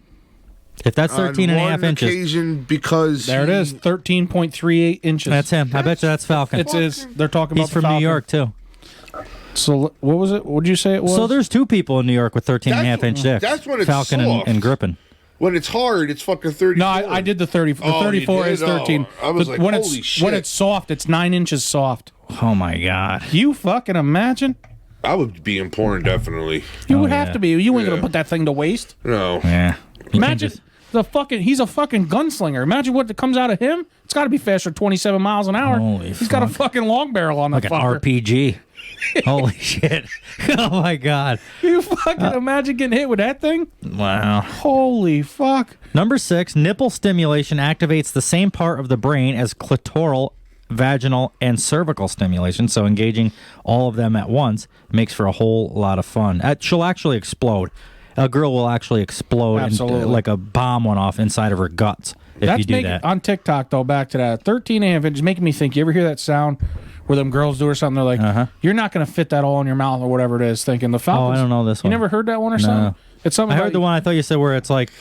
If that's 13 and a half on inches. occasion because There it is, 13.38 inches. That's him. I bet you that's Falcon. It is. They're talking about He's the from New Falcon. York, too. So what was it? What did you say it was? So there's two people in New York with 13 and a half That's- inch dicks. that's when it's Falcon soft. and Grippin. When it's hard, it's fucking 34. No, I did the 30. The Oh, 34 you is did? 13. Oh, I was But like, when holy it's shit. when it's soft, it's 9 inches soft. Oh my God. You fucking imagine? I would be in porn, definitely. You Oh, would have yeah. to be. You ain't Yeah. gonna put that thing to waste. No. Yeah. You can Imagine just- he's a fucking gunslinger. Imagine what comes out of him. It's got to be faster than 27 miles an hour. Holy He's got a fuck. fucking long barrel on like the an fucker. RPG. Holy shit. Oh my God. You fucking imagine getting hit with that thing? Wow. Holy fuck. Number 6, nipple stimulation activates the same part of the brain as clitoral, vaginal, and cervical stimulation. So engaging all of them at once makes for a whole lot of fun. She'll actually explode. A girl will actually explode and, Absolutely. like a bomb went off inside of her guts if you do making, that. on TikTok, though, back to that 13 and a half inches, making me think. You ever hear that sound where them girls do or something? They're like, you're not going to fit that all in your mouth or whatever it is. Thinking the Falcons. I don't know this one. You never heard that one or No. something? It's something I about heard the one I thought you said where it's like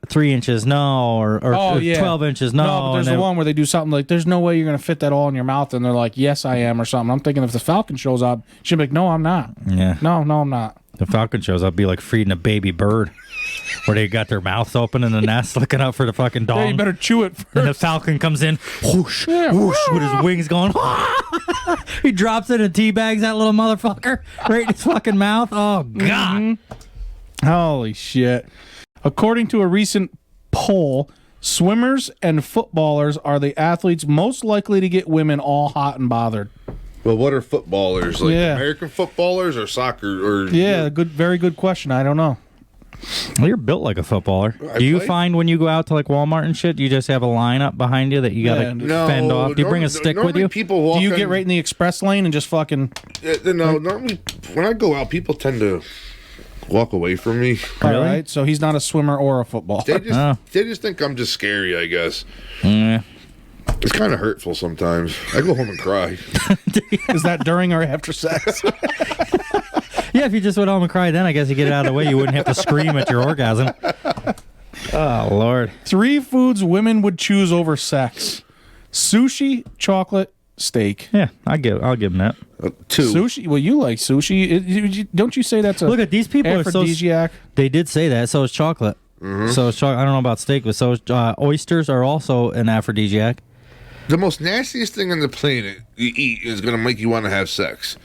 3 inches, no, or 12 inches, no. but there's and the one where they do something like, there's no way you're going to fit that all in your mouth. And they're like, yes, I am, or something. I'm thinking if the Falcon shows up, she'll be like, no, I'm not. Yeah. No, I'm not. The Falcon shows up, be like feeding a baby bird, where they got their mouths open in the nest, looking out for the fucking dog. Yeah, you better chew it first. And the Falcon comes in, whoosh, whoosh, with his wings going. He drops it and teabags that little motherfucker right in his fucking mouth. Oh God! Holy shit! According to a recent poll, swimmers and footballers are the athletes most likely to get women all hot and bothered. Well, what are footballers? Like Yeah. American footballers or soccer? Or Yeah, very good question. I don't know. Well, you're built like a footballer. Do you play. find when you go out to like Walmart and shit, you just have a lineup behind you that you gotta fend off? Do you bring a stick with you? People walk Do you on- get right in the express lane and just fucking? No, normally when I go out, people tend to walk away from me. All right, so he's not a swimmer or a footballer. They just think I'm just scary, I guess. Yeah. It's kind of hurtful sometimes. I go home and cry. Is that during or after sex? Yeah, if you just went home and cried, then I guess you get it out of the way. You wouldn't have to scream at your orgasm. Oh Lord! 3 foods women would choose over sex: sushi, chocolate, steak. Yeah, I'll give them that. 2. Sushi. Well, you like sushi. Don't you say that's a Look at these people are so. aphrodisiac? They did say that. So is chocolate. So is chocolate. I don't know about steak, but so is oysters are also an aphrodisiac. The most nastiest thing on the planet you eat is going to make you want to have sex.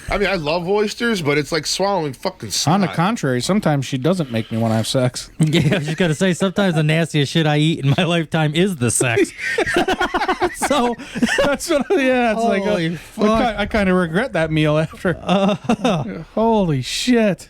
I mean, I love oysters, but it's like swallowing fucking snot. On the contrary, sometimes she doesn't make me want to have sex. Yeah, I was just gonna say sometimes the nastiest shit I eat in my lifetime is the sex. So that's what. Yeah, it's Holy like fuck. I kind of regret that meal after. Holy shit!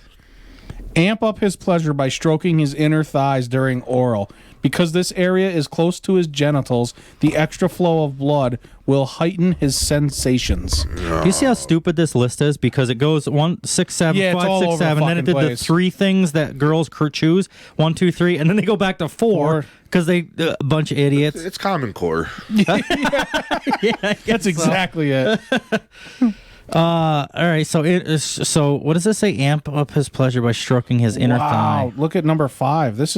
Amp up his pleasure by stroking his inner thighs during oral. Because this area is close to his genitals, the extra flow of blood will heighten his sensations. Do you see how stupid this list is? Because it goes 1, 6, 7, Yeah, it's 5, all 6, over the 7, then it fucking did place. the 3 things that girls choose 1, 2, 3, and then they go back to 4 because they a bunch of idiots. It's Common Core. That's exactly it. All right, so what does this say? Amp up his pleasure by stroking his inner thigh. Look at number 5. This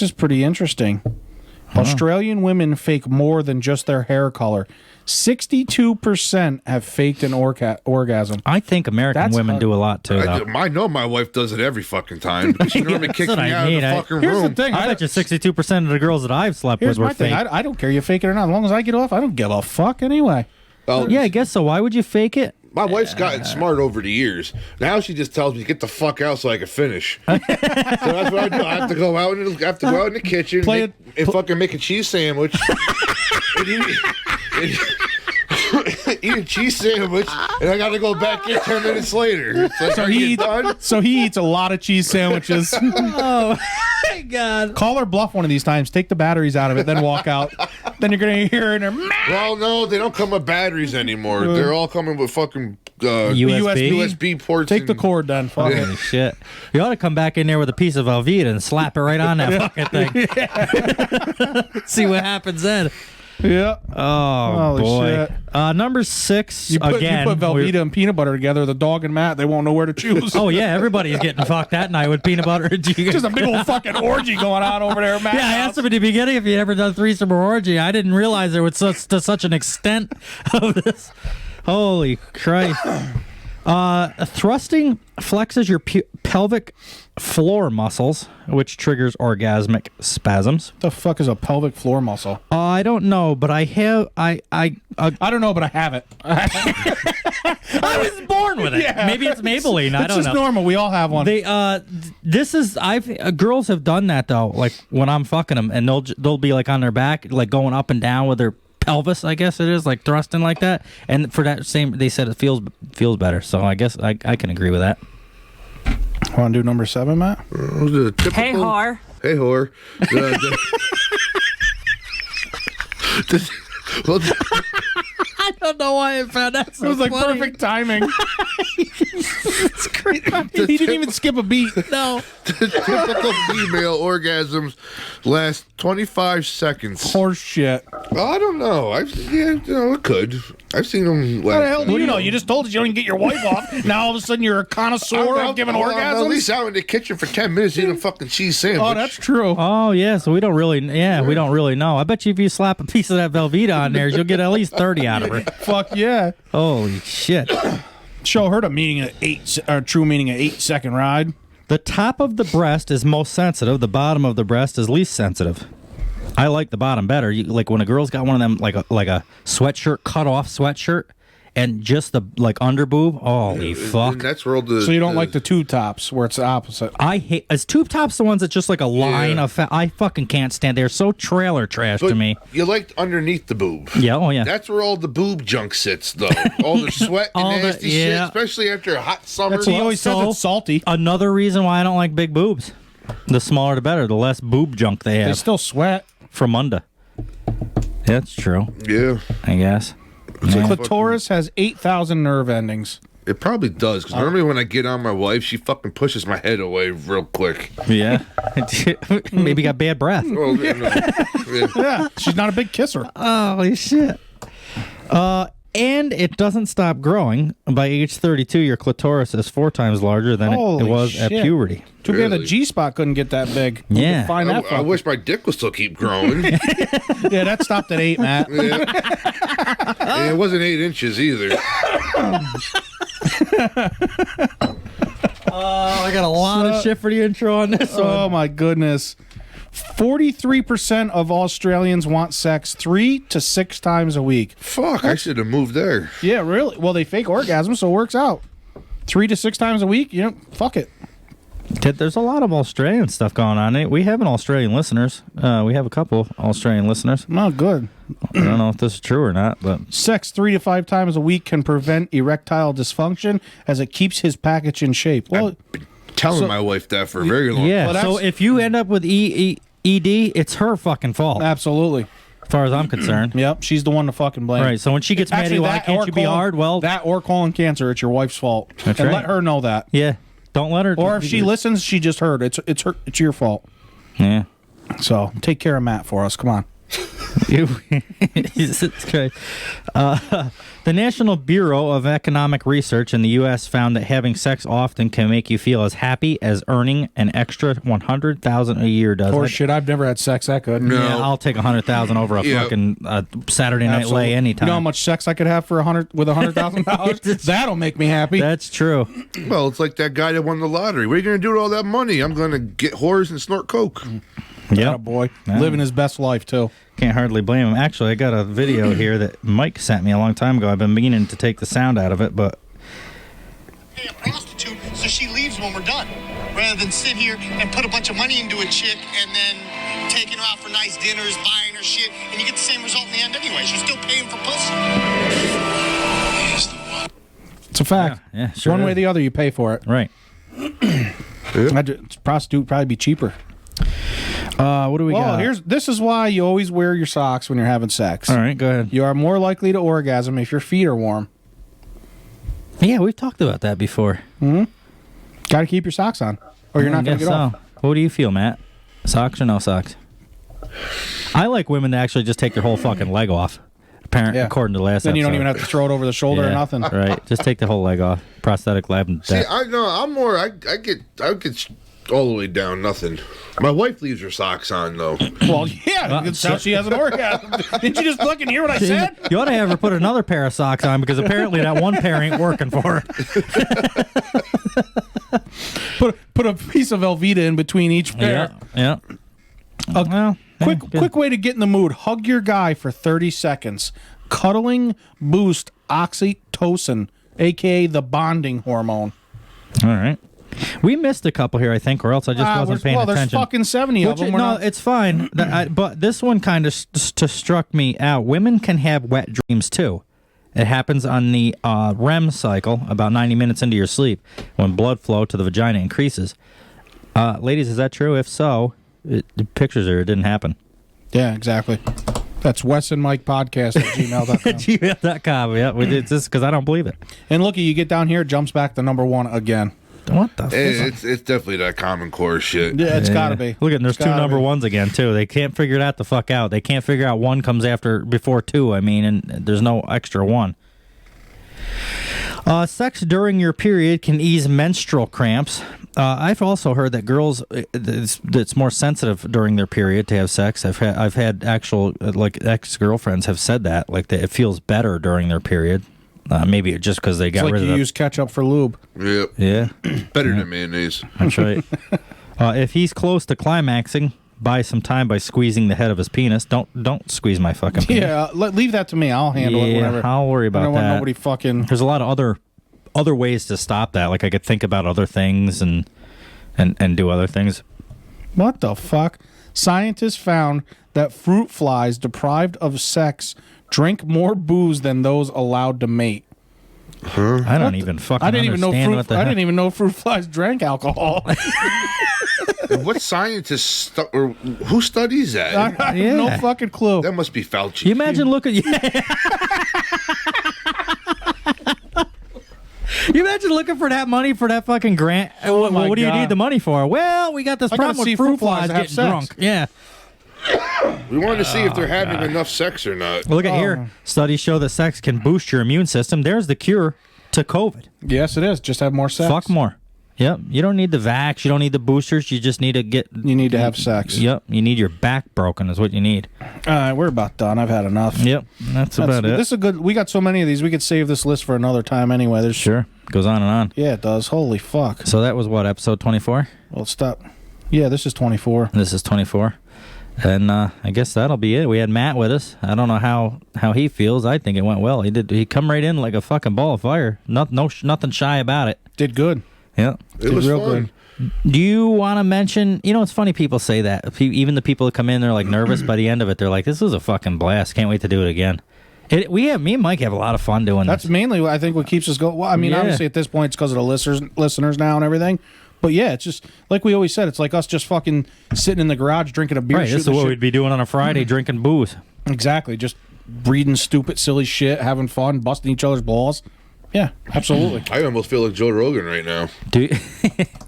is pretty interesting. Australian women fake more than just their hair color. 62% have faked an orgasm. I think American women do a lot too. Though. I know my wife does it every fucking time. She normally That's kicks what me I out mean. of the fucking Here's room. the thing. I bet you 62% of the girls that I've slept Here's with were my thing. fake. I don't care you fake it or not. As long as I get off, I don't give a fuck anyway. Oh, Yeah, I guess so. Why would you fake it? My wife's gotten smart over the years. Now she just tells me, "Get the fuck out so I can finish." So that's what I do. I have to go out in the kitchen, and fucking make a cheese sandwich. Eat a cheese sandwich, and I got to go back in 10 minutes later. It's like, So are you he done? eats a lot of cheese sandwiches. Oh my God! Call her bluff one of these times. Take the batteries out of it, then walk out. Then you're gonna hear her in her. Well, no, they don't come with batteries anymore. They're all coming with fucking USB ports. Take the cord then. Fuck Holy shit. You ought to come back in there with a piece of Velveeta and slap it right on that fucking thing. See what happens then. Yeah. Oh, Holy boy. shit. Number 6, You put again. Velveeta and peanut butter together, the dog and Matt, they won't know where to choose. Oh, yeah, everybody's getting fucked that night with peanut butter. Just a big old fucking orgy going on over there, Matt. Yeah, I asked him at the beginning if he'd ever done threesome or orgy. I didn't realize there was to such an extent of this. Holy Christ. Thrusting flexes your pelvic floor muscles, which triggers orgasmic spasms. The fuck is a pelvic floor muscle? I don't know, but I have. I don't know, but I have it. I was born with it. Yeah. Maybe it's Maybelline. I don't know. It's just normal. We all have one. This is girls have done that though. Like when I'm fucking them, and they'll be like on their back, like going up and down with their pelvis, I guess it is, like thrusting like that. And for that same, they said it feels better. So I guess I can agree with that. Want to do number 7, Matt? Hey, whore. Hey, whore. I don't know why I found that so It was like funny. perfect timing. It's great. He didn't even skip a beat. No. The typical female orgasms last 25 seconds. Horse shit. I don't know. It could. I've seen them last. What the hell do you know? You just told us you don't even get your wife off. Now all of a sudden you're a connoisseur of giving I'm orgasms? at least out in the kitchen for 10 minutes eating a fucking cheese sandwich. Oh, that's true. Oh yeah, so we don't really know. I bet you if you slap a piece of that Velveeta on there, you'll get at least 30 out of her. Fuck yeah. Holy shit. Show her the meaning of true meaning of 8-second ride. The top of the breast is most sensitive. The bottom of the breast is least sensitive. I like the bottom better. Like when a girl's got one of them, like a sweatshirt, cut off sweatshirt, and just the like under boob. Holy fuck! And that's where all the. So you don't like the tube tops where it's the opposite? I hate as tube tops the ones that's just like a line of fat. I fucking can't stand. They're so trailer trash to me. You like underneath the boob. Yeah. Oh yeah. That's where all the boob junk sits, though. All the sweat and nasty shit, especially after a hot summer. That's what he always says. It's salty. Another reason why I don't like big boobs. The smaller the better. The less boob junk they have. They still sweat. From under. That's true. Yeah. I guess. The clitoris has 8,000 nerve endings. It probably does, because normally when I get on my wife, she fucking pushes my head away real quick. Yeah. Maybe got bad breath. Well, Yeah, she's not a big kisser. Holy shit. And it doesn't stop growing. By age 32, your clitoris is 4 times larger than it was at puberty. Too bad the G-spot couldn't get that big. Yeah. Find that I wish my dick would still keep growing. Yeah, that stopped at 8, Matt. And it wasn't 8 inches either. I got a lot of shit for the intro on this one. Oh, my goodness. 43% of Australians want sex 3 to 6 times a week. Fuck, I should have moved there. Yeah, really? Well, they fake orgasms, so it works out. 3 to 6 times a week? Fuck it. There's a lot of Australian stuff going on. We have an Australian listeners. We have a couple Australian listeners. Oh, good. I don't know if this is true or not, but sex 3 to 5 times a week can prevent erectile dysfunction as it keeps his package in shape. Well, I've been telling my wife that for a very long time. Yeah, so if you end up with ED, it's her fucking fault. Absolutely. As far as I'm concerned. Yep, she's the one to fucking blame. Right, so when she gets mad at you, why can't you be hard? Well, that or colon cancer, it's your wife's fault. That's and right. let her know that. Yeah. Don't let her. Or if she listens, she just heard. It's your fault. Yeah. So take care of Matt for us. Come on. It's great. The National Bureau of Economic Research in the U.S. found that having sex often can make you feel as happy as earning an extra $100,000 a year does. Poor shit, I've never had sex that good. No. Yeah, I'll take $100,000 over a fucking Saturday night lay anytime. You know how much sex I could have for $100,000? That'll make me happy. That's true. Well, it's like that guy that won the lottery. What are you going to do with all that money? I'm going to get whores and snort coke. Yeah, boy, living his best life too. Can't hardly blame him. Actually, I got a video here that Mike sent me a long time ago. I've been meaning to take the sound out of it, but Pay a prostitute so she leaves when we're done, rather than sit here and put a bunch of money into a chick and then taking her out for nice dinners, buying her shit, and you get the same result in the end anyway. You're still paying for pussy. It's a fact. Yeah, sure. One way or the other, you pay for it. Right. Prostitute would probably be cheaper. What do we got? This is why you always wear your socks when you're having sex. All right, go ahead. You are more likely to orgasm if your feet are warm. Yeah, we've talked about that before. Got to keep your socks on, or you're not going to get off. What do you feel, Matt? Socks or no socks? I like women to actually just take their whole fuking leg off. According to the last then you don't episode. even have to throw it over the shoulder or nothing. Right, just take the whole leg off. Prosthetic leg. See, I know I'm more. I get all the way down. Nothing. My wife leaves her socks on though. Well, yeah, that's how she has an orgasm. Didn't you just look and hear what I said? You ought to have her put another pair of socks on because apparently that one pair ain't working for her. Put a piece of Velveeta in between each pair. Yeah. Quick way to get in the mood. Hug your guy for 30 seconds. Cuddling boost oxytocin, a.k.a. the bonding hormone. All right. We missed a couple here, I think, or else I just wasn't paying attention. Well, there's fucking 70 of them. No, it's fine. But this one kind of struck me out. Women can have wet dreams, too. It happens on the REM cycle, about 90 minutes into your sleep, when blood flow to the vagina increases. Ladies, is that true? If so, the pictures are it didn't happen. Yeah, exactly. That's Wes and Mike podcast at gmail.com. gmail.com. Yeah, we did this because I don't believe it. And looky, you get down here, it jumps back to number one again. What the? It's definitely that Common Core shit. Yeah, it's got to be. Look at there's two number ones again too. They can't figure that the fuck out. They can't figure out one comes before two. I mean, and there's no extra one. Sex during your period can ease menstrual cramps. I've also heard that girls, it's more sensitive during their period to have sex. I've had actual ex-girlfriends have said that it feels better during their period. Maybe just because they got rid of it. You use ketchup for lube. Yep. Yeah. Better than mayonnaise. That's right. If he's close to climaxing, buy some time by squeezing the head of his penis. Don't squeeze my fucking penis. Yeah, leave that to me. I'll handle it. Whatever. I'll worry about that. I don't want nobody fucking. There's a lot of other ways to stop that. Like I could think about other things and do other things. What the fuck? Scientists found that fruit flies deprived of sex drink more booze than those allowed to mate. Huh? I don't even fucking understand what the heck. I didn't even know fruit flies drank alcohol. What scientists or who studies that? I have no fucking clue. That must be Fauci. You imagine looking. You imagine looking for that money for that fucking grant? What do you need the money for? Well, we got this problem with fruit flies getting drunk. Yeah. We wanted to see if they're having enough sex or not. Well, look at here. Studies show that sex can boost your immune system. There's the cure to COVID. Yes, it is. Just have more sex. Fuck more. Yep. You don't need the vax. You don't need the boosters. You just need to get. You need to have sex. Yep. You need your back broken is what you need. All right, we're about done. I've had enough. Yep. That's about it. This is a good. We got so many of these. We could save this list for another time anyway. Sure. Goes on and on. Yeah, it does. Holy fuck. So that was what, episode 24? Well, stop. Yeah, this is 24. This is 24. And I guess that'll be it. We had Matt with us. I don't know how he feels. I think it went well. He come right in like a fucking ball of fire. Nothing shy about it. Did good. Yeah. It was real fun. good. Do you want to mention, it's funny people say that. Even the people that come in, they're like nervous by the end of it. They're like, this was a fucking blast. Can't wait to do it again. Me and Mike have a lot of fun doing That's this. mainly, I think, what keeps us going. Well, I mean, obviously at this point it's because of the listeners now and everything. But yeah, it's just, like we always said, it's like us just fucking sitting in the garage drinking a beer. Right, this is what we'd be doing on a Friday, drinking booze. Exactly, just reading stupid, silly shit, having fun, busting each other's balls. Yeah, absolutely. I almost feel like Joe Rogan right now.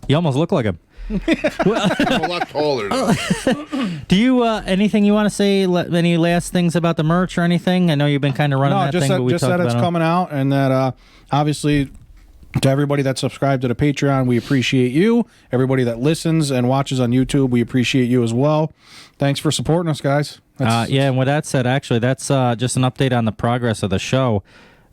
You almost look like him. I'm a lot taller now. Do you, anything you want to say, any last things about the merch or anything? I know you've been kind of running that thing, but we just that it's coming out, and that obviously to everybody that subscribed to the Patreon, we appreciate you. Everybody that listens and watches on YouTube, we appreciate you as well. Thanks for supporting us, guys. And with that said, actually, that's just an update on the progress of the show.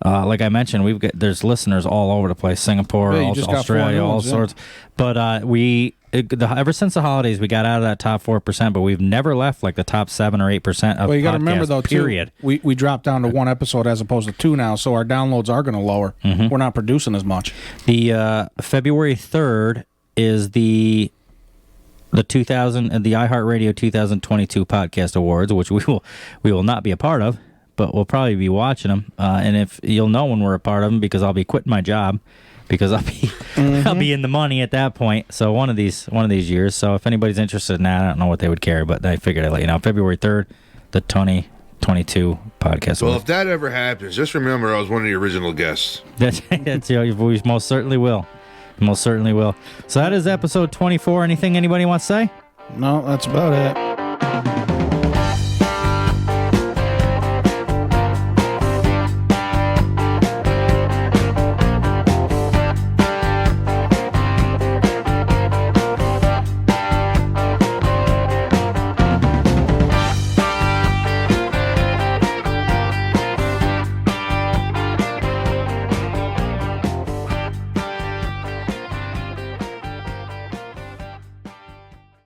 Like I mentioned, there's listeners all over the place, Singapore, Australia, all sorts. But ever since the holidays, we got out of that top 4%, but we've never left like the top 7 or 8% of. Well, you got to remember though, period. Too, we dropped down to one episode as opposed to 2 now, so our downloads are going to lower. Mm-hmm. We're not producing as much. The February 3rd is the iHeartRadio 2022 Podcast Awards, which we will not be a part of. But we'll probably be watching them, and if you'll know when we're a part of them, because I'll be quitting my job, because I'll be in the money at that point. So one of these years. So if anybody's interested in that, I don't know what they would care, but I figured I'd let you know. February 3rd, the Tony 22 podcasts. Well, if that ever happens, just remember I was one of the original guests. That's we most certainly will. Most certainly will. So that is episode 24. Anything anybody wants to say? No, that's about it.